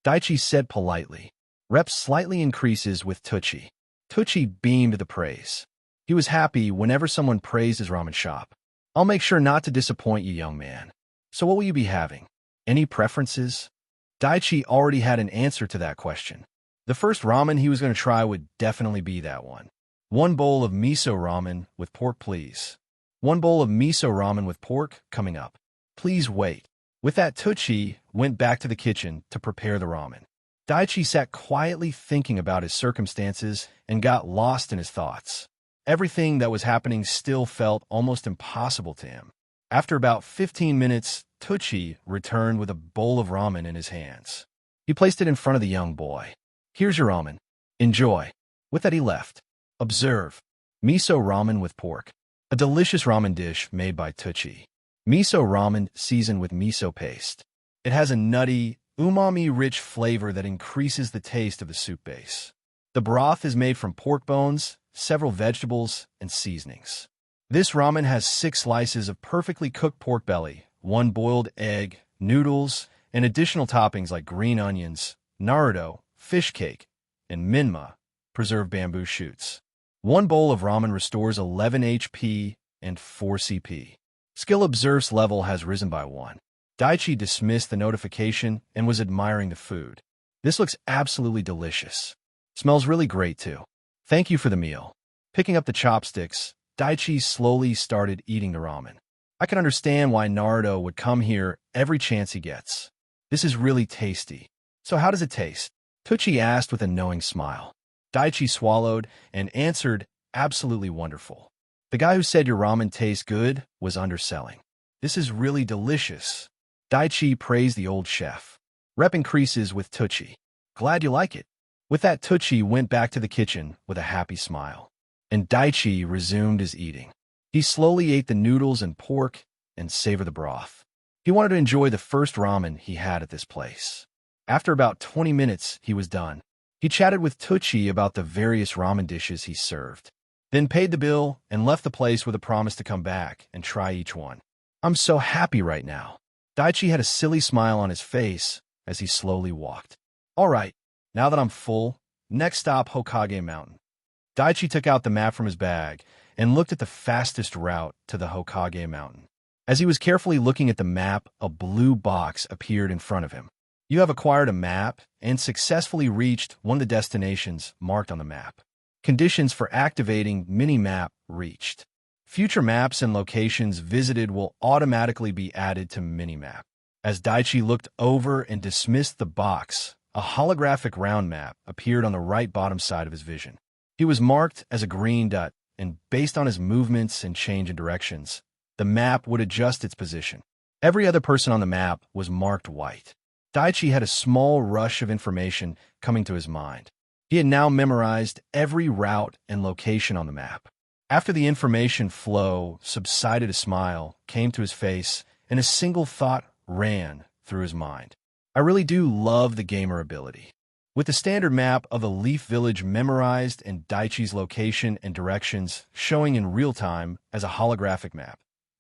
Daichi said politely. Rep slightly increases with Tucci. Tucci beamed the praise. He was happy whenever someone praised his ramen shop. I'll make sure not to disappoint you, young man. So what will you be having? Any preferences? Daichi already had an answer to that question. The first ramen he was going to try would definitely be that one. 1 bowl of miso ramen with pork, please. 1 bowl of miso ramen with pork coming up. Please wait. With that, Tucci went back to the kitchen to prepare the ramen. Daichi sat quietly thinking about his circumstances and got lost in his thoughts. Everything that was happening still felt almost impossible to him. After about 15 minutes, Tucci returned with a bowl of ramen in his hands. He placed it in front of the young boy. Here's your ramen. Enjoy. With that, he left. Observe. Miso ramen with pork. A delicious ramen dish made by Tucci. Miso ramen seasoned with miso paste. It has a nutty, umami-rich flavor that increases the taste of the soup base. The broth is made from pork bones, several vegetables, and seasonings. This ramen has 6 slices of perfectly cooked pork belly, 1 boiled egg, noodles, and additional toppings like green onions, Naruto, fish cake, and minma, preserved bamboo shoots. 1 bowl of ramen restores 11 HP and 4 CP. Skill observes level has risen by 1. Daichi dismissed the notification and was admiring the food. This looks absolutely delicious. Smells really great too. Thank you for the meal. Picking up the chopsticks, Daichi slowly started eating the ramen. I can understand why Naruto would come here every chance he gets. This is really tasty. So how does it taste? Tucci asked with a knowing smile. Daichi swallowed and answered, absolutely wonderful. The guy who said your ramen tastes good was underselling. This is really delicious. Daichi praised the old chef. Rep increases with Tucci. Glad you like it. With that, Tucci went back to the kitchen with a happy smile. And Daichi resumed his eating. He slowly ate the noodles and pork and savored the broth. He wanted to enjoy the first ramen he had at this place. After about 20 minutes, he was done. He chatted with Tucci about the various ramen dishes he served, then paid the bill and left the place with a promise to come back and try each one. I'm so happy right now. Daichi had a silly smile on his face as he slowly walked. All right, now that I'm full, next stop Hokage Mountain. Daichi took out the map from his bag and looked at the fastest route to the Hokage Mountain. As he was carefully looking at the map, a blue box appeared in front of him. You have acquired a map and successfully reached one of the destinations marked on the map. Conditions for activating mini-map reached. Future maps and locations visited will automatically be added to mini-map. As Daichi looked over and dismissed the box, a holographic round map appeared on the right bottom side of his vision. He was marked as a green dot, and based on his movements and change in directions, the map would adjust its position. Every other person on the map was marked white. Daichi had a small rush of information coming to his mind. He had now memorized every route and location on the map. After the information flow subsided, a smile came to his face, and a single thought ran through his mind. I really do love the gamer ability. With the standard map of the Leaf Village memorized and Daichi's location and directions showing in real time as a holographic map,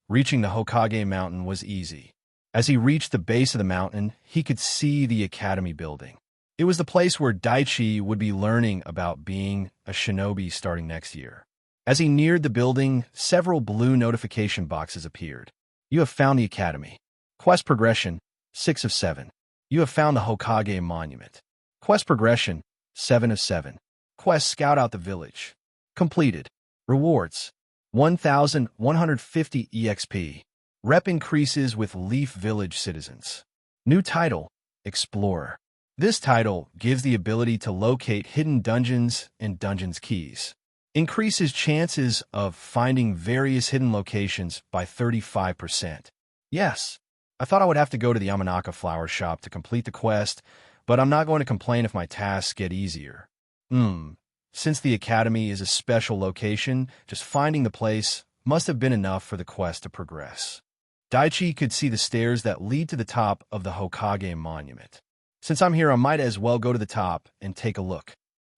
reaching the Hokage Mountain was easy. As he reached the base of the mountain, he could see the academy building. It was the place where Daichi would be learning about being a shinobi starting next year. As he neared the building, several blue notification boxes appeared. You have found the academy. Quest progression, 6 of 7. You have found the Hokage Monument. Quest progression, 7 of 7. Quest scout out the village. Completed. Rewards, 1,150 EXP. Rep increases with Leaf Village citizens. New title, Explorer. This title gives the ability to locate hidden dungeons and dungeons keys. Increases chances of finding various hidden locations by 35%. Yes, I thought I would have to go to the Yamanaka flower shop to complete the quest, but I'm not going to complain if my tasks get easier. Since the academy is a special location, just finding the place must have been enough for the quest to progress. Daichi could see the stairs that lead to the top of the Hokage monument. Since I'm here, I might as well go to the top and take a look.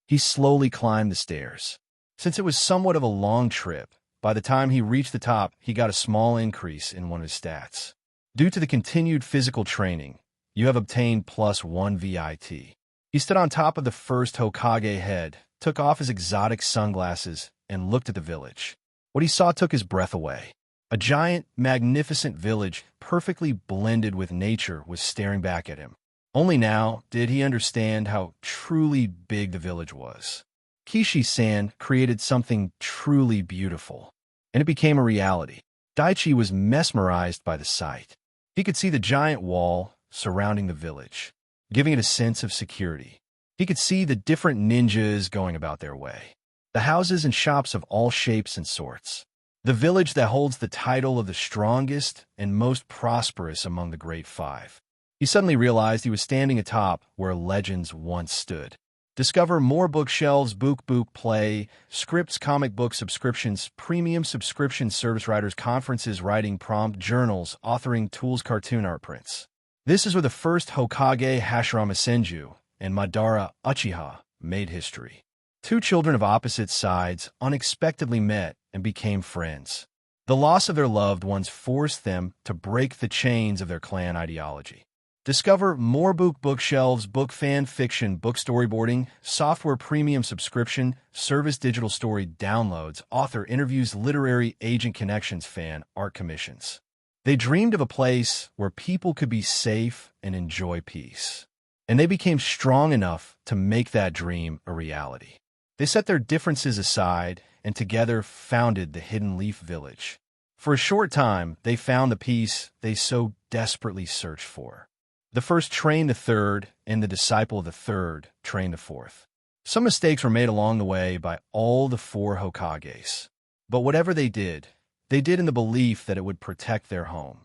He slowly climbed the stairs. Since it was somewhat of a long trip, by the time he reached the top, he got a small increase in one of his stats. Due to the continued physical training, you have obtained +1 VIT. He stood on top of the first Hokage head, took off his exotic sunglasses, and looked at the village. What he saw took his breath away. A giant, magnificent village, perfectly blended with nature, was staring back at him. Only now did he understand how truly big the village was. Kishi-san created something truly beautiful, and it became a reality. Daichi was mesmerized by the sight. He could see the giant wall surrounding the village, giving it a sense of security. He could see the different ninjas going about their way, the houses and shops of all shapes and sorts, the village that holds the title of the strongest and most prosperous among the Great Five. He suddenly realized he was standing atop where legends once stood. Discover more bookshelves, book play, scripts, comic book subscriptions, premium subscription service writers, conferences, writing prompt, journals, authoring tools, cartoon art prints. This is where the first Hokage Hashirama Senju and Madara Uchiha made history. Two children of opposite sides unexpectedly met and became friends. The loss of their loved ones forced them to break the chains of their clan ideology. Discover more bookshelves, book fan fiction, book storyboarding, software premium subscription, service digital story downloads, author interviews, literary agent connections, fan art commissions. They dreamed of a place where people could be safe and enjoy peace. And they became strong enough to make that dream a reality. They set their differences aside and together founded the Hidden Leaf Village. For a short time, they found the peace they so desperately searched for. The first trained the third, and the disciple of the third trained the fourth. Some mistakes were made along the way by all the four Hokages. But whatever they did in the belief that it would protect their home.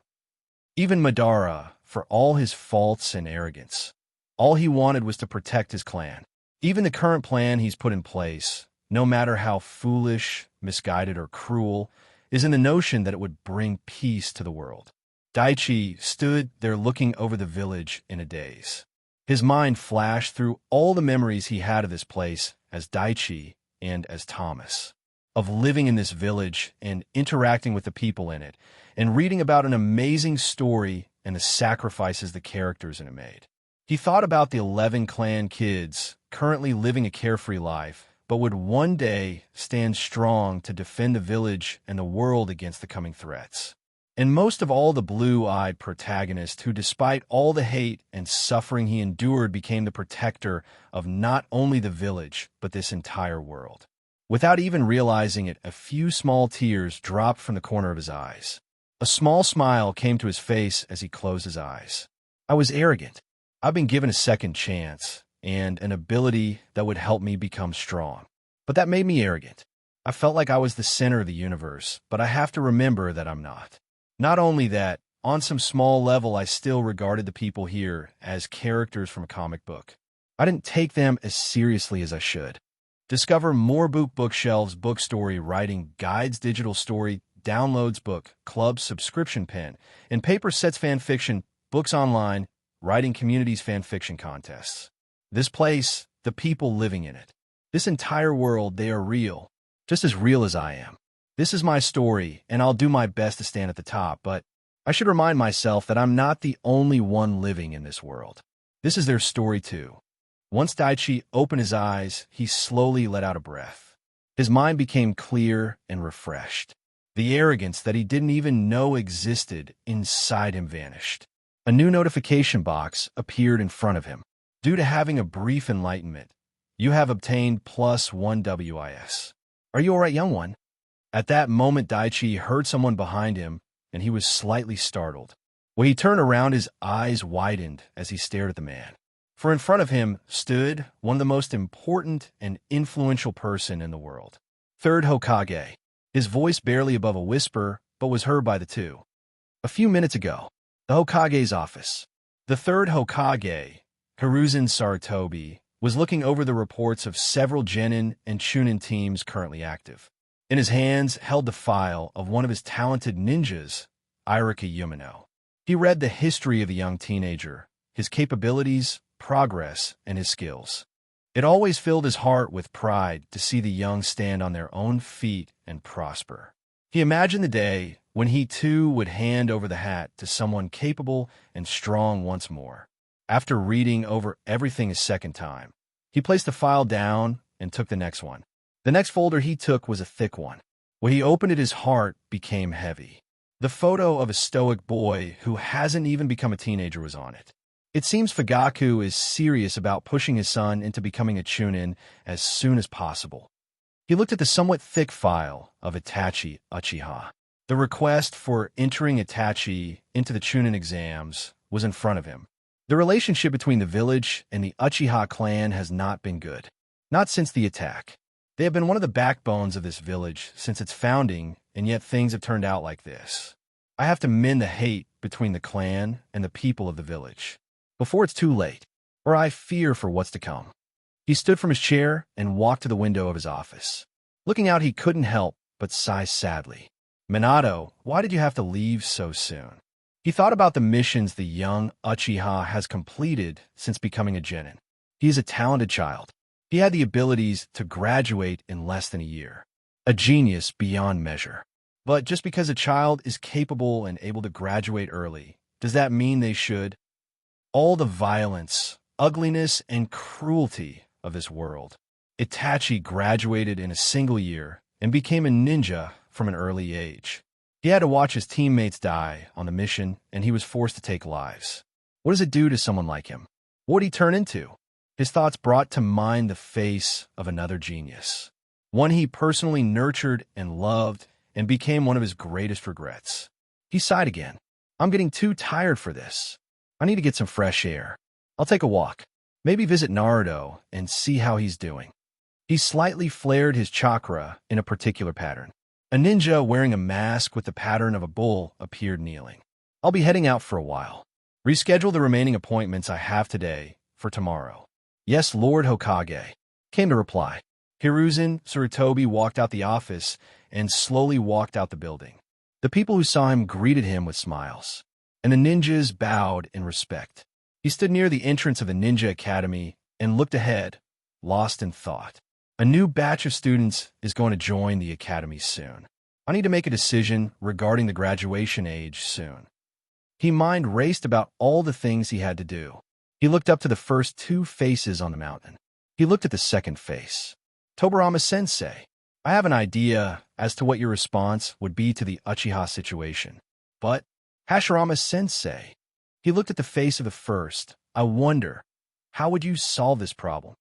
Even Madara, for all his faults and arrogance, all he wanted was to protect his clan. Even the current plan he's put in place, no matter how foolish, misguided, or cruel, is in the notion that it would bring peace to the world. Daichi stood there looking over the village in a daze. His mind flashed through all the memories he had of this place as Daichi and as Thomas, of living in this village and interacting with the people in it, and reading about an amazing story and the sacrifices the characters in it made. He thought about the 11 clan kids currently living a carefree life, but would one day stand strong to defend the village and the world against the coming threats. And most of all, the blue-eyed protagonist who, despite all the hate and suffering he endured, became the protector of not only the village, but this entire world. Without even realizing it, a few small tears dropped from the corner of his eyes. A small smile came to his face as he closed his eyes. I was arrogant. I've been given a second chance and an ability that would help me become strong. But that made me arrogant. I felt like I was the center of the universe, but I have to remember that I'm not. Not only that, on some small level, I still regarded the people here as characters from a comic book. I didn't take them as seriously as I should. Discover more bookshelves, book story, writing, guides, digital story, downloads, book, club, subscription pen, and paper sets, fan fiction, books online, writing communities, fan fiction contests. This place, the people living in it. This entire world, they are real, just as real as I am. This is my story, and I'll do my best to stand at the top, but I should remind myself that I'm not the only one living in this world. This is their story too. Once Daichi opened his eyes, he slowly let out a breath. His mind became clear and refreshed. The arrogance that he didn't even know existed inside him vanished. A new notification box appeared in front of him. Due to having a brief enlightenment, you have obtained +1 WIS. Are you all right, young one? At that moment, Daichi heard someone behind him, and he was slightly startled. When he turned around, his eyes widened as he stared at the man. For in front of him stood one of the most important and influential person in the world. Third Hokage. His voice barely above a whisper, but was heard by the two. A few minutes ago, the Hokage's office. The third Hokage, Hiruzen Sarutobi, was looking over the reports of several Genin and Chunin teams currently active. In his hands held the file of one of his talented ninjas, Irika Yumino. He read the history of the young teenager, his capabilities, progress, and his skills. It always filled his heart with pride to see the young stand on their own feet and prosper. He imagined the day when he too would hand over the hat to someone capable and strong once more. After reading over everything a second time, he placed the file down and took the next one. The next folder he took was a thick one. When he opened it, his heart became heavy. The photo of a stoic boy who hasn't even become a teenager was on it. It seems Fugaku is serious about pushing his son into becoming a Chunin as soon as possible. He looked at the somewhat thick file of Itachi Uchiha. The request for entering Itachi into the Chunin exams was in front of him. The relationship between the village and the Uchiha clan has not been good. Not since the attack. They have been one of the backbones of this village since its founding, and yet things have turned out like this. I have to mend the hate between the clan and the people of the village before it's too late, or I fear for what's to come. He stood from his chair and walked to the window of his office. Looking out, he couldn't help but sigh sadly. Minato, why did you have to leave so soon? He thought about the missions the young Uchiha has completed since becoming a genin. He is a talented child. He had the abilities to graduate in less than a year. A genius beyond measure. But just because a child is capable and able to graduate early, does that mean they should? All the violence, ugliness, and cruelty of this world. Itachi graduated in a single year and became a ninja from an early age. He had to watch his teammates die on the mission, and he was forced to take lives. What does it do to someone like him? What would he turn into? His thoughts brought to mind the face of another genius, one he personally nurtured and loved and became one of his greatest regrets. He sighed again. I'm getting too tired for this. I need to get some fresh air. I'll take a walk. Maybe visit Naruto and see how he's doing. He slightly flared his chakra in a particular pattern. A ninja wearing a mask with the pattern of a bull appeared kneeling. I'll be heading out for a while. Reschedule the remaining appointments I have today for tomorrow. Yes, Lord Hokage, came to reply. Hiruzen Sarutobi walked out the office and slowly walked out the building. The people who saw him greeted him with smiles, and the ninjas bowed in respect. He stood near the entrance of the ninja academy and looked ahead, lost in thought. A new batch of students is going to join the academy soon. I need to make a decision regarding the graduation age soon. His mind raced about all the things he had to do. He looked up to the first two faces on the mountain. He looked at the second face. Tobirama-sensei, I have an idea as to what your response would be to the Uchiha situation. But, Hashirama-sensei, he looked at the face of the first. I wonder, how would you solve this problem?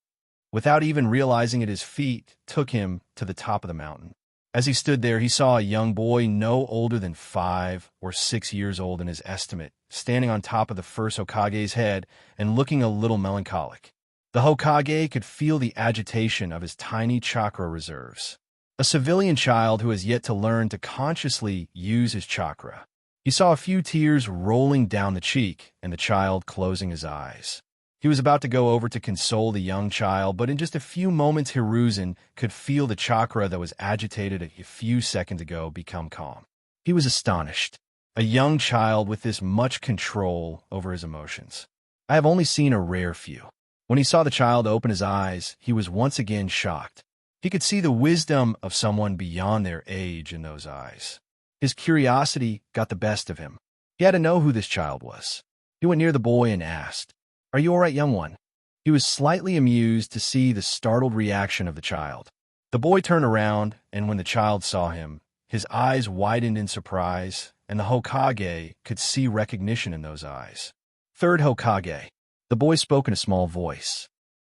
Without even realizing it, his feet took him to the top of the mountain. As he stood there, he saw a young boy no older than 5 or 6 years old in his estimate, standing on top of the first Hokage's head and looking a little melancholic. The Hokage could feel the agitation of his tiny chakra reserves. A civilian child who has yet to learn to consciously use his chakra. He saw a few tears rolling down the cheek and the child closing his eyes. He was about to go over to console the young child, but in just a few moments, Hiruzen could feel the chakra that was agitated a few seconds ago become calm. He was astonished. A young child with this much control over his emotions. I have only seen a rare few. When he saw the child open his eyes, he was once again shocked. He could see the wisdom of someone beyond their age in those eyes. His curiosity got the best of him. He had to know who this child was. He went near the boy and asked, "Are you all right, young one?" He was slightly amused to see the startled reaction of the child. The boy turned around, and when the child saw him, his eyes widened in surprise, and the Hokage could see recognition in those eyes. Third Hokage. The boy spoke in a small voice.